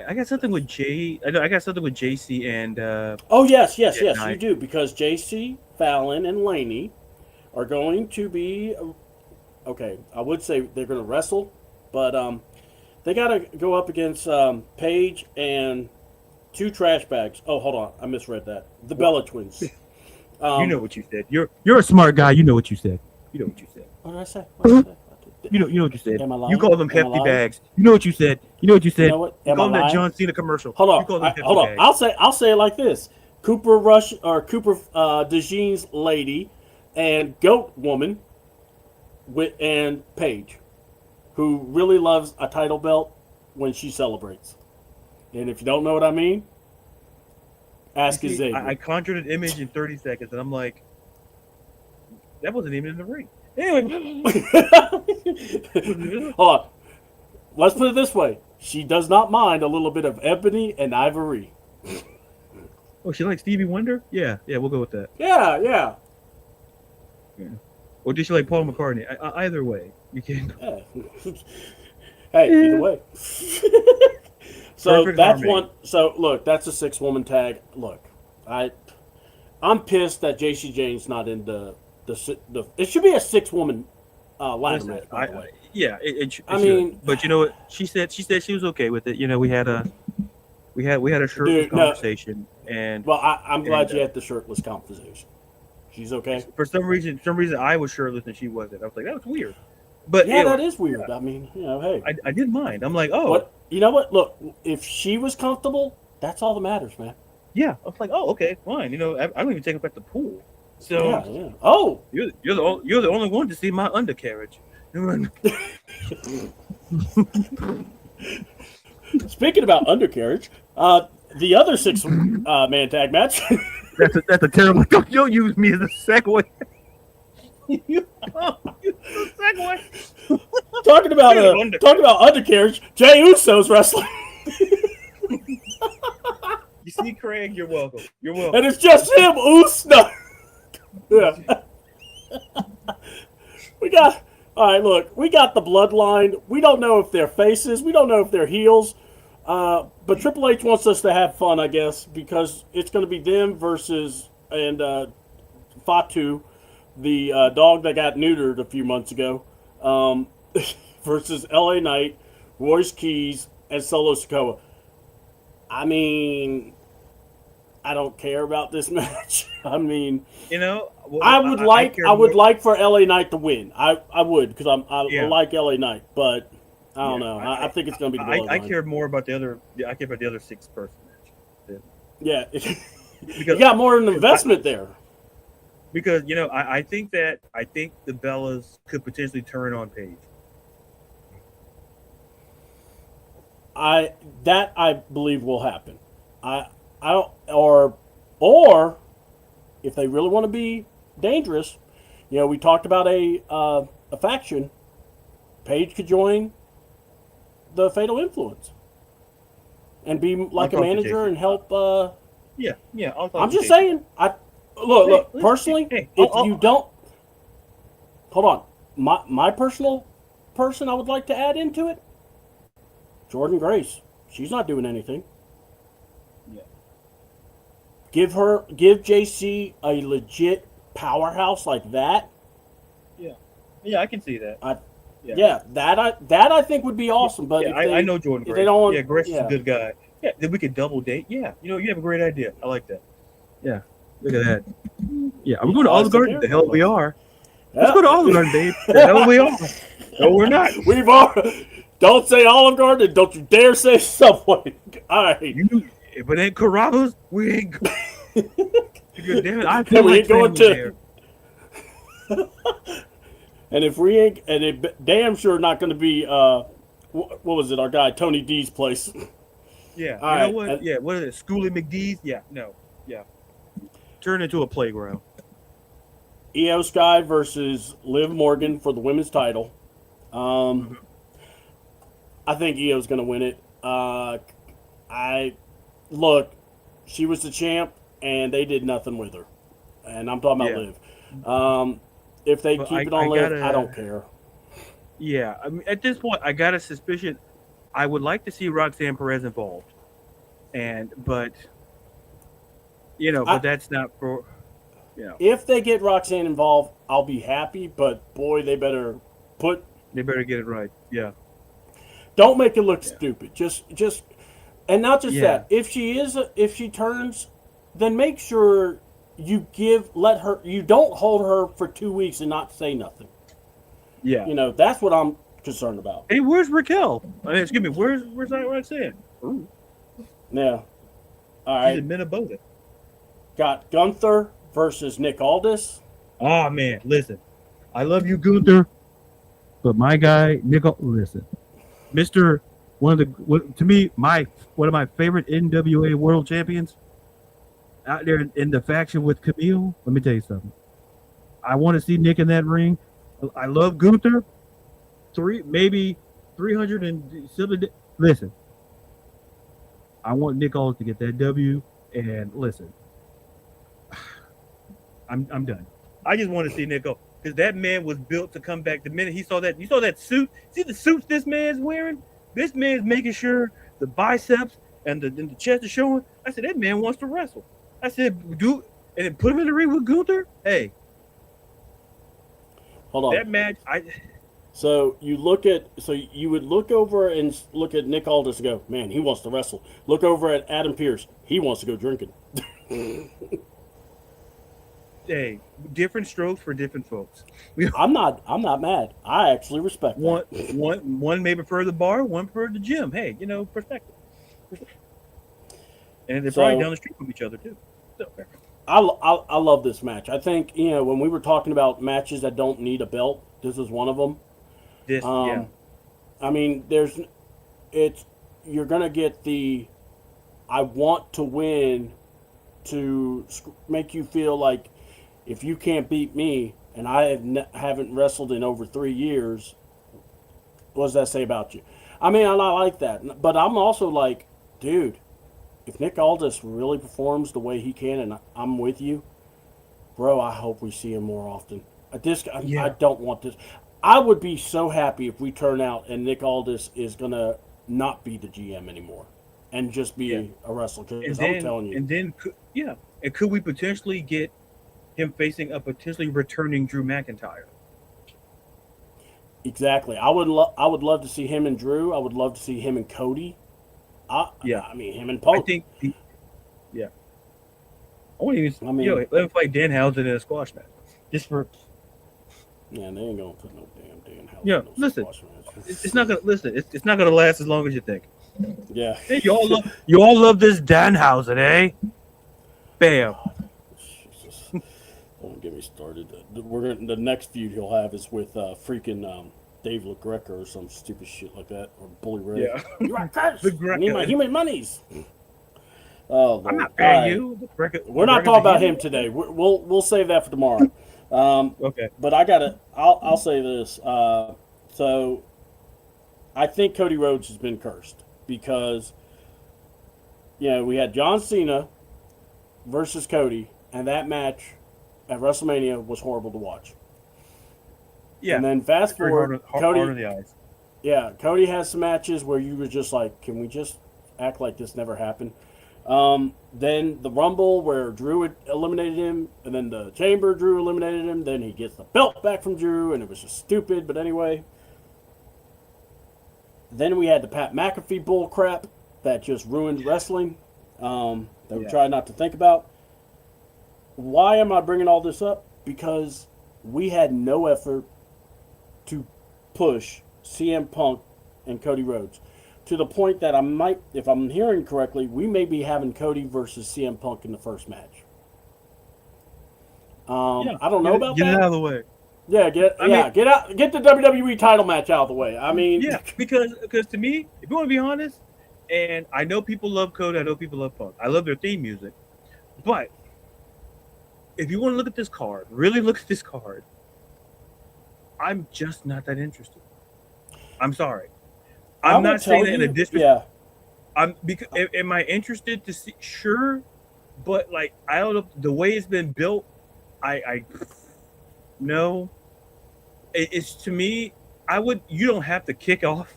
Speaker 2: I got something with Jay. I know I got something with JC and.
Speaker 4: Oh yes, you
Speaker 2: night.
Speaker 4: do, because JC, Fallon, and Laney are going to be. Okay, I would say they're going to wrestle, but they got to go up against Paige and 2 trash bags. Oh, hold on, I misread that. The Bella Twins.
Speaker 2: You know what you said. You're a smart guy. You know what you said. You know what you said.
Speaker 4: What did I say? What did I say?
Speaker 2: You know what you said.
Speaker 4: Am I lying?
Speaker 2: You call them
Speaker 4: Am I
Speaker 2: hefty
Speaker 4: lying?
Speaker 2: bags. You know what you said. You know what you said.
Speaker 4: You know what?
Speaker 2: You
Speaker 4: Am
Speaker 2: call
Speaker 4: I
Speaker 2: them that
Speaker 4: lying?
Speaker 2: John Cena commercial.
Speaker 4: Hold
Speaker 2: You call
Speaker 4: on,
Speaker 2: them hefty
Speaker 4: hold on.
Speaker 2: bags.
Speaker 4: I'll say it like this: Cooper DeJean's lady and Goat Woman and Paige, who really loves a title belt when she celebrates. And if you don't know what I mean, ask
Speaker 2: You see,
Speaker 4: Xavier.
Speaker 2: I conjured an image in 30 seconds, and I'm like, that wasn't even in the ring. Anyway,
Speaker 4: Hold on. Let's put it this way: she does not mind a little bit of ebony and ivory.
Speaker 2: oh, she likes Stevie Wonder? Yeah, we'll go with that.
Speaker 4: Yeah.
Speaker 2: Or did she like Paul McCartney? Either way, you can.
Speaker 4: Yeah. Hey, either way. So
Speaker 2: Perfect
Speaker 4: that's
Speaker 2: harmony.
Speaker 4: one. So look, that's a 6-woman tag. Look, I'm pissed that JC Jane's not in the. It should be a 6-woman ladder
Speaker 2: Listen,
Speaker 4: match. By the way,
Speaker 2: yeah, it should.
Speaker 4: I mean-
Speaker 2: but you know what? She said she was okay with it. You know, we had a shirtless
Speaker 4: Dude, no.
Speaker 2: conversation, and
Speaker 4: well, I'm glad
Speaker 2: And,
Speaker 4: you had the shirtless conversation. She's okay.
Speaker 2: for some reason I was shirtless and she wasn't. I was like, that was weird. But
Speaker 4: Yeah,
Speaker 2: anyway,
Speaker 4: that is weird. I mean, hey.
Speaker 2: I didn't mind. I'm like, oh,
Speaker 4: What? You know what? Look, if she was comfortable, that's all that matters, man.
Speaker 2: yeah. I was like, oh, okay, fine. You know, I don't even take it back to the pool. So
Speaker 4: Yeah. Oh,
Speaker 2: you're the only one to see my undercarriage.
Speaker 4: speaking about undercarriage, the other 6-man tag match.
Speaker 2: That's a terrible. Don't use me as a segue. You use a segue.
Speaker 4: talking about undercarriage, Jey Uso's wrestling.
Speaker 2: You see, Craig, you're welcome. You're welcome.
Speaker 4: And it's just him, Uso. Yeah. All right, look, we got the bloodline. We don't know if they're faces. We don't know if they're heels. But Triple H wants us to have fun, I guess, because it's going to be them versus Fatu, the dog that got neutered a few months ago, versus LA Knight, Royce Keys, and Solo Sikoa. I mean, I don't care about this match. I mean,
Speaker 2: You know, well,
Speaker 4: I would like for LA Knight to win. I would, because I like LA Knight, but I don't know. I think it's going to be the bloodline.
Speaker 2: I care more about the other. I care about the other 6-person match.
Speaker 4: Yeah,
Speaker 2: Because
Speaker 4: you got more of an investment there.
Speaker 2: Because you know, I think the Bellas could potentially turn on Paige.
Speaker 4: I believe will happen. Or if they really want to be dangerous, you know, we talked about a faction. Paige could join the Fatal Influence and be like a manager and help.
Speaker 2: Yeah.
Speaker 4: I'm just saying. Look. Personally, if you don't, hold on. My personal person I would like to add into it. Jordan Grace. She's not doing anything.
Speaker 2: Yeah.
Speaker 4: Give JC a legit powerhouse like that.
Speaker 2: Yeah, I can see that.
Speaker 4: Yeah, that I think would be awesome. But
Speaker 2: Yeah,
Speaker 4: if
Speaker 2: I know Jordan
Speaker 4: if
Speaker 2: Grace.
Speaker 4: they don't want,
Speaker 2: Grace is a good guy. Yeah, then we could double date. Yeah, you know, you have a great idea. I like that. Yeah, look at that. Yeah, are we going to Olive Garden? The hell we are. Let's go to Olive Garden, babe. The hell we are. No, we're not.
Speaker 4: We've already. Don't say Olive Garden. Don't you dare say Subway. All right.
Speaker 2: If it ain't Carrabba's, we ain't. Damn it, I
Speaker 4: Yeah,
Speaker 2: feel
Speaker 4: we
Speaker 2: like
Speaker 4: ain't going
Speaker 2: family
Speaker 4: to-
Speaker 2: there.
Speaker 4: And if we ain't, and it damn sure not going to be, what was it? Our guy Tony D's place.
Speaker 2: Yeah,
Speaker 4: All
Speaker 2: you know
Speaker 4: right,
Speaker 2: what?
Speaker 4: and-
Speaker 2: Yeah, what is it? Schoolie McDee's? Yeah, no, yeah. Turn into a playground.
Speaker 4: Io Sky versus Liv Morgan for the women's title. I think Io's going to win it. Look, she was the champ, and they did nothing with her. And I'm talking about Liv. If they
Speaker 2: But
Speaker 4: keep it on Liv, I don't care.
Speaker 2: Yeah, I mean, at this point, I got a suspicion. I would like to see Roxanne Perez involved, but that's not for.
Speaker 4: If they get Roxanne involved, I'll be happy. But boy, they better
Speaker 2: get it right. Yeah.
Speaker 4: Don't make it look stupid. Just, and not just
Speaker 2: Yeah.
Speaker 4: that. If she turns, then make sure you you don't hold her for 2 weeks and not say nothing.
Speaker 2: Yeah.
Speaker 4: That's what I'm concerned about.
Speaker 2: Hey, where's Raquel? Excuse me. Where's Roxanne? Ooh,
Speaker 4: Yeah. All
Speaker 2: she's
Speaker 4: right.
Speaker 2: in Minnesota.
Speaker 4: Got Gunther versus Nick Aldis.
Speaker 2: Oh man, listen. I love you, Gunther, but my guy, listen, Mister, one of my favorite NWA World Champions out there in the faction with Camille. Let me tell you something. I want to see Nick in that ring. I love Gunther. 300 and something. Listen, I want Nick Aldis to get that W. And listen, I'm done. I just want to see Nick go because that man was built to come back. The minute he saw that, you saw that suit. See the suits this man's wearing. This man's making sure the biceps and the chest is showing. I said that man wants to wrestle. I said, dude, and then put him in the ring with Gunther. Hey,
Speaker 4: Hold on.
Speaker 2: that match.
Speaker 4: So you would look over and look at Nick Aldis and go, man, he wants to wrestle. Look over at Adam Pearce. He wants to go drinking.
Speaker 2: Hey, different strokes for different folks.
Speaker 4: I'm not mad. I actually respect that.
Speaker 2: One may prefer the bar, one prefer the gym. Hey, perspective. And they're probably down the street from each other too. So,
Speaker 4: I love this match. I think when we were talking about matches that don't need a belt, this is one of them. I mean, you're gonna get the I want to win to make you feel like if you can't beat me and I haven't wrestled in over 3 years, what does that say about you? I mean, I like that, but I'm also like, dude, if Nick Aldis really performs the way he can, and I'm with you, bro, I hope we see him more often. I don't want this. I would be so happy if we turn out and Nick Aldis is going to not be the GM anymore and just be a wrestler. Because I'm telling you.
Speaker 2: And then, and could we potentially get him facing a potentially returning Drew McIntyre?
Speaker 4: Exactly. I would love to see him and Drew. I would love to see him and Cody. I mean, him and Punk.
Speaker 2: I think, I want to let him fight Danhausen in a squash match. Just for...
Speaker 4: Yeah, they ain't gonna put no damn Danhausen.
Speaker 2: Yeah, listen, it's not gonna It's not gonna last as long as you think.
Speaker 4: Yeah.
Speaker 2: Hey, you all love this Danhausen, eh? Bam.
Speaker 4: Jesus. Don't get me started. The next feud he'll have is with freaking Dave LaGreca or some stupid shit like that, or Bully Ray.
Speaker 2: Yeah.
Speaker 4: You are cursed. I need my human monies. Oh, Lord.
Speaker 2: I'm not paying you.
Speaker 4: We're not talking about him today. We'll save that for tomorrow.
Speaker 2: Okay.
Speaker 4: But I'll say this. So I think Cody Rhodes has been cursed because we had John Cena versus Cody, and that match at WrestleMania was horrible to watch.
Speaker 2: Yeah.
Speaker 4: And then fast forward,
Speaker 2: Cody. Hard on the eyes.
Speaker 4: Yeah, Cody has some matches where you were just like, can we just act like this never happened? Then the Rumble where Drew eliminated him, and then the Chamber Drew eliminated him. Then he gets the belt back from Drew, and it was just stupid. But anyway, then we had the Pat McAfee bull crap that just ruined wrestling. That we try not to think about. Why am I bringing all this up? Because we had no effort to push CM Punk and Cody Rhodes. to the point that I might, if I'm hearing correctly, we may be having Cody versus CM Punk in the first match. I don't know about
Speaker 2: get
Speaker 4: that.
Speaker 2: it out of the way.
Speaker 4: Yeah, get the WWE title match out of the way. I mean,
Speaker 2: yeah, because to me, if you want to be honest, and I know people love Cody, I know people love Punk. I love their theme music, but if you want to look at this card, really look at this card, I'm just not that interested. I'm sorry. I'm not saying that in a disrespect.
Speaker 4: Yeah.
Speaker 2: Am I interested to see? Sure, but like I don't know the way it's been built. I no. It's to me. You don't have to kick off,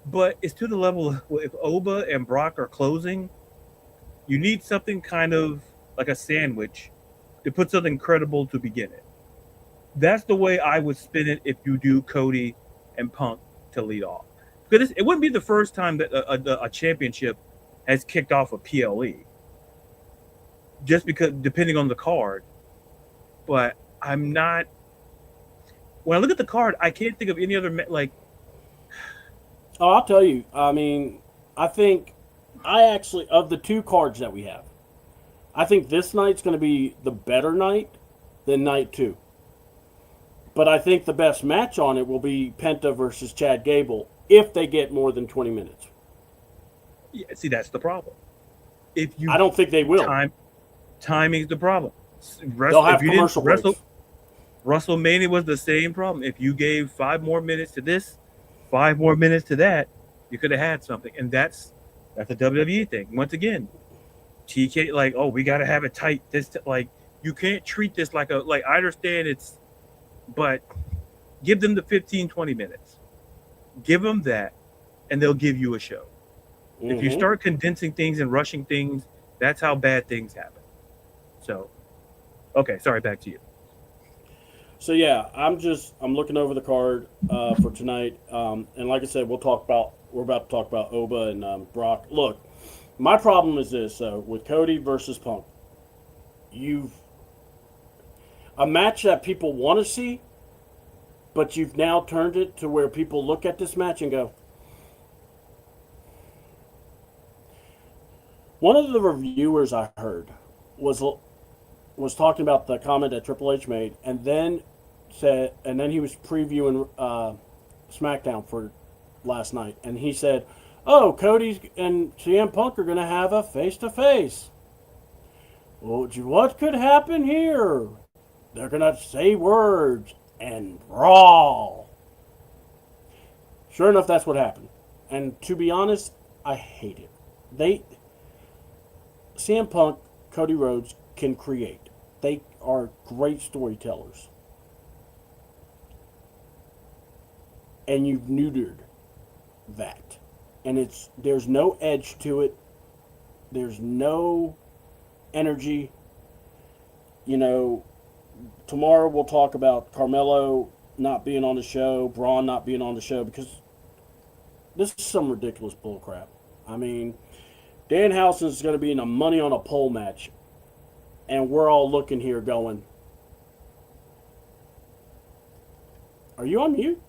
Speaker 2: but it's to the level of if Oba and Brock are closing, you need something kind of like a sandwich to put something credible to begin it. That's the way I would spin it if you do Cody and Punk to lead off. Because it wouldn't be the first time that a championship has kicked off a PLE. Just because, depending on the card. But I'm not... When I look at the card, I can't think of any other...
Speaker 4: Oh, I'll tell you. I mean, I think of the two cards that we have, I think this night's going to be the better night than night 2. But I think the best match on it will be Penta versus Chad Gable if they get more than 20 minutes.
Speaker 2: Yeah, see, that's the problem.
Speaker 4: I don't think they will.
Speaker 2: Timing's the problem.
Speaker 4: They'll have commercial breaks.
Speaker 2: WrestleMania was the same problem. If you gave 5 more minutes to this, 5 more minutes to that, you could have had something. And that's a WWE thing. Once again, TK, we got to have it tight. You can't treat this I understand but give them the 15, 20 minutes. Give them that, and they'll give you a show. Mm-hmm. If you start condensing things and rushing things, that's how bad things happen. So, okay, sorry, back to you.
Speaker 4: So yeah, I'm looking over the card for tonight, and like I said, we're about to talk about Oba and Brock. Look, my problem is this with Cody versus Punk. A match that people want to see, but you've now turned it to where people look at this match and go. One of the reviewers I heard was talking about the comment that Triple H made, and then he was previewing SmackDown for last night, and he said, "Oh, Cody and CM Punk are going to have a face-to-face. Well, what could happen here? They're going to say words and brawl." Sure enough, that's what happened. And to be honest, I hate it. CM Punk, Cody Rhodes can create. They are great storytellers. And you've neutered that. And there's no edge to it. There's no energy. Tomorrow we'll talk about Carmelo not being on the show, Braun not being on the show, because this is some ridiculous bullcrap. I mean, Danhausen's going to be in a money on a pole match, and we're all looking here going, are you on mute?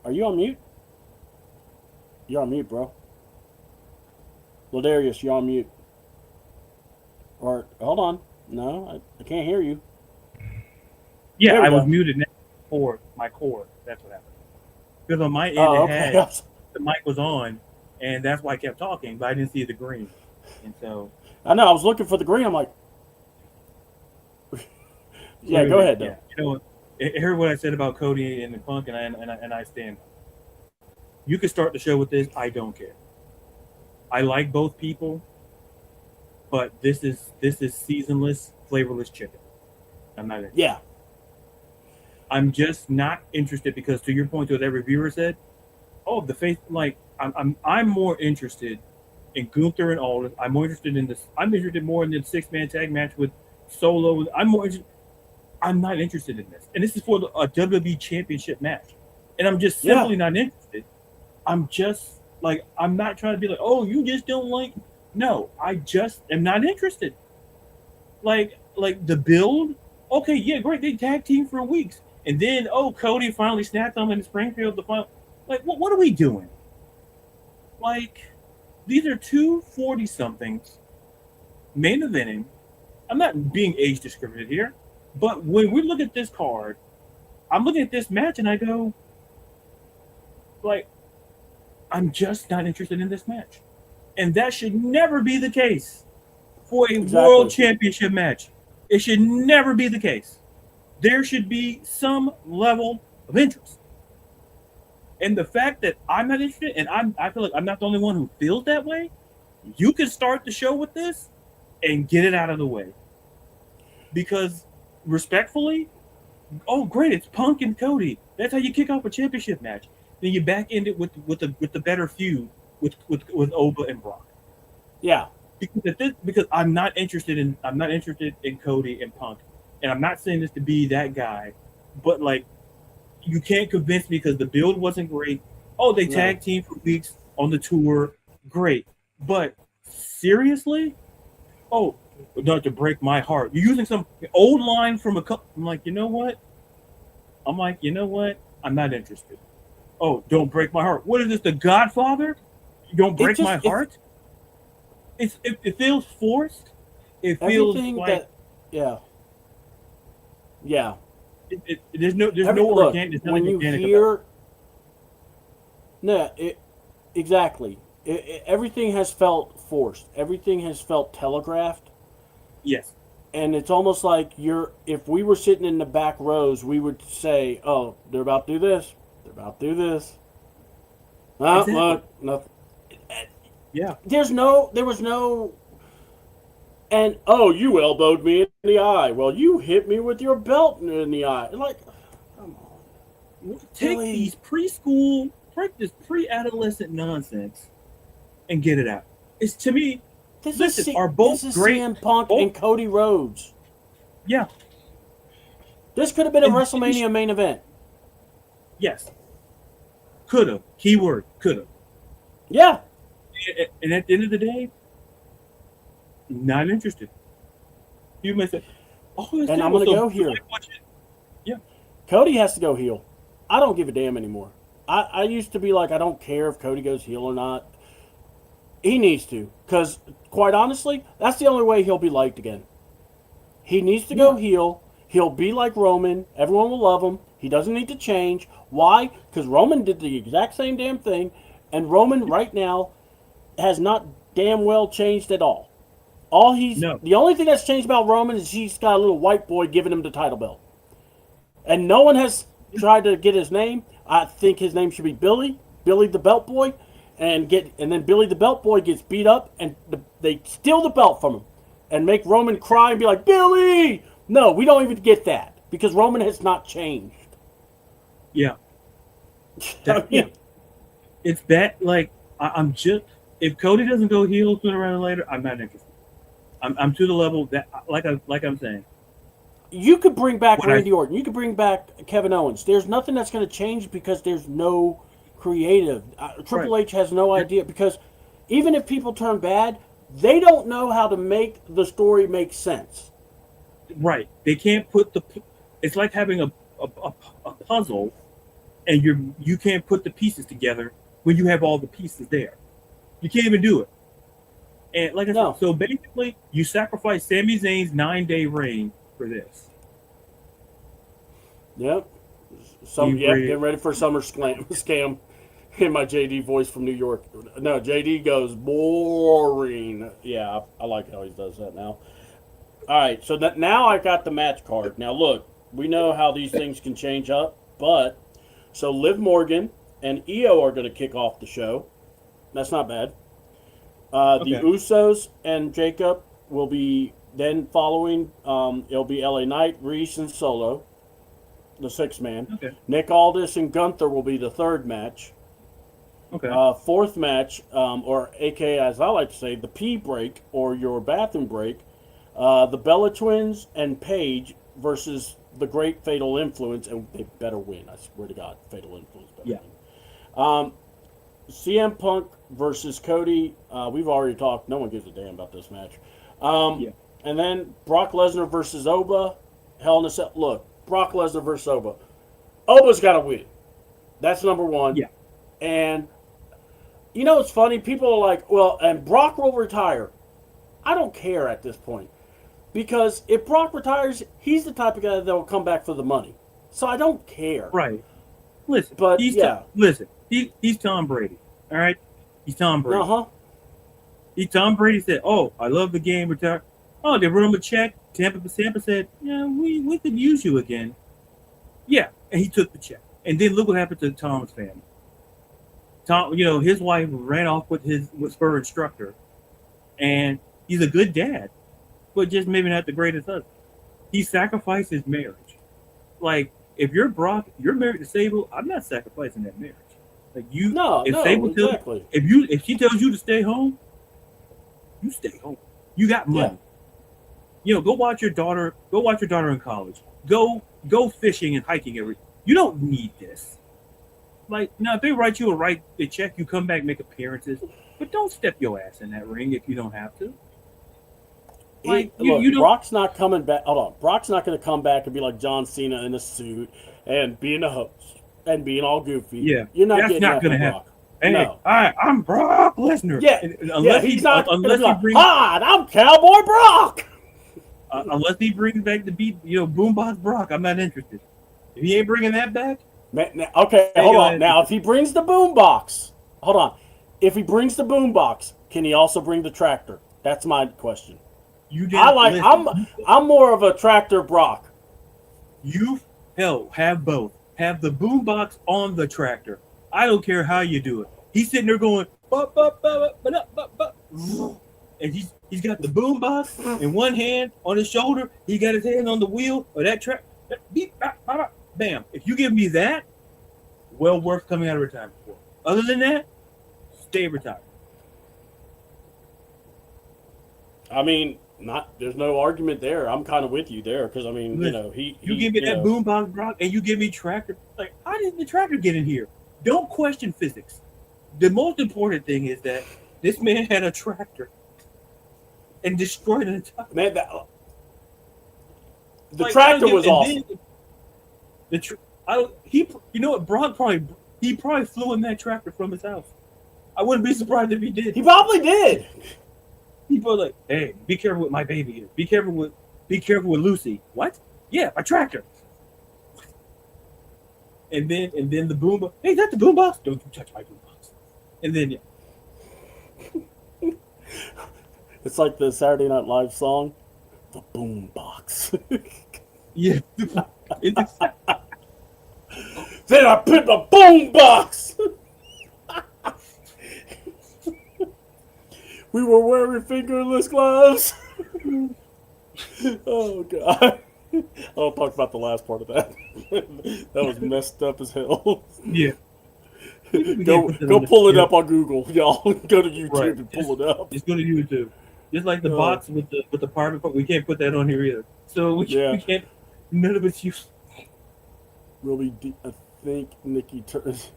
Speaker 4: Are you on mute? You're on mute, bro. Ladarius, you're on mute. Or, hold on. No, I can't hear you.
Speaker 2: Yeah, I was muted now for my cord. That's what happened. Because on my end, the mic was on, and that's why I kept talking, but I didn't see the green. And so...
Speaker 4: I know, I was looking for the green. I'm like... yeah, go ahead, though.
Speaker 2: Yeah, hear what I said about Cody and the Punk, and I stand. You could start the show with this. I don't care. I like both people, but this is seasonless, flavorless chicken. I'm not interested.
Speaker 4: Yeah.
Speaker 2: I'm just not interested because, to your point, to what every viewer said, the faith. I'm more interested in Gunther and Aldis. I'm more interested in this. I'm interested more in the 6-man tag match with Solo. I'm not interested in this, and this is for a WWE Championship match, and I'm just simply not interested. I'm just I'm not trying to be like, oh, you just don't like. No, I just am not interested. Like the build. Okay, yeah, great. They tag team for weeks, and then Cody finally snapped on him in Springfield. The final. Like, what are we doing? Like, these are two 40-somethings main eventing. I'm not being age discriminated here, but when we look at this card, I'm looking at this match and I go, like, I'm just not interested in this match. And that should never be the case for a world championship match. It should never be the case. There should be some level of interest. And the fact that I'm not interested, and I feel like I'm not the only one who feels that way, you can start the show with this and get it out of the way. Because respectfully, oh great, it's Punk and Cody. That's how you kick off a championship match. Then you back end it with the better feud with Oba and Brock.
Speaker 4: Yeah.
Speaker 2: Because I'm not interested in Cody and Punk. And I'm not saying this to be that guy, but like you can't convince me because the build wasn't great. Oh, they tag team for weeks on the tour. Great. But seriously? Oh, not to break my heart. You're using some old line from a couple. I'm like, you know what? I'm not interested. Oh, don't break my heart. What is this, The Godfather? You don't break my heart? It feels forced. It feels like
Speaker 4: yeah.
Speaker 2: There's no organic.
Speaker 4: When you hear, exactly. Everything has felt forced. Everything has felt telegraphed.
Speaker 2: Yes.
Speaker 4: And it's almost like if we were sitting in the back rows, we would say, "Oh, they're about to do this. They're about to do this."
Speaker 2: Exactly.
Speaker 4: Look, nothing.
Speaker 2: Yeah.
Speaker 4: There was no. And you elbowed me in the eye. Well, you hit me with your belt in the eye. Like, come on.
Speaker 2: Take these preschool, this pre-adolescent nonsense, and get it out. It's to me. This is great.
Speaker 4: CM Punk and Cody Rhodes.
Speaker 2: Yeah.
Speaker 4: This could have been a WrestleMania main event.
Speaker 2: Yes. Could have. Keyword. Could have.
Speaker 4: Yeah.
Speaker 2: And at the end of the day, not interested. You may say,
Speaker 4: and I'm going to go here.
Speaker 2: Yeah.
Speaker 4: Cody has to go heel. I don't give a damn anymore. I used to be like, I don't care if Cody goes heel or not. He needs to. Because, quite honestly, that's the only way he'll be liked again. He needs to go heel. He'll be like Roman. Everyone will love him. He doesn't need to change. Why? Because Roman did the exact same damn thing. And Roman, right now, has not damn well changed at all. The only thing that's changed about Roman is he's got a little white boy giving him the title belt. And no one has tried to get his name. I think his name should be Billy the Belt Boy. And then Billy the Belt Boy gets beat up, and they steal the belt from him, and make Roman cry and be like, Billy! No, we don't even get that because Roman has not changed.
Speaker 2: Yeah, it's that. Like I'm just if Cody doesn't go heel sooner rather than later, I'm not interested. I'm to the level that like I'm saying.
Speaker 4: You could bring back Randy Orton. You could bring back Kevin Owens. There's nothing that's going to change because there's no creative. Triple H has no idea because even if people turn bad, they don't know how to make the story make sense.
Speaker 2: Right. They can't put it's like having a puzzle and you can't put the pieces together when you have all the pieces there. You can't even do it. And like I said, so basically you sacrifice Sami Zayn's 9-day reign for this.
Speaker 4: Yep. Getting ready for summer scam. In my JD voice from New York. No, JD goes, boring. Yeah, I like how he does that now. All right, so now I got the match card. Now, look, we know how these things can change up, but so Liv Morgan and Io are going to kick off the show. That's not bad. The Usos and Jacob will be then following. It'll be LA Knight, Reese, and Solo, the 6-man.
Speaker 2: Okay.
Speaker 4: Nick Aldis and Gunther will be the 3rd match.
Speaker 2: Okay.
Speaker 4: 4th match, or aka as I like to say, the pee break or your bathroom break, the Bella Twins and Paige versus the Great Fatal Influence, and they better win. I swear to God, Fatal Influence better win. CM Punk versus Cody. We've already talked. No one gives a damn about this match. And then Brock Lesnar versus Oba. Hell in a Cell. Look, Brock Lesnar versus Oba. Oba's got to win. That's number 1.
Speaker 2: Yeah.
Speaker 4: And you know, it's funny. People are like, "Well, and Brock will retire." I don't care at this point because if Brock retires, he's the type of guy that will come back for the money. So I don't care.
Speaker 2: Right. Listen,
Speaker 4: But,
Speaker 2: he's
Speaker 4: yeah.
Speaker 2: he's Tom Brady. All right, he's Tom Brady.
Speaker 4: Uh-huh.
Speaker 2: Tom Brady said, "Oh, I love the game. Retire." Oh, they wrote him a check. Tampa said, "Yeah, we could use you again." Yeah, and he took the check. And then look what happened to Tom's family. Tom, his wife ran off with her instructor, and he's a good dad, but just maybe not the greatest husband. He sacrificed his marriage. Like, if you're Brock, you're married to Sable. I'm not sacrificing that marriage. Like
Speaker 4: Exactly.
Speaker 2: If she tells you to stay home, you stay home. You got money.
Speaker 4: Yeah.
Speaker 2: Go watch your daughter. Go watch your daughter in college. Go fishing and hiking You don't need this. Like, now if they write you a check, you come back, make appearances, but don't step your ass in that ring if you don't have to. Like, you don't.
Speaker 4: Brock's not coming back. Hold on. Brock's not going to come back and be like John Cena in a suit and being a host and being all goofy.
Speaker 2: Yeah,
Speaker 4: you're not
Speaker 2: that's
Speaker 4: getting
Speaker 2: not
Speaker 4: that
Speaker 2: going to
Speaker 4: from
Speaker 2: happen.
Speaker 4: Brock.
Speaker 2: Hey,
Speaker 4: No.
Speaker 2: I'm Brock Lesnar.
Speaker 4: Yeah,
Speaker 2: unless
Speaker 4: he's not.
Speaker 2: Unless he brings.
Speaker 4: Hi, I'm Cowboy Brock.
Speaker 2: Unless he brings back the beat, Boombox Brock, I'm not interested. If he ain't bringing that back,
Speaker 4: Okay, hold on. Now, if he brings the boombox, hold on. If he brings the boombox, can he also bring the tractor? That's my question. I'm more of a tractor Brock.
Speaker 2: Have both. Have the boombox on the tractor. I don't care how you do it. He's sitting there going, and he's got the boombox in one hand on his shoulder. He got his hand on the wheel of that track. Bam! If you give me that, well worth coming out of retirement for. Other than that, stay retired.
Speaker 4: I mean, there's no argument there. I'm kind of with you there because I mean,
Speaker 2: Listen, you give me that boombox, Brock, and you give me tractor. Like, how did the tractor get in here? Don't question physics. The most important thing is that this man had a tractor and destroyed an entire.
Speaker 4: Man, the tractor was awesome.
Speaker 2: Brock probably flew in that tractor from his house. I wouldn't be surprised if he did.
Speaker 4: He probably did.
Speaker 2: People are like, "Hey, be careful with my baby here. Be careful with Lucy." What? Yeah, a tractor. And then the boombox. Hey, is that the boombox? Don't you touch my boombox. And then
Speaker 4: it's like the Saturday Night Live song, "The Boombox."
Speaker 2: Yeah.
Speaker 4: Then I put the boombox. We were wearing fingerless gloves. Oh God! I'll talk about the last part of that. That was messed up as hell.
Speaker 2: Yeah.
Speaker 4: Go pull it up on Google, y'all. Go to YouTube and pull it up.
Speaker 2: Just go to YouTube. Just like the box with the apartment, but we can't put that on here either. So we can't. None of it's useful.
Speaker 4: Really, I think Nikki turns.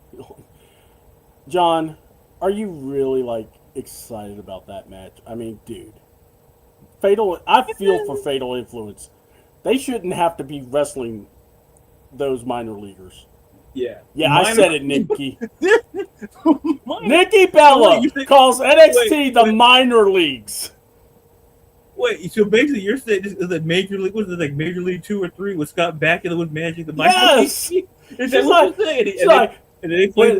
Speaker 4: John, are you really excited about that match? I mean, dude, I feel for Fatal Influence. They shouldn't have to be wrestling those minor leaguers.
Speaker 2: Yeah.
Speaker 4: Yeah, I said it, Nikki. Nikki Bella calls NXT the minor leagues.
Speaker 2: Wait, so basically you're saying this is a Major League, was it like Major League 2 or 3 with Scott Bakula was managing the minor
Speaker 4: yes!
Speaker 2: league? Is that what you're saying?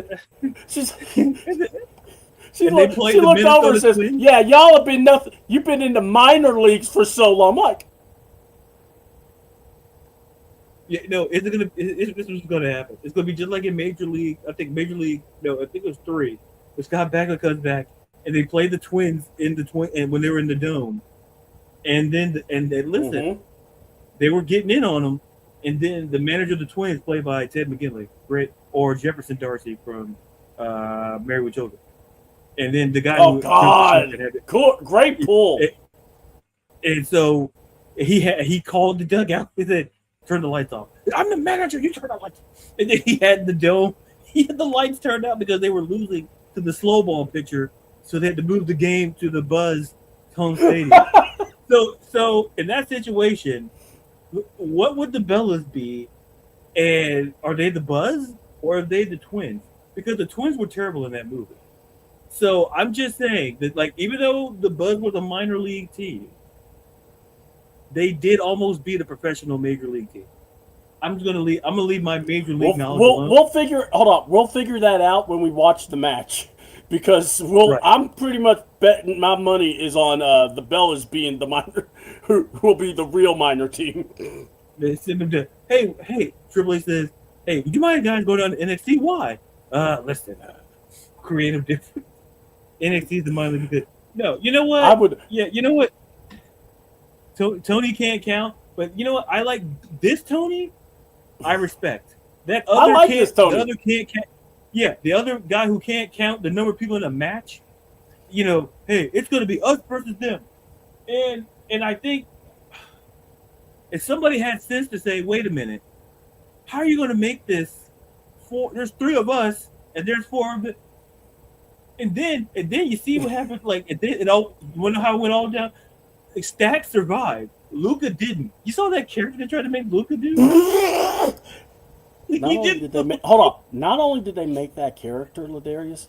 Speaker 2: She looked over and says,
Speaker 4: "Yeah, y'all have been nothing. You've been in the minor leagues for so long." I'm like,
Speaker 2: yeah, no, this was going to happen. It's going to be just like in Major League. I think it was 3. But Scott Bakula comes back and they play the Twins in the and when they were in the dome, and listen, they were getting in on them, and then the manager of the Twins, played by Ted McGinley, or Jefferson Darcy from Married with Children, and then the guy.
Speaker 4: Oh God! Cool, great pull.
Speaker 2: And so he called the dugout. He said, "Turn the lights off." "I'm the manager. You turn the lights off." And then he had the dome. He had the lights turned out because they were losing to the slow ball pitcher, so they had to move the game to the Buzz home stadium. So in that situation, what would the Bellas be? And are they the Buzz or are they the Twins? because the twins were terrible in that movie. So I'm just saying that, like, even though the Buzz was a minor league team, they did almost beat a professional major league team. I'm gonna leave my major league knowledge alone.
Speaker 4: We'll figure. Hold on. We'll figure that out when we watch the match, because
Speaker 2: Right.
Speaker 4: I'm pretty much betting my money is on the Bellas being the minor, who will be the real minor team.
Speaker 2: They send them to, hey, Triple H says, hey, would you mind guys go down to NXT? Why? Listen, creative difference. NXT is the minor league. Good. No, you know what?
Speaker 4: I would.
Speaker 2: Yeah, you know what? Tony can't count, but you know what? I like this Tony. I respect that other.
Speaker 4: I like this Tony.
Speaker 2: The other can't count. Yeah, the other guy who can't count the number of people in a match. You know, hey, it's going to be us versus them, and I think if somebody had sense to say, wait a minute, how are you going to make this four? There's 3 of us, and there's 4 of them. And then you see what happened. Like, and then you want to know how it went all down? Like, Stack survived. Luca didn't. You saw that character they tried to make Luca do?
Speaker 4: Hold on. Not only did they make that character Ladarius,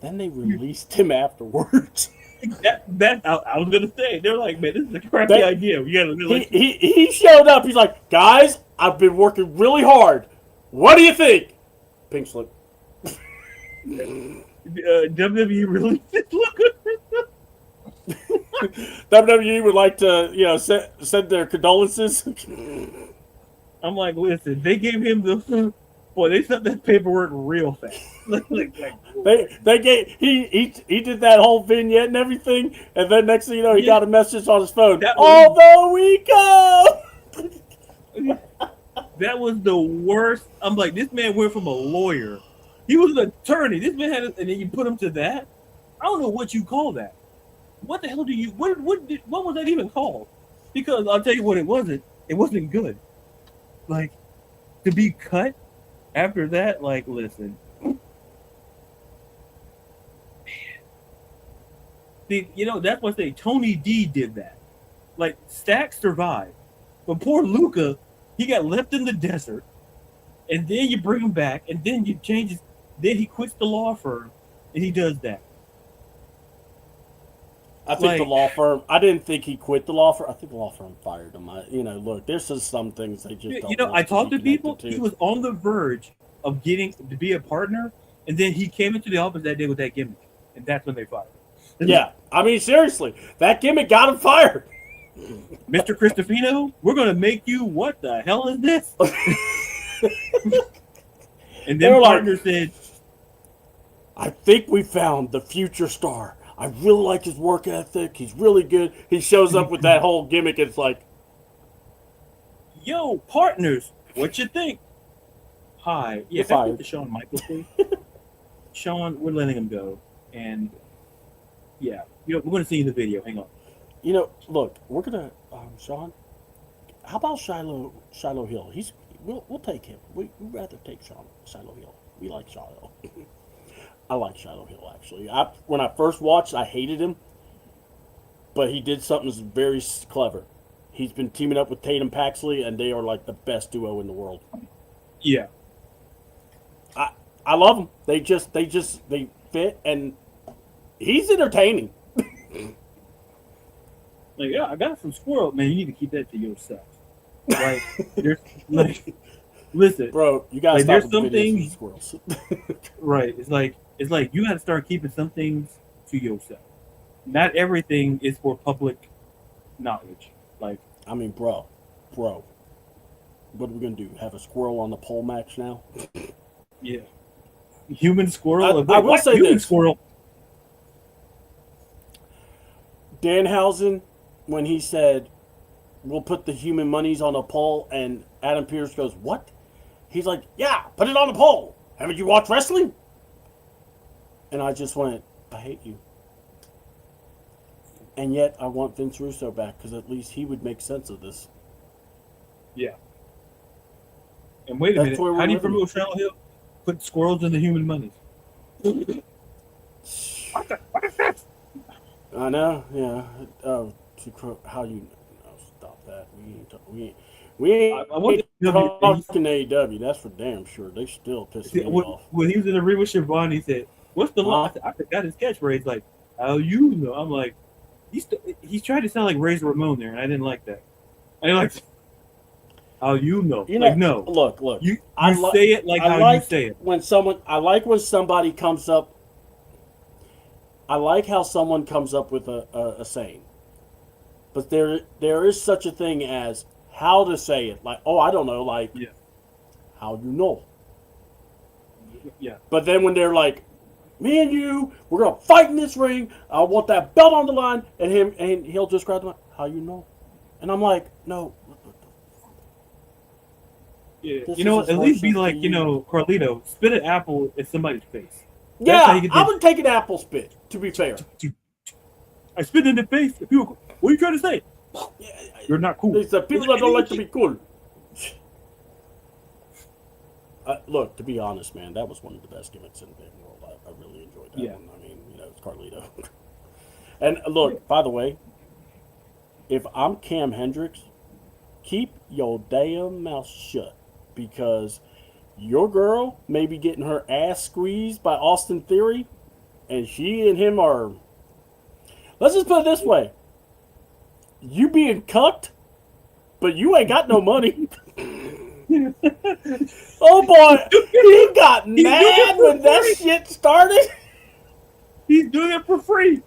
Speaker 4: then they released him afterwards.
Speaker 2: That I was gonna say. They're like, man, this is a crappy idea. We gotta like,
Speaker 4: he showed up. He's like, guys, I've been working really hard. What do you think? Pink slip.
Speaker 2: WWE released Luca.
Speaker 4: WWE would like to, send their condolences.
Speaker 2: I'm like, listen, they gave him the boy. They sent that paperwork real fast.
Speaker 4: They gave he did that whole vignette and everything, and then next thing you know, he got a message on his phone. Although we go.
Speaker 2: That was the worst. I'm like, this man went from a lawyer. He was an attorney. This man had, and then you put him to that. I don't know what you call that. What the hell do you? What was that even called? Because I'll tell you what, it wasn't. It wasn't good. Like, to be cut after that. Like, listen, man. See, that's what I say. Tony D did that. Like, Stack survived, but poor Luca, he got left in the desert, and then you bring him back, and then you change his. Then he quits the law firm, and he does that.
Speaker 4: I think the law firm. I didn't think he quit the law firm. I think the law firm fired him. Look, there's just some things they just don't.
Speaker 2: I talked to people. He was on the verge of getting to be a partner, and then he came into the office that day with that gimmick, and that's when they fired him.
Speaker 4: Yeah, I mean, seriously, that gimmick got him fired.
Speaker 2: Mr. Cristofino, we're gonna make you. What the hell is this? And then partner said,
Speaker 4: "I think we found the future star. I really like his work ethic. He's really good." He shows up with that whole gimmick. And it's like,
Speaker 2: yo, partners, what you think? Hi. Yeah,
Speaker 4: fired.
Speaker 2: To Shawn Michaels, please. Shawn, we're letting him go. And, yeah, we're going to see the video. Hang on.
Speaker 4: Look, we're going to, Shawn, how about Shiloh Hill? We'll take him. We'd rather take Shiloh Hill. We like Shiloh. I like Shiloh Hill, actually. When I first watched, I hated him, but he did something very clever. He's been teaming up with Tatum Paxley, and they are like the best duo in the world.
Speaker 2: Yeah.
Speaker 4: I love them. They fit, and he's entertaining.
Speaker 2: Like, yeah, I got some squirrel. Man, you need to keep that to yourself. Like, listen.
Speaker 4: Bro, you guys
Speaker 2: there's some things.
Speaker 4: Squirrels.
Speaker 2: Right. It's like you got to start keeping some things to yourself. Not everything is for public knowledge. Like,
Speaker 4: I mean, bro, what are we gonna do? Have a squirrel on the pole match now?
Speaker 2: Yeah, human squirrel.
Speaker 4: I will say
Speaker 2: human
Speaker 4: this:
Speaker 2: squirrel.
Speaker 4: Danhausen, when he said, "We'll put the human monies on a pole," and Adam Pearce goes, "What?" He's like, "Yeah, put it on the pole. Haven't you watched wrestling?" And I just went, "I hate you." And yet, I want Vince Russo back, because at least he would make sense of this.
Speaker 2: Yeah. And wait a minute, how do you promote Shiloh Hill? Put squirrels in the human monies. What is that?
Speaker 4: I know, yeah. How you? Oh, stop that. We We ain't
Speaker 2: I want the
Speaker 4: talking AEW. That's for damn sure. They still pissing me off.
Speaker 2: when he was in the ring with Shivani, he said, "What's the law?" I forgot his catchphrase. Like, how you know? I'm like, he's trying to sound like Razor Ramon there, and I didn't like that. I didn't like. How you know? Like, no.
Speaker 4: Look.
Speaker 2: You say it like how you say it.
Speaker 4: I like when somebody comes up. I like how someone comes up with a saying, but there is such a thing as how to say it. Like, oh, I don't know. Like, how you know?
Speaker 2: Yeah.
Speaker 4: But then when they're like, me and you, we're gonna fight in this ring. I want that belt on the line, and he'll just grab them. How you know? And I'm like, no.
Speaker 2: Yeah. You know, at least be like, Carlito, spit an apple in somebody's face.
Speaker 4: Yeah, I would take an apple spit, to be fair.
Speaker 2: I spit in the face. What are you trying to say? You're not cool.
Speaker 4: It's the people that don't like to be cool. Look, to be honest, man, that was one of the best gimmicks in the big world. I really enjoyed that one. I mean, it's Carlito. And look, by the way, if I'm Cam Hendricks, keep your damn mouth shut. Because your girl may be getting her ass squeezed by Austin Theory, and she and him are... Let's just put it this way. You being cucked, but you ain't got no money. Oh boy, he got mad when that shit started.
Speaker 2: He's doing it for free.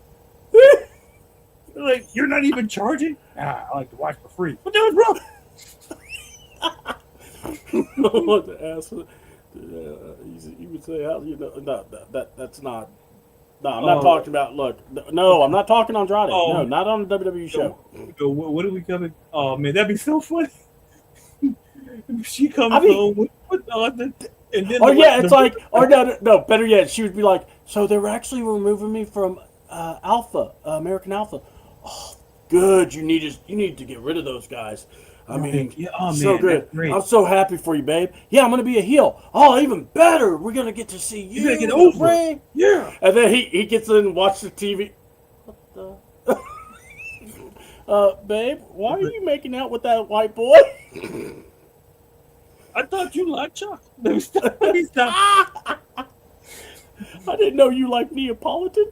Speaker 2: Like, you're not even charging? I like to watch for free. What the hell's wrong?
Speaker 4: What the ass? You would say, how you know? No, that's not. No, I'm not talking about. Look, no, I'm not talking Andrade. No, not on the WWE show.
Speaker 2: So what are we coming? Oh man, that'd be so funny. She comes home with Austin, and then
Speaker 4: it's like, or no, better yet, she would be like, so they're actually removing me from Alpha, American Alpha. Oh, good. You need to get rid of those guys. I mean, so good. I'm so happy for you, babe. Yeah, I'm gonna be a heel. Oh, even better. We're gonna get to see you.
Speaker 2: You're gonna get over it. Yeah.
Speaker 4: And then he gets in and watches the TV. What the? Babe, why are you making out with that white boy?
Speaker 2: I thought you liked chocolate. Stop.
Speaker 4: I didn't know you liked Neapolitan.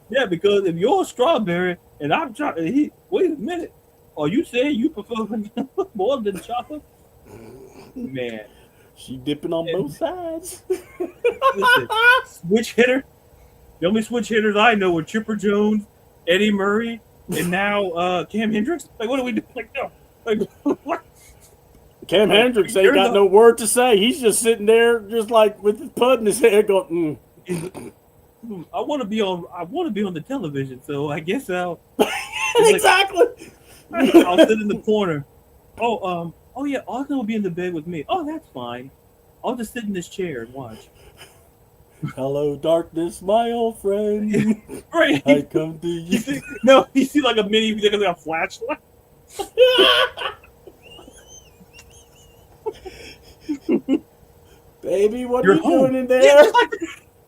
Speaker 2: Yeah, because if you're a strawberry and I'm chocolate, wait a minute. Are you saying you prefer vanilla more than chocolate? Man.
Speaker 4: She dipping on both sides.
Speaker 2: Listen, switch hitter. The only switch hitters I know are Chipper Jones, Eddie Murray, and now Cam Hendricks. Like, what do we do? Like, no. Like, what?
Speaker 4: Cam Hendricks ain't got no word to say. He's just sitting there, just like with his pud in his head, going,
Speaker 2: I want to be on the television, so I guess I'll.
Speaker 4: Exactly.
Speaker 2: I'll sit in the corner. Oh yeah, Austin will be in the bed with me. Oh, that's fine. I'll just sit in this chair and watch.
Speaker 4: Hello, darkness, my old friend.
Speaker 2: Right.
Speaker 4: I come to you.
Speaker 2: You see like a mini, like a flashlight.
Speaker 4: Baby, what are you doing in there?
Speaker 2: Yeah,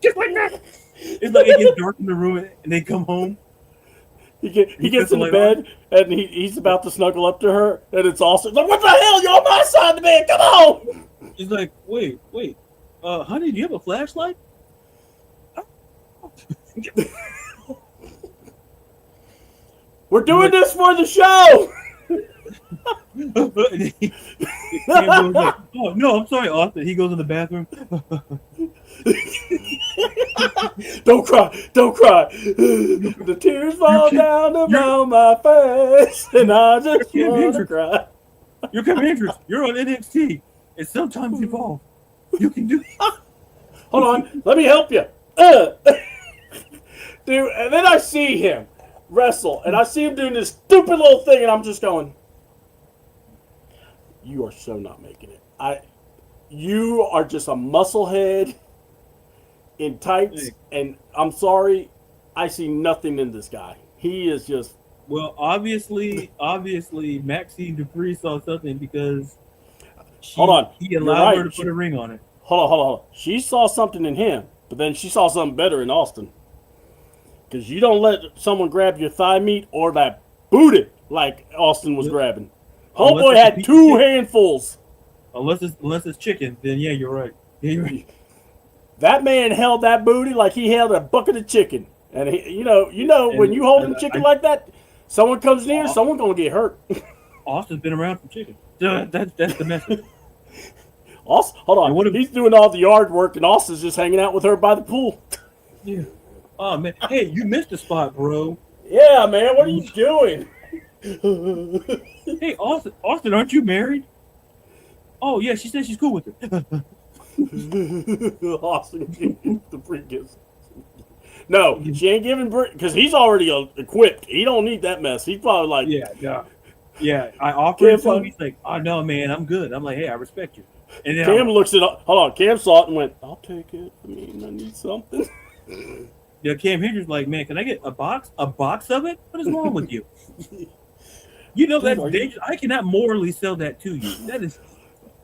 Speaker 2: just like that. It's like it gets dark in the room and they come home.
Speaker 4: He gets in the bed and he's about to snuggle up to her and it's also like, what the hell? You're on my side of the bed. Come on.
Speaker 2: He's like, wait. Honey, do you have a flashlight?
Speaker 4: We're doing this for the show.
Speaker 2: Like, oh no, I'm sorry, Austin. He goes in the bathroom.
Speaker 4: Don't cry. The tears fall down around my face, and I just want to cry.
Speaker 2: You're Cam Hendricks. You're on NXT. It's sometimes evolve. You can do.
Speaker 4: Hold on, let me help you, dude. And then I see him wrestle, and I see him doing this stupid little thing, and I'm just going, "You are so not making it. You are just a musclehead in tights, and I'm sorry, I see nothing in this guy. He is just."
Speaker 2: Well, obviously, Maxine Dupree saw something because he allowed her to put a ring on it.
Speaker 4: Hold on. She saw something in him, but then she saw something better in Austin. Because you don't let someone grab your thigh meat or that booty like Austin was grabbing. Homeboy had 2 handfuls.
Speaker 2: Unless it's chicken, then yeah, you're right. Yeah, you're right.
Speaker 4: That man held that booty like he held a bucket of chicken. And you know, when you hold chicken like that, someone comes near, someone gonna get hurt.
Speaker 2: Austin's been around from chicken. That's the message.
Speaker 4: Austin, hold on. He's doing all the yard work, and Austin's just hanging out with her by the pool.
Speaker 2: Yeah. Oh man, hey, you missed the spot, bro.
Speaker 4: Yeah, man. What are you doing?
Speaker 2: Hey, Austin, aren't you married? Oh yeah, she said she's cool with it.
Speaker 4: Austin, the freakiest. No, she ain't giving because he's already equipped. He don't need that mess. He's probably like,
Speaker 2: yeah. I offered it to him. He's like, oh no, man, I'm good. I'm like, hey, I respect you. And then
Speaker 4: Cam looks at hold on. Cam saw it and went, I'll take it. I mean, I need something.
Speaker 2: Yeah, Cam Hendricks like, man, can I get a box of it? What is wrong with you? You know that's dangerous. I cannot morally sell that to you. That is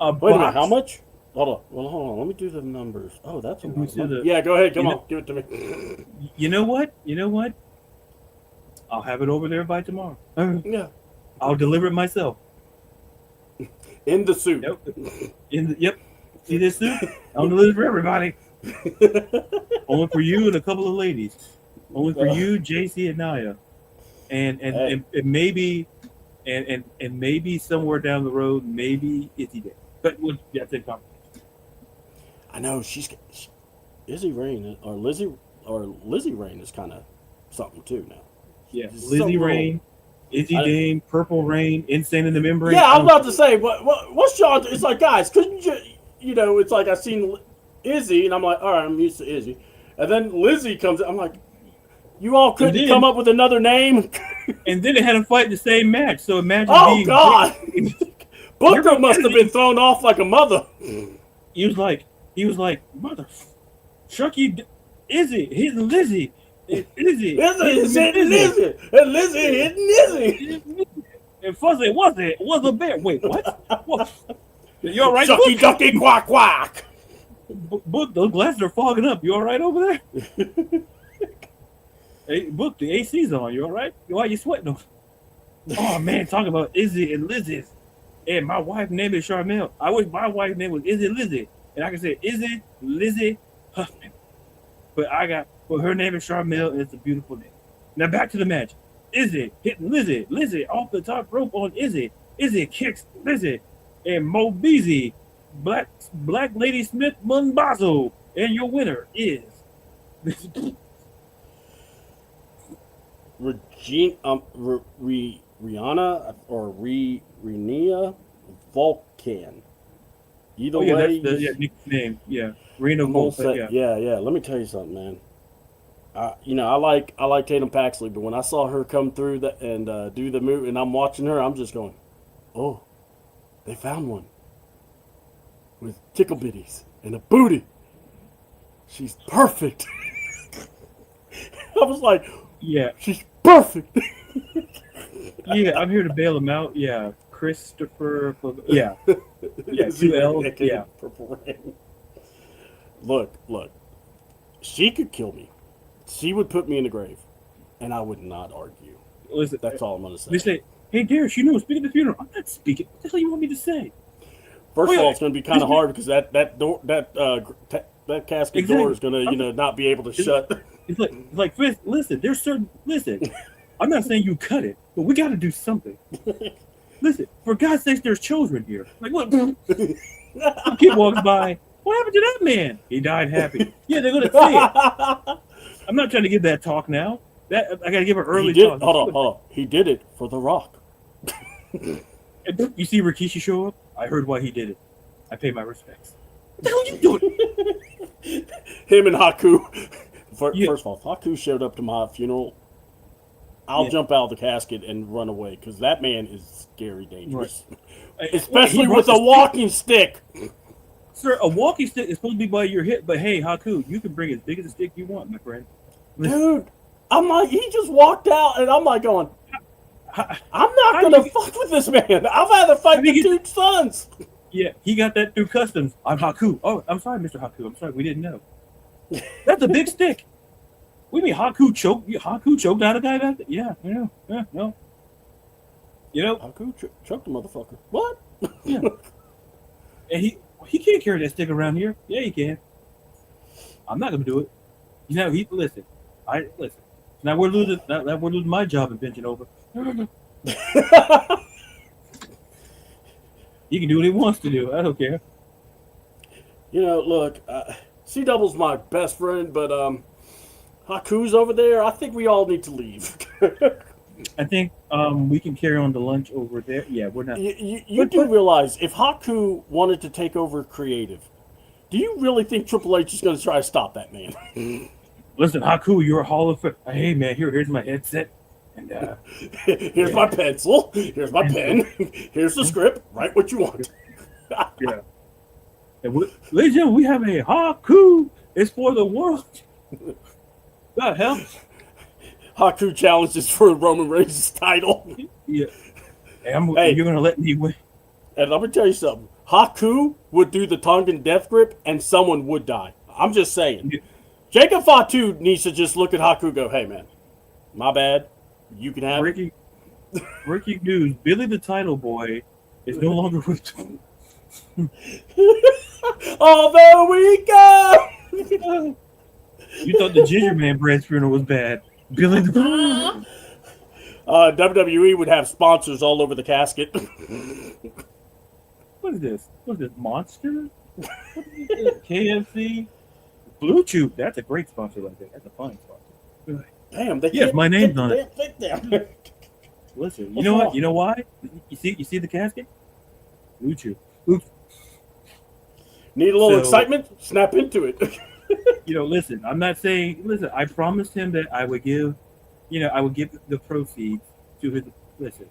Speaker 2: a box.
Speaker 4: Wait a minute, how much? Hold on. Well, hold on. Let me do the numbers. Oh, that's a lot. Yeah, go ahead. Come on. Give it to me.
Speaker 2: You know what? I'll have it over there by tomorrow.
Speaker 4: Yeah.
Speaker 2: I'll deliver it myself.
Speaker 4: In the suit.
Speaker 2: Yep. See this suit? I'll deliver it for everybody. Only for you and a couple of ladies. Only for you, JC, and Naya. And maybe maybe somewhere down the road, maybe Izzy Day. But that's in conversation.
Speaker 4: I know Izzy Rain or Lizzie Rain is kind of something too now.
Speaker 2: Yeah, Lizzie Rain, Izzy Dame, Purple Rain, Insane in the Membrane.
Speaker 4: Yeah, I was about to say, what's y'all? It's like, guys, couldn't you know? It's like I seen Izzy, and I'm like, all right, I'm used to Izzy, and then Lizzie comes. I'm like, you all couldn't come up with another name.
Speaker 2: And then they had them fight the same match. So imagine.
Speaker 4: Oh God, Booker must have been thrown off like a mother.
Speaker 2: He was like, mother, Shucky, Izzy, hitting Lizzie. Izzy
Speaker 4: hitting Lizzie. And Lizzie hitting Izzy.
Speaker 2: And Fuzzy was a bear. Wait, what? You all right?
Speaker 4: Shucky ducky quack quack.
Speaker 2: Book, those glasses are fogging up. You all right over there? Hey, Book, the AC's on. You all right? Why are you sweating? Oh man, talking about Izzy and Lizzie. And my wife's name is Charmel. I wish my wife's name was Izzy Lizzie. And I can say Izzy Lizzie Huffman. But her name is Charmel, and it's a beautiful name. Now back to the match. Izzy hitting Lizzie. Lizzie off the top rope on Izzy. Izzy kicks Lizzie. And Mo Beasy, Black Lady Smith Mumbazo. And your winner is
Speaker 4: Rihanna or Renia Volcan. Either way,
Speaker 2: that's the name. Yeah, Rena Volcan.
Speaker 4: Yeah. Let me tell you something, man. I like Tatum Paxley, but when I saw her come through and do the move, and I'm watching her, I'm just going, oh, they found one with tickle bitties and a booty. She's perfect. I was like,
Speaker 2: yeah,
Speaker 4: she's perfect.
Speaker 2: Yeah, I'm here to bail him out. Yeah, Christopher. Yeah, 2 L's. Yeah,
Speaker 4: Purple Rain. Look. She could kill me. She would put me in the grave, and I would not argue.
Speaker 2: Listen,
Speaker 4: that's all I'm gonna say.
Speaker 2: They say, "Hey, Darius, you know, speaking of the funeral, I'm not speaking. What the hell you want me to say?"
Speaker 4: First of all, it's gonna be kind of hard because that casket door is gonna not be able to shut.
Speaker 2: It's like listen. There's certain I'm not saying you cut it, but we got to do something. Listen, for God's sakes, there's children here. Like what? A kid walks by. What happened to that man? He died happy. Yeah, they're gonna say it. I'm not trying to give that talk now. That I gotta give her early talk.
Speaker 4: Hold on. He did it for The Rock.
Speaker 2: You see Rikishi show up? I heard why he did it. I pay my respects. What the hell are you doing?
Speaker 4: Him and Haku. First of all, if Haku showed up to my funeral, I'll jump out of the casket and run away because that man is scary dangerous. Right. Especially with a walking stick.
Speaker 2: Sir, a walking stick is supposed to be by your hip, but hey, Haku, you can bring as big as a stick you want, my friend.
Speaker 4: Dude, I'm like, he just walked out, and I'm like going, I'm not going to fuck with this man. I've had to fight the two sons.
Speaker 2: Yeah, he got that through customs. I'm Haku. Oh, I'm sorry, Mr. Haku. I'm sorry, we didn't know. That's a big stick. We mean Haku choked out a guy back there? Yeah, no. You know,
Speaker 4: Haku choked the motherfucker. What?
Speaker 2: yeah. And he can't carry that stick around here. Yeah, he can. I'm not gonna do it. You know, listen. Now we're losing. Now we're losing my job in benching over. He can do what he wants to do. I don't care.
Speaker 4: You know, look, C-Double's my best friend, but Haku's over there. I think we all need to leave.
Speaker 2: I think we can carry on the lunch over there. Yeah, we're not.
Speaker 4: You do realize if Haku wanted to take over creative, do you really think Triple H is going to try to stop that man?
Speaker 2: Listen, Haku, you're a Hall of Fame. Hey, man, here's my headset. And
Speaker 4: here's my pencil. Here's my pen. Here's the script. Write what you want.
Speaker 2: Yeah. And ladies and gentlemen, we have a Haku. It's for the world. God help.
Speaker 4: Haku challenges for Roman Reigns' title.
Speaker 2: Yeah. Hey, you're going to let me win.
Speaker 4: And let me tell you something. Haku would do the Tongan death grip and someone would die. I'm just saying.
Speaker 2: Yeah.
Speaker 4: Jacob Fatu needs to just look at Haku and go, hey, man, my bad. You can have
Speaker 2: it. Breaking news. Billy the Title Boy is no longer with them.
Speaker 4: Although we go!
Speaker 2: You thought the Ginger Man Bread's funeral was bad. Billy the
Speaker 4: WWE would have sponsors all over the casket.
Speaker 2: What is this? What is this? Monster? KFC? Blue Chew. That's a great sponsor right there. That's a fine sponsor.
Speaker 4: Damn, they
Speaker 2: yes, my name's on it. Listen,
Speaker 4: What's
Speaker 2: you know
Speaker 4: wrong?
Speaker 2: what? You know why? You see the casket? Blue Chew. Oops.
Speaker 4: Need a little excitement? Snap into it.
Speaker 2: You know, listen, I'm not saying, listen, I promised him that I would give the proceeds to his, listen,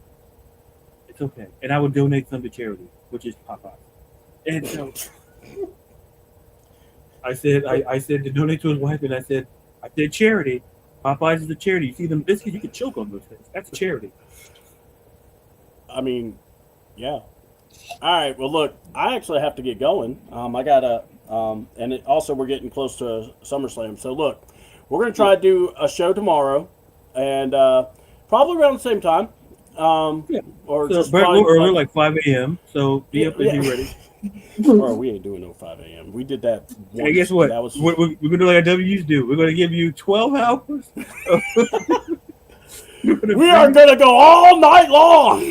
Speaker 2: it's okay. And I would donate some to charity, which is Popeye. And so I said to donate to his wife, and I said charity. Popeyes is a charity. You see them biscuits, you can choke on those things. That's a charity.
Speaker 4: I mean, yeah. All right. Well, look, I actually have to get going. I gotta, we're getting close to SummerSlam. So look, we're gonna try to do a show tomorrow, and probably around the same time.
Speaker 2: Yeah.
Speaker 4: Or
Speaker 2: so
Speaker 4: just
Speaker 2: a little earlier, like 5 a.m. So be up and be ready.
Speaker 4: Bro, we ain't doing no 5 a.m. We did that once.
Speaker 2: Hey, guess what?
Speaker 4: That was...
Speaker 2: We're going to do like W's do. We're going to give you 12 hours.
Speaker 4: We are going to go all night long.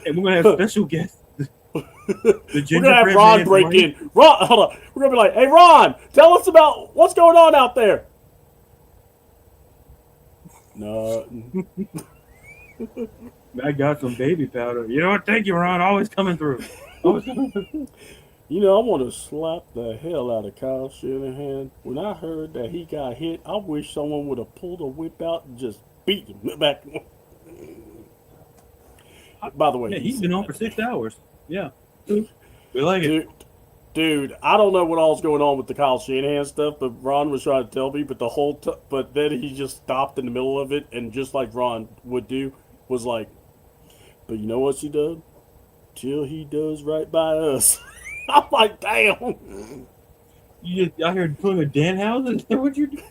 Speaker 2: And we're going to have special guests.
Speaker 4: We're going to have Ron break in. Ron, hold on. We're going to be like, hey, Ron, tell us about what's going on out there. No.
Speaker 2: I got some baby powder. You know what? Thank you, Ron. Always coming through.
Speaker 4: You know, I want to slap the hell out of Kyle Shanahan. When I heard that he got hit, I wish someone would have pulled a whip out and just beat him back. By the way,
Speaker 2: yeah, he's been on for 6 hours. Yeah. We like it.
Speaker 4: Dude, I don't know what all's going on with the Kyle Shanahan stuff, but Ron was trying to tell me, but but then he just stopped in the middle of it, and just like Ron would do, was like, but you know what she does? Till he does right by us. I'm like, damn.
Speaker 2: You just out here pulling a Danhausen? Is that what you're doing?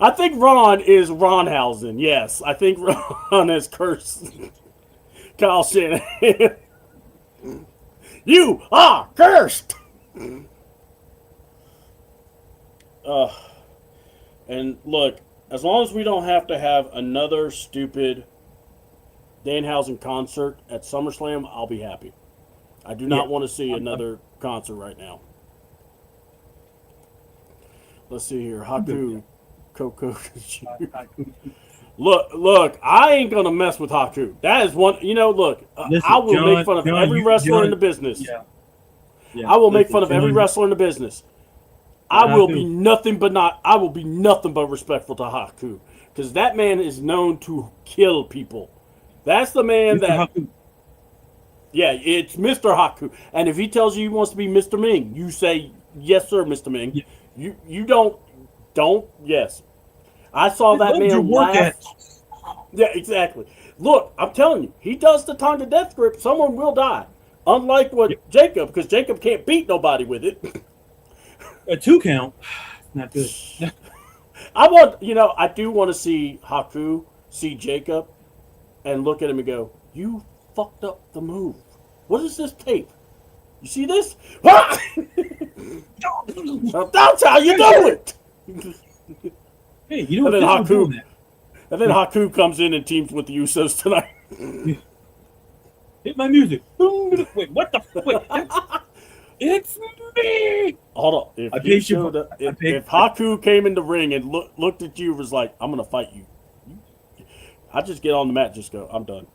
Speaker 4: I think Ron is Ronhausen. Yes, I think Ron has cursed Kyle Shanahan. You are cursed. And look, as long as we don't have to have another stupid Danhausen concert at SummerSlam, I'll be happy. I do not want to see another concert right now. Let's see here. Haku. Coco. Look, I ain't going to mess with Haku. That is one, look, listen, I will make fun of every wrestler in the business. Yeah, I will make fun of every wrestler in the business. I will be nothing but respectful to Haku, because that man is known to kill people. That's the man that. Haku. Yeah, it's Mr. Haku, and if he tells you he wants to be Mr. Ming, you say yes, sir, Mr. Ming. Yeah. You don't. Yes, I saw that man laugh. Yeah, exactly. Look, I'm telling you, he does the Tonga death grip. Someone will die. Unlike Jacob, because Jacob can't beat nobody with it.
Speaker 2: A 2 count, not good.
Speaker 4: I do want to see Haku see Jacob and look at him and go, "You fucked up the move. What is this tape? You see this? That's how you do it."
Speaker 2: Hey, you know
Speaker 4: And then
Speaker 2: what?
Speaker 4: Haku, and then Haku comes in and teams with the Usos tonight.
Speaker 2: Hit my music. Wait, what the? Wait, it's me.
Speaker 4: Hold on. If Haku came in the ring and looked at you, was like, "I'm gonna fight you," I just get on the mat, and just go, "I'm done.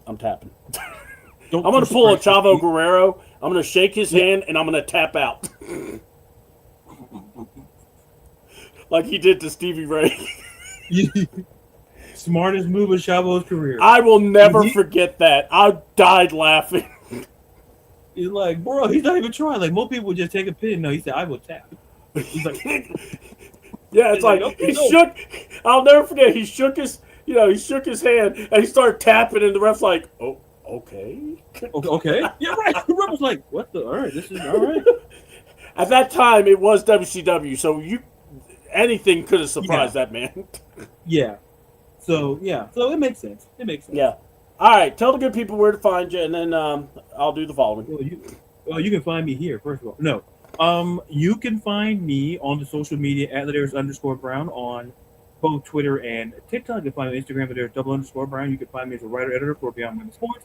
Speaker 4: I'm tapping." I'm gonna pull a Chavo Guerrero. I'm gonna shake his hand and I'm gonna tap out, like he did to Stevie Ray.
Speaker 2: Smartest move of Chavo's career.
Speaker 4: I will never forget that. I died laughing.
Speaker 2: He's like, bro, he's not even trying. Like, most people would just take a pin. No, he said, I will tap. He's like,
Speaker 4: yeah, it's like, he shook. I'll never forget. He shook his, he shook his hand and he started tapping, and the ref's like, "Oh, okay."
Speaker 2: Okay. Yeah, right. The ref was like, what the? All right, this is all right.
Speaker 4: At that time, it was WCW, so anything could have surprised that man.
Speaker 2: Yeah. So it makes sense.
Speaker 4: Yeah. All right, tell the good people where to find you, and then I'll do the following.
Speaker 2: Well, you can find me here, first of all. No. You can find me on the social media at Ladarius_Brown on both Twitter and TikTok. You can find me on Instagram at Ladarius_Brown. You can find me as a writer-editor for Beyond Women's Sports.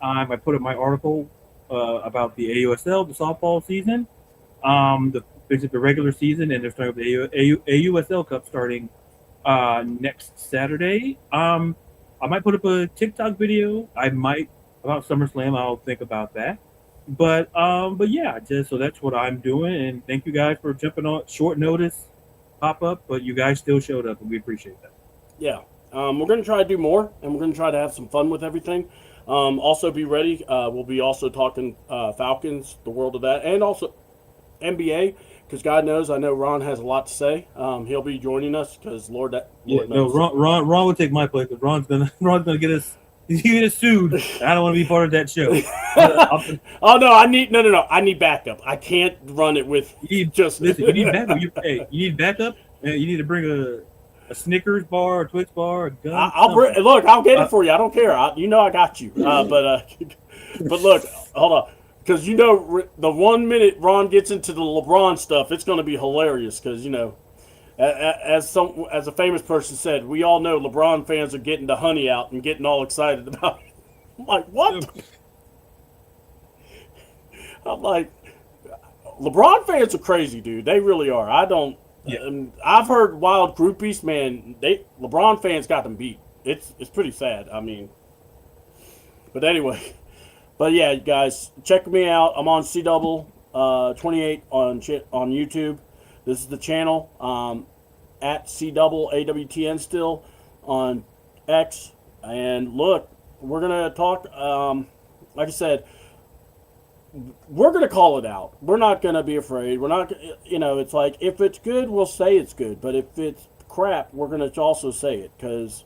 Speaker 2: I put up my article about the AUSL, the softball season, the regular season, and they're starting with the AUSL Cup starting next Saturday. I might put up a TikTok video. I might about SummerSlam. I'll think about that. But yeah, just so that's what I'm doing. And thank you guys for jumping on short notice pop up, but you guys still showed up, and we appreciate that.
Speaker 4: Yeah, we're gonna try to do more, and we're gonna try to have some fun with everything. Also, be ready. We'll be also talking Falcons, the world of that, and also NBA. Because God knows, I know Ron has a lot to say. He'll be joining us because Lord knows.
Speaker 2: No, Ron would take my place, but Ron's gonna get us. He's gonna get us sued. I don't want to be part of that show.
Speaker 4: Oh no! I need backup. I can't run it with just.
Speaker 2: Listen, you need backup. You need backup. You need to bring a Snickers bar, a Twix bar, a gun.
Speaker 4: I'll get it for you. I don't care. I got you. But look, hold on. Because the 1 minute Ron gets into the LeBron stuff, it's going to be hilarious. Because as a famous person said, we all know LeBron fans are getting the honey out and getting all excited about it. I'm like, what? I'm like, LeBron fans are crazy, dude. They really are. I don't. Yeah. I've heard wild groupies, man. LeBron fans got them beat. It's pretty sad. I mean, but anyway. But yeah, guys, check me out. I'm on C28 on YouTube. This is the channel at CAWTN still on X. And look, we're gonna talk. Like I said, we're gonna call it out. We're not gonna be afraid. We're not. It's like if it's good, we'll say it's good. But if it's crap, we're gonna also say it because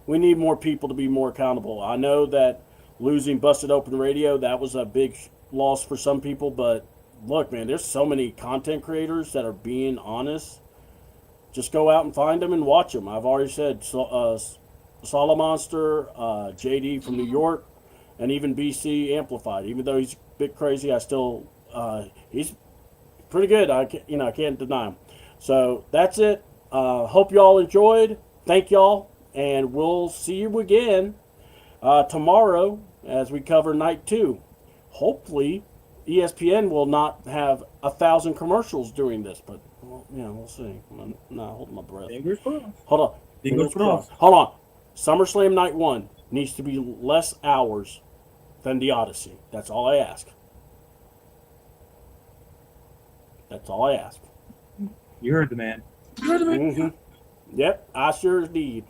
Speaker 4: we need more people to be more accountable. I know that. Losing Busted Open Radio, that was a big loss for some people. But look, man, there's so many content creators that are being honest. Just go out and find them and watch them. I've already said Solomonster, JD from New York, and even BC Amplified. Even though he's a bit crazy, I still he's pretty good. I can't deny him. So that's it. Hope y'all enjoyed. Thank y'all, and we'll see you again tomorrow. As we cover night 2. Hopefully, ESPN will not have 1,000 commercials during this, but we'll see. I'm not holding my breath.
Speaker 2: Fingers crossed.
Speaker 4: Hold on.
Speaker 2: Fingers crossed.
Speaker 4: Hold on. SummerSlam night 1 needs to be less hours than the Odyssey. That's all I ask. That's all I ask.
Speaker 2: You heard the man.
Speaker 4: Mm-hmm. Yep, I sure did.